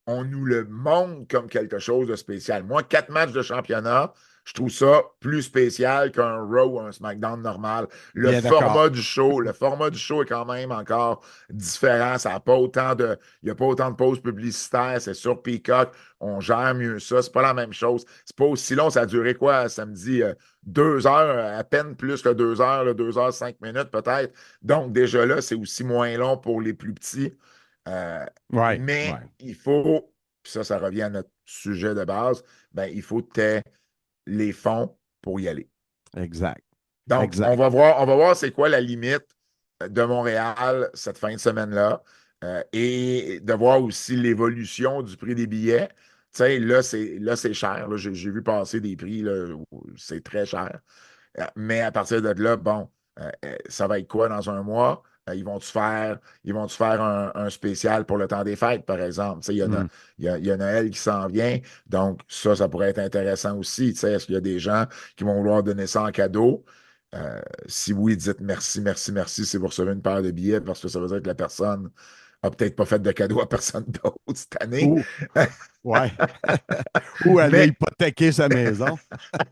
on nous le montre comme quelque chose de spécial. Moi, 4 matchs de championnat, je trouve ça plus spécial qu'un Raw ou un SmackDown normal. Le format du show est quand même encore différent. Ça a pas autant de, il n'y a pas autant de pauses publicitaires. C'est sur Peacock. On gère mieux ça. C'est pas la même chose. C'est pas aussi long. Ça a duré quoi, samedi? 2 heures, à peine plus que 2 heures, 2 heures, 5 minutes peut-être. Donc, déjà là, c'est aussi moins long pour les plus petits. Mais il faut, puis ça revient à notre sujet de base, ben, il faut que les fonds pour y aller. Exact. Donc, on va voir c'est quoi la limite de Montréal cette fin de semaine-là et de voir aussi l'évolution du prix des billets. Tu sais, là, c'est cher. Là, j'ai vu passer des prix, c'est très cher. Mais à partir de là, bon, ça va être quoi dans un mois? Ils vont-tu faire un spécial pour le temps des fêtes, par exemple? Il y a Noël qui s'en vient, donc ça pourrait être intéressant aussi. Est-ce qu'il y a des gens qui vont vouloir donner ça en cadeau? Si oui, dites merci, merci, merci si vous recevez une paire de billets, parce que ça veut dire que la personne n'a peut-être pas fait de cadeau à personne d'autre cette année. Ou elle a hypothéqué sa maison.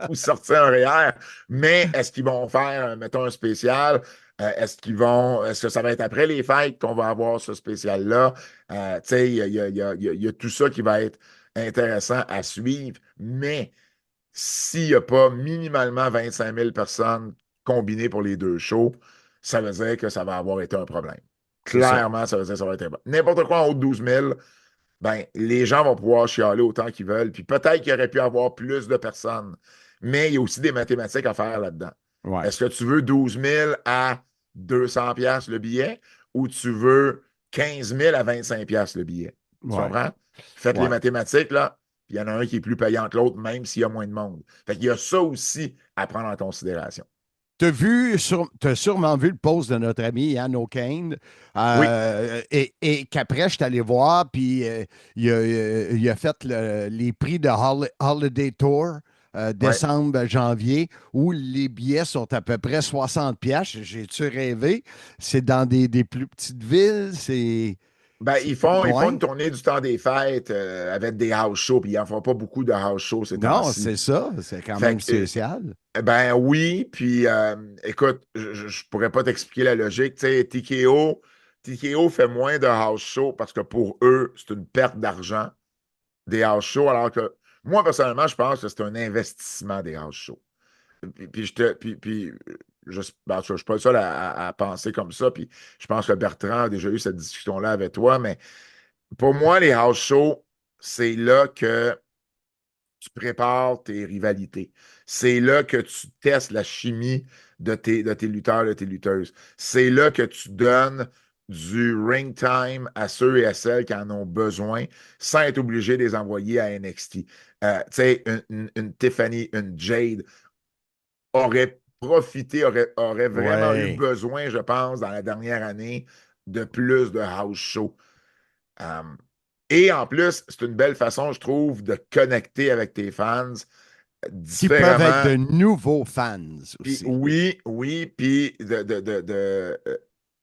Ou sortir un REER. Mais est-ce qu'ils vont faire, mettons, un spécial? Est-ce que ça va être après les fêtes qu'on va avoir ce spécial-là? Il y a tout ça qui va être intéressant à suivre, mais s'il n'y a pas minimalement 25 000 personnes combinées pour les deux shows, ça veut dire que ça va avoir été un problème. Clairement, ça veut dire que ça va être un problème. N'importe quoi en haut de 12 000, ben, les gens vont pouvoir chialer autant qu'ils veulent. Puis peut-être qu'il aurait pu avoir plus de personnes. Mais il y a aussi des mathématiques à faire là-dedans. Ouais. Est-ce que tu veux 12 000 à 200 pièces le billet ou tu veux 15 000 à 25 pièces le billet? Tu comprends? Faites les mathématiques, là. Puis il y en a un qui est plus payant que l'autre, même s'il y a moins de monde. Fait qu'il y a ça aussi à prendre en considération. T'as sûrement vu le post de notre ami Yann O'Kane. Et qu'après, je suis allé voir, puis il a fait les prix de Holiday Tour, décembre, janvier, où les billets sont à peu près 60 piastres. J'ai-tu rêvé? C'est dans des plus petites villes, c'est... Ben, ils font une tournée du temps des fêtes avec des house shows, puis ils n'en font pas beaucoup de house shows ces temps-ci. Non, c'est ça. C'est quand même spécial. Ben oui, puis écoute, je pourrais pas t'expliquer la logique. Tu sais, TKO fait moins de house shows parce que pour eux, c'est une perte d'argent des house shows, alors que moi, personnellement, je pense que c'est un investissement des house shows. Je suis pas le seul à penser comme ça, puis je pense que Bertrand a déjà eu cette discussion-là avec toi, mais pour moi, les house shows, c'est là que tu prépares tes rivalités. C'est là que tu testes la chimie de tes lutteurs, de tes lutteuses. C'est là que tu donnes du ring time à ceux et à celles qui en ont besoin sans être obligé de les envoyer à NXT. Tu sais, une Tiffany, une Jade aurait profité, aurait vraiment eu besoin, je pense, dans la dernière année, de plus de house show. Et en plus, c'est une belle façon, je trouve, de connecter avec tes fans différemment. Qui peuvent être de nouveaux fans aussi. Oui, puis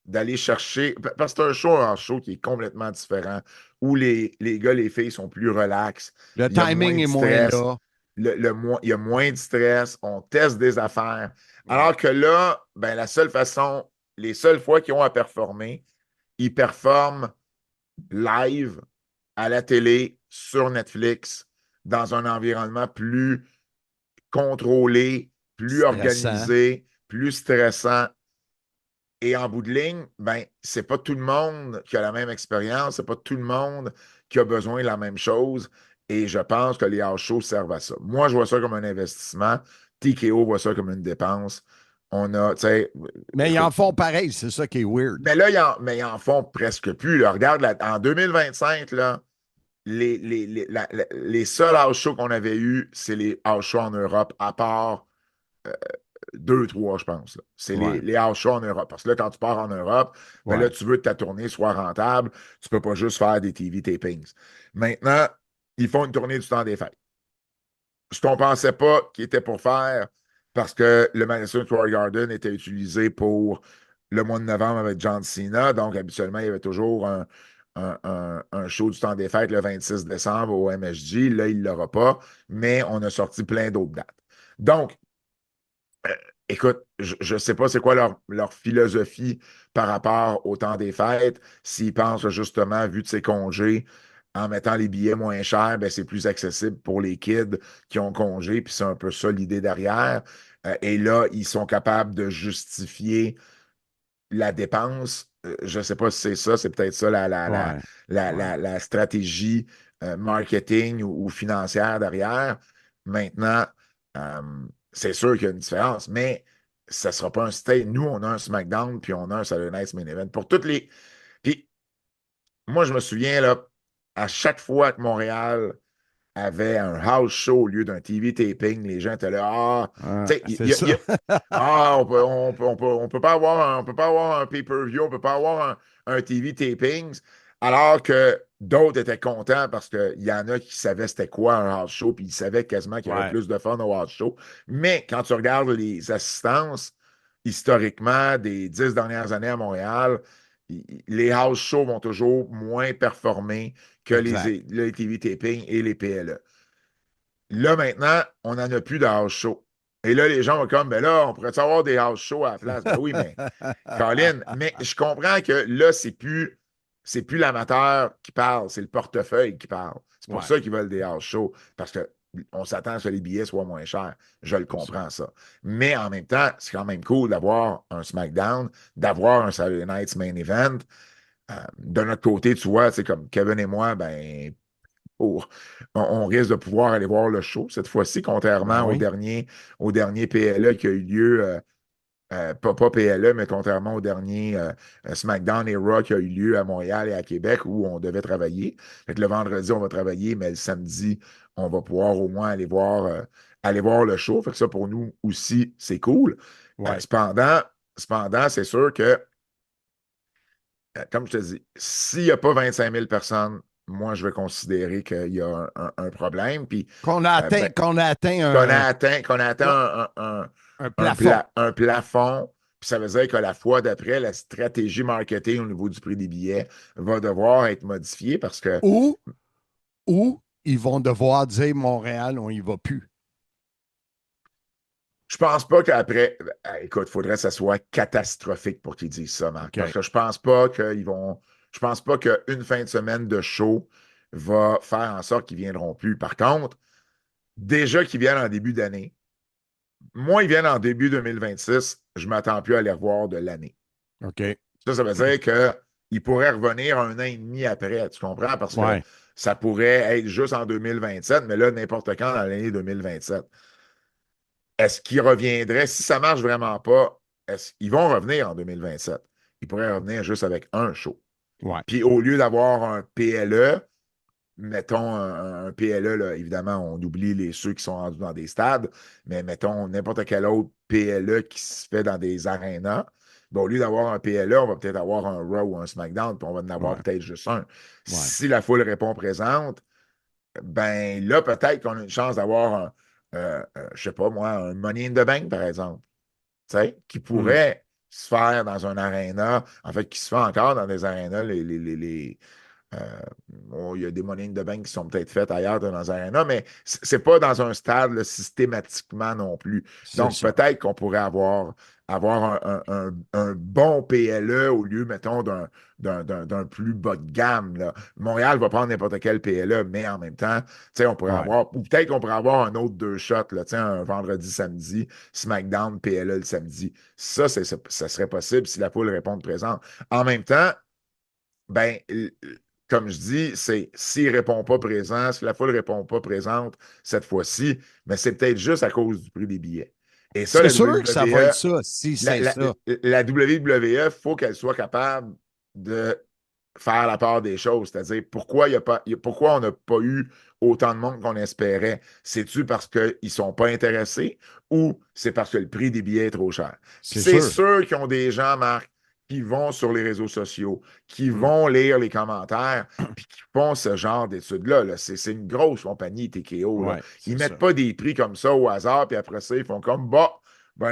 d'aller chercher... Parce que c'est un show en show qui est complètement différent, où les gars, les filles sont plus relax. Le timing est moins là. Il y a moins de stress, on teste des affaires. Alors que là, ben, les seules fois qu'ils ont à performer, ils performent live à la télé, sur Netflix, dans un environnement plus contrôlé, plus organisé, plus stressant. Et en bout de ligne, ben, c'est pas tout le monde qui a la même expérience, c'est pas tout le monde qui a besoin de la même chose. Et je pense que les house shows servent à ça. Moi, je vois ça comme un investissement. TKO voit ça comme une dépense. On a, tu sais... Mais ils en font pareil, c'est ça qui est weird. Mais là, ils en font presque plus. Là. Regarde, en 2025, là, les seuls house shows qu'on avait eus, c'est les house shows en Europe, à part 2-3, je pense. Là. C'est les house shows en Europe. Parce que là, quand tu pars en Europe, ben là, tu veux que ta tournée soit rentable. Tu ne peux pas juste faire des TV tapings. Maintenant, ils font une tournée du temps des fêtes. Ce qu'on ne pensait pas qu'ils étaient pour faire, parce que le Madison Square Garden était utilisé pour le mois de novembre avec John Cena. Donc, habituellement, il y avait toujours un show du temps des fêtes le 26 décembre au MSG. Là, il ne l'aura pas, mais on a sorti plein d'autres dates. Donc, écoute, je ne sais pas c'est quoi leur philosophie par rapport au temps des fêtes. S'ils pensent justement, vu de ses congés, en mettant les billets moins chers, ben, c'est plus accessible pour les kids qui ont congé, puis c'est un peu ça l'idée derrière. Et là, ils sont capables de justifier la dépense. Je ne sais pas si c'est ça, c'est peut-être ça la stratégie marketing ou financière derrière. Maintenant, c'est sûr qu'il y a une différence, mais ça ne sera pas un stay. Nous, on a un SmackDown, puis on a un Saturday Night Main Event. Pour toutes les... Puis, moi, je me souviens, là, à chaque fois que Montréal avait un house show au lieu d'un TV taping, les gens étaient là, on peut pas avoir un pay-per-view, on peut pas avoir un TV taping, alors que d'autres étaient contents parce qu'il y en a qui savaient c'était quoi un house show, puis ils savaient quasiment qu'il y avait plus de fun au house show. Mais quand tu regardes les assistances, historiquement, des 10 dernières années à Montréal, les house shows vont toujours moins performer que les TV taping et les PLE. Là, maintenant, on n'en a plus de house show. Et là, les gens vont comme, ben là, on pourrait avoir des house shows à la place? Ben oui, mais, Colin, mais je comprends que là, c'est plus l'amateur qui parle, c'est le portefeuille qui parle. C'est pour ça qu'ils veulent des house shows. Parce que on s'attend à ce que les billets soient moins chers. Je le comprends, ça. Mais en même temps, c'est quand même cool d'avoir un SmackDown, d'avoir un Saturday Night's Main Event. De notre côté, tu vois, c'est comme Kevin et moi, ben, on risque de pouvoir aller voir le show cette fois-ci, contrairement au dernier PLE qui a eu lieu, pas PLE, mais contrairement au dernier SmackDown et Raw qui a eu lieu à Montréal et à Québec où on devait travailler. Fait que le vendredi, on va travailler, mais le samedi, on va pouvoir au moins aller voir le show. Fait que ça, pour nous aussi, c'est cool. Cependant, c'est sûr que, comme je te dis, s'il n'y a pas 25 000 personnes, moi, je vais considérer qu'il y a un problème. Puis, qu'on a atteint un plafond. Un plafond. Puis ça veut dire que la fois d'après, la stratégie marketing au niveau du prix des billets va devoir être modifiée parce que. Ou ils vont devoir dire Montréal, on n'y va plus. Je pense pas qu'après. Écoute, il faudrait que ça soit catastrophique pour qu'ils disent ça, Marc. Okay. Parce que je pense pas qu'ils vont. Je pense pas qu'une fin de semaine de show va faire en sorte qu'ils ne viendront plus. Par contre, déjà qu'ils viennent en début d'année, moi, ils viennent en début 2026, je ne m'attends plus à les revoir de l'année. OK. Ça veut dire qu'ils pourraient revenir 1 an et demi après, tu comprends? Parce que ça pourrait être juste en 2027, mais là, n'importe quand dans l'année 2027. Est-ce qu'ils reviendraient? Si ça ne marche vraiment pas, ils vont revenir en 2027. Ils pourraient revenir juste avec un show. Ouais. Puis au lieu d'avoir un PLE, mettons un PLE, là, évidemment, on oublie ceux qui sont rendus dans des stades, mais mettons n'importe quel autre PLE qui se fait dans des arénas. Bon, au lieu d'avoir un PLE, on va peut-être avoir un Raw ou un SmackDown, puis on va en avoir peut-être juste un. Si la foule répond présente, ben là, peut-être qu'on a une chance d'avoir je sais pas moi, un Money in the Bank, par exemple, qui pourrait se faire dans un aréna, en fait, qui se fait encore dans des arénas, il y a des Money in the Bank qui sont peut-être faites ailleurs dans un aréna, mais c'est pas dans un stade là, systématiquement non plus. Donc, peut-être qu'on pourrait avoir un bon PLE au lieu, mettons, d'un plus bas de gamme. Là. Montréal va prendre n'importe quel PLE, mais en même temps, on pourrait avoir, ou peut-être qu'on pourrait avoir un autre 2 shots, là, un vendredi, samedi, SmackDown, PLE le samedi. Ça serait possible si la foule répond présente. En même temps, ben, comme je dis, s'il ne répond pas présent, si la foule ne répond pas présente cette fois-ci, mais c'est peut-être juste à cause du prix des billets. Et ça, c'est sûr que ça va être ça, si c'est ça. La WWE, il faut qu'elle soit capable de faire la part des choses. C'est-à-dire, pourquoi on n'a pas eu autant de monde qu'on espérait? C'est-tu parce qu'ils ne sont pas intéressés ou c'est parce que le prix des billets est trop cher? C'est sûr qu'ils ont des gens, Marc, qui vont sur les réseaux sociaux, qui vont lire les commentaires, puis qui font ce genre d'études-là. Là. C'est une grosse compagnie, TKO. Là. Ils ne mettent pas des prix comme ça au hasard, puis après ça, ils font comme,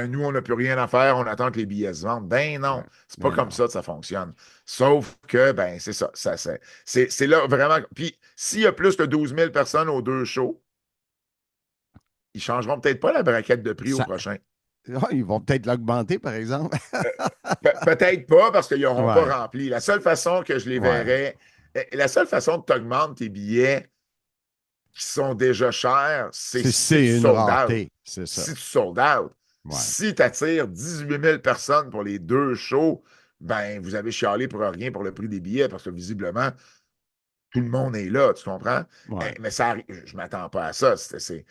nous, on n'a plus rien à faire, on attend que les billets se vendent. Ben non, c'est pas comme ça que ça fonctionne. Sauf que, c'est ça. C'est là vraiment. Puis, s'il y a plus que 12 000 personnes aux 2 shows, ils changeront peut-être pas la braquette de prix au prochain. Ils vont peut-être l'augmenter, par exemple. Peut-être pas, parce qu'ils n'auront pas rempli. La seule façon que je les verrais, la seule façon que tu augmentes tes billets qui sont déjà chers, c'est si tu sold out. C'est ça. Si tu sold out. Si tu attires 18 000 personnes pour les 2 shows, ben vous avez chialé pour rien pour le prix des billets, parce que visiblement, tout le monde est là, tu comprends? Mais ça arrive, je ne m'attends pas à ça. C'était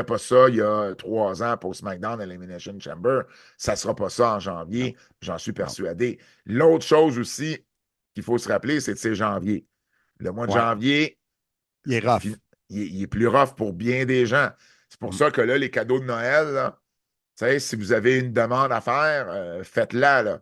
pas ça il y a 3 ans pour SmackDown Elimination Chamber. Ça ne sera pas ça en janvier, j'en suis persuadé. L'autre chose aussi qu'il faut se rappeler, c'est janvier. Le mois de janvier, il est rough. Il est plus rough pour bien des gens. C'est pour ça que là, les cadeaux de Noël, là, si vous avez une demande à faire, faites-la. Là.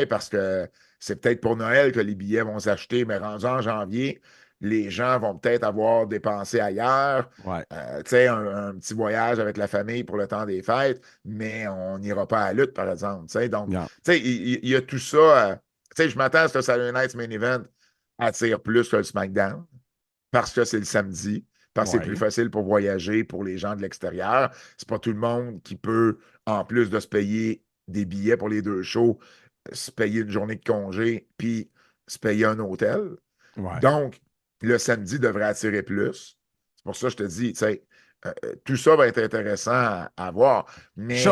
Parce que c'est peut-être pour Noël que les billets vont s'acheter, mais rendu en janvier, les gens vont peut-être avoir dépensé ailleurs. Un petit voyage avec la famille pour le temps des fêtes, mais on n'ira pas à la lutte, par exemple. Donc, il y a tout ça. Je m'attends à ce que Saturday Night's Main Event attire plus que le SmackDown parce que c'est le samedi. Parce que c'est plus facile pour voyager pour les gens de l'extérieur. C'est pas tout le monde qui peut, en plus de se payer des billets pour les 2 shows, se payer une journée de congé puis se payer un hôtel. Donc, le samedi devrait attirer plus. C'est pour ça, je te dis, tu sais, tout ça va être intéressant à voir. Mais.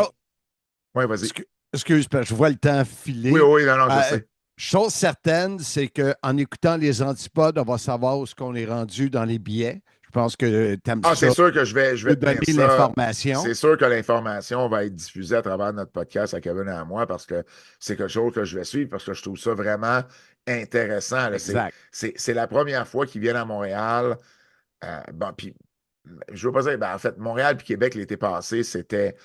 Oui, vas-y. Excuse, je vois le temps filer. Oui, non, je sais. Chose certaine, c'est qu'en écoutant les antipodes, on va savoir où est-ce qu'on est rendu dans les billets. Je pense que tu aimes ça. C'est sûr que je vais te donner dire ça. l'information. C'est sûr que l'information va être diffusée à travers notre podcast à Kevin et à moi parce que c'est quelque chose que je vais suivre parce que je trouve ça vraiment intéressant. Là. Exact. C'est la première fois qu'ils viennent à Montréal. Puis je veux pas dire, en fait, Montréal puis Québec, l'été passé, c'était,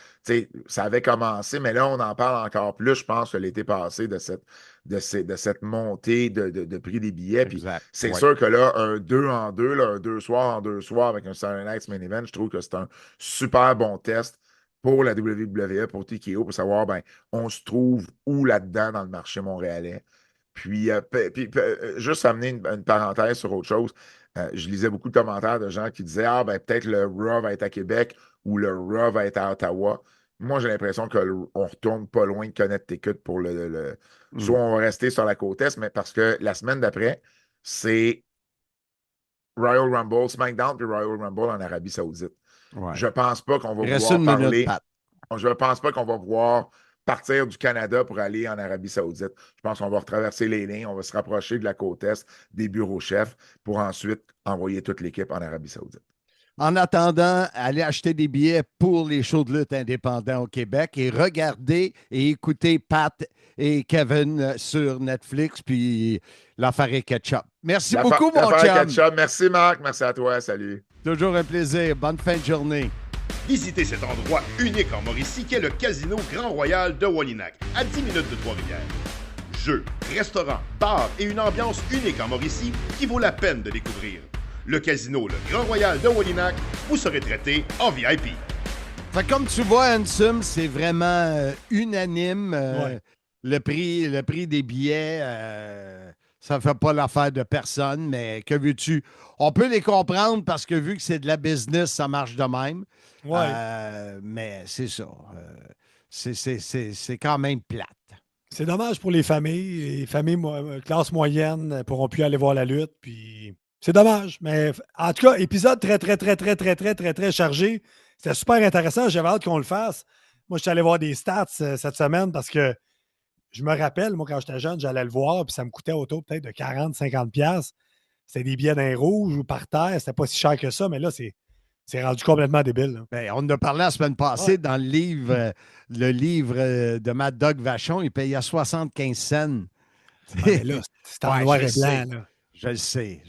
ça avait commencé, mais là, on en parle encore plus, je pense, que l'été passé de cette montée de prix des billets. Puis c'est sûr que là, un 2 en 2, un 2 soirs en 2 soirs avec un Saturday Night's Main Event, je trouve que c'est un super bon test pour la WWE, pour TKO, pour savoir, on se trouve où là-dedans dans le marché montréalais. Puis, juste amener une parenthèse sur autre chose. Je lisais beaucoup de commentaires de gens qui disaient peut-être le Raw va être à Québec ou le Raw va être à Ottawa. Moi, j'ai l'impression qu'on retourne pas loin de Connecticut pour soit on va rester sur la côte Est, mais parce que la semaine d'après, c'est Royal Rumble, SmackDown puis Royal Rumble en Arabie Saoudite. Ouais. Je pense pas qu'on va pouvoir parler. Je pense pas qu'on va pouvoir partir du Canada pour aller en Arabie Saoudite. Je pense qu'on va retraverser les lignes, on va se rapprocher de la côte Est, des bureaux chefs, pour ensuite envoyer toute l'équipe en Arabie Saoudite. En attendant, allez acheter des billets pour les shows de lutte indépendants au Québec et regardez et écoutez Pat et Kevin sur Netflix, puis l'affaire est ketchup. Merci beaucoup, mon chum. Ketchup. Merci, Marc. Merci à toi. Salut. Toujours un plaisir. Bonne fin de journée. Visitez cet endroit unique en Mauricie qu'est le Casino Grand Royal de Wallinac, à 10 minutes de Trois-Rivières. Jeux, restaurants, bars et une ambiance unique en Mauricie qui vaut la peine de découvrir. Le Casino Le Grand Royal de Wallinac, vous serez traité en VIP. Fait comme tu vois, Ansem, c'est vraiment unanime. Le prix des billets, ça ne fait pas l'affaire de personne, mais que veux-tu? On peut les comprendre parce que vu que c'est de la business, ça marche de même. Ouais. Mais c'est ça. C'est quand même plate. C'est dommage pour les familles. Les familles classe moyenne ne pourront plus aller voir la lutte. Puis c'est dommage. Mais en tout cas, épisode très chargé. C'était super intéressant. J'avais hâte qu'on le fasse. Moi, je suis allé voir des stats cette semaine parce que je me rappelle, moi, quand j'étais jeune, j'allais le voir, puis ça me coûtait autour peut-être de 40-50$. C'était des billets d'un rouge ou par terre. C'était pas si cher que ça, mais là, c'est rendu complètement débile. On en a parlé la semaine passée dans le livre de Mad Dog Vachon. Il payait 75 cents. Là, c'est en noir et blanc. Là. Je le sais.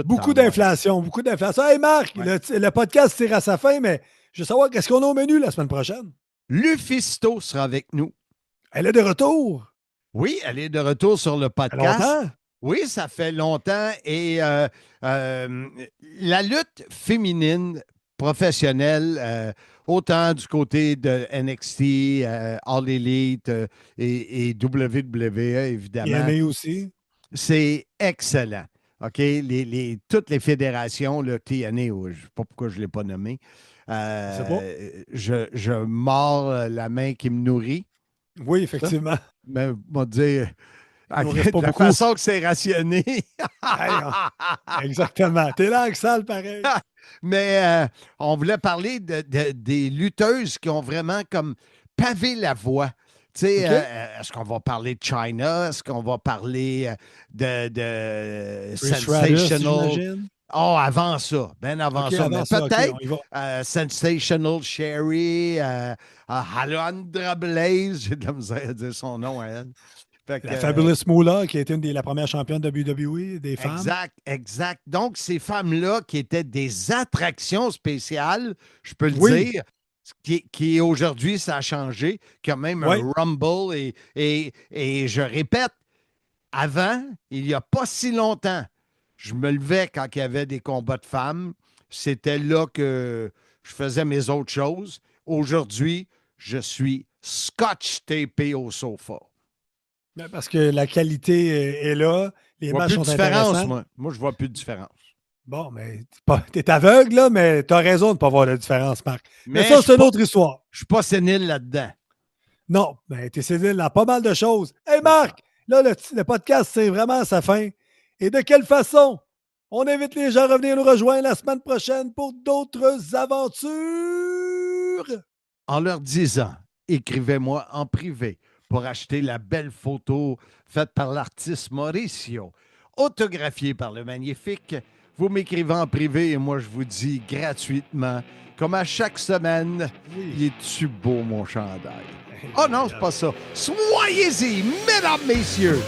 Beaucoup d'inflation. Hey Marc, le podcast tire à sa fin, mais je veux savoir qu'est-ce qu'on a au menu la semaine prochaine. Lufisto sera avec nous. Elle est de retour. Oui, elle est de retour sur le podcast. Longtemps? Oui, ça fait longtemps. Et la lutte féminine professionnelle, autant du côté de NXT, All Elite et WWE, évidemment. TNA aussi. C'est excellent. OK? Toutes les fédérations, le TNA, je ne sais pas pourquoi je ne l'ai pas nommé. Je mords la main qui me nourrit. Oui, effectivement. Mais on va dire, de la façon que c'est rationné. Exactement. T'es là, Axel, pareil. Mais on voulait parler des lutteuses qui ont vraiment comme pavé la voie. Est-ce qu'on va parler de China? Est-ce qu'on va parler de Sensational? Avant ça. Ben avant ça. Mais peut-être Sensational Sherry, Alundra Blaze, j'ai de la misère à dire son nom à elle. La Fabulous Moolah, qui a été la première championne de WWE des femmes. Exact. Donc, ces femmes-là qui étaient des attractions spéciales, je peux le dire, qui aujourd'hui, ça a changé, quand même un Rumble. Et je répète, avant, il n'y a pas si longtemps, je me levais quand il y avait des combats de femmes. C'était là que je faisais mes autres choses. Aujourd'hui, je suis scotch-tapé au sofa. Parce que la qualité est là. Les matchs sont intéressants. Moi, je vois plus de différence. Bon, mais t'es aveugle, là, mais t'as raison de ne pas voir la différence, Marc. Mais ça, c'est une autre histoire. Je suis pas sénile là-dedans. Non, mais t'es sénile dans pas mal de choses. Hey, Marc, là, le podcast, c'est vraiment à sa fin. Et de quelle façon? On invite les gens à revenir nous rejoindre la semaine prochaine pour d'autres aventures. En leur disant, écrivez-moi en privé pour acheter la belle photo faite par l'artiste Mauricio, autographiée par le magnifique. Vous m'écrivez en privé et moi, je vous dis gratuitement, comme à chaque semaine, il est-tu beau, mon chandail? Oh non, c'est pas ça. Soyez-y, mesdames, messieurs,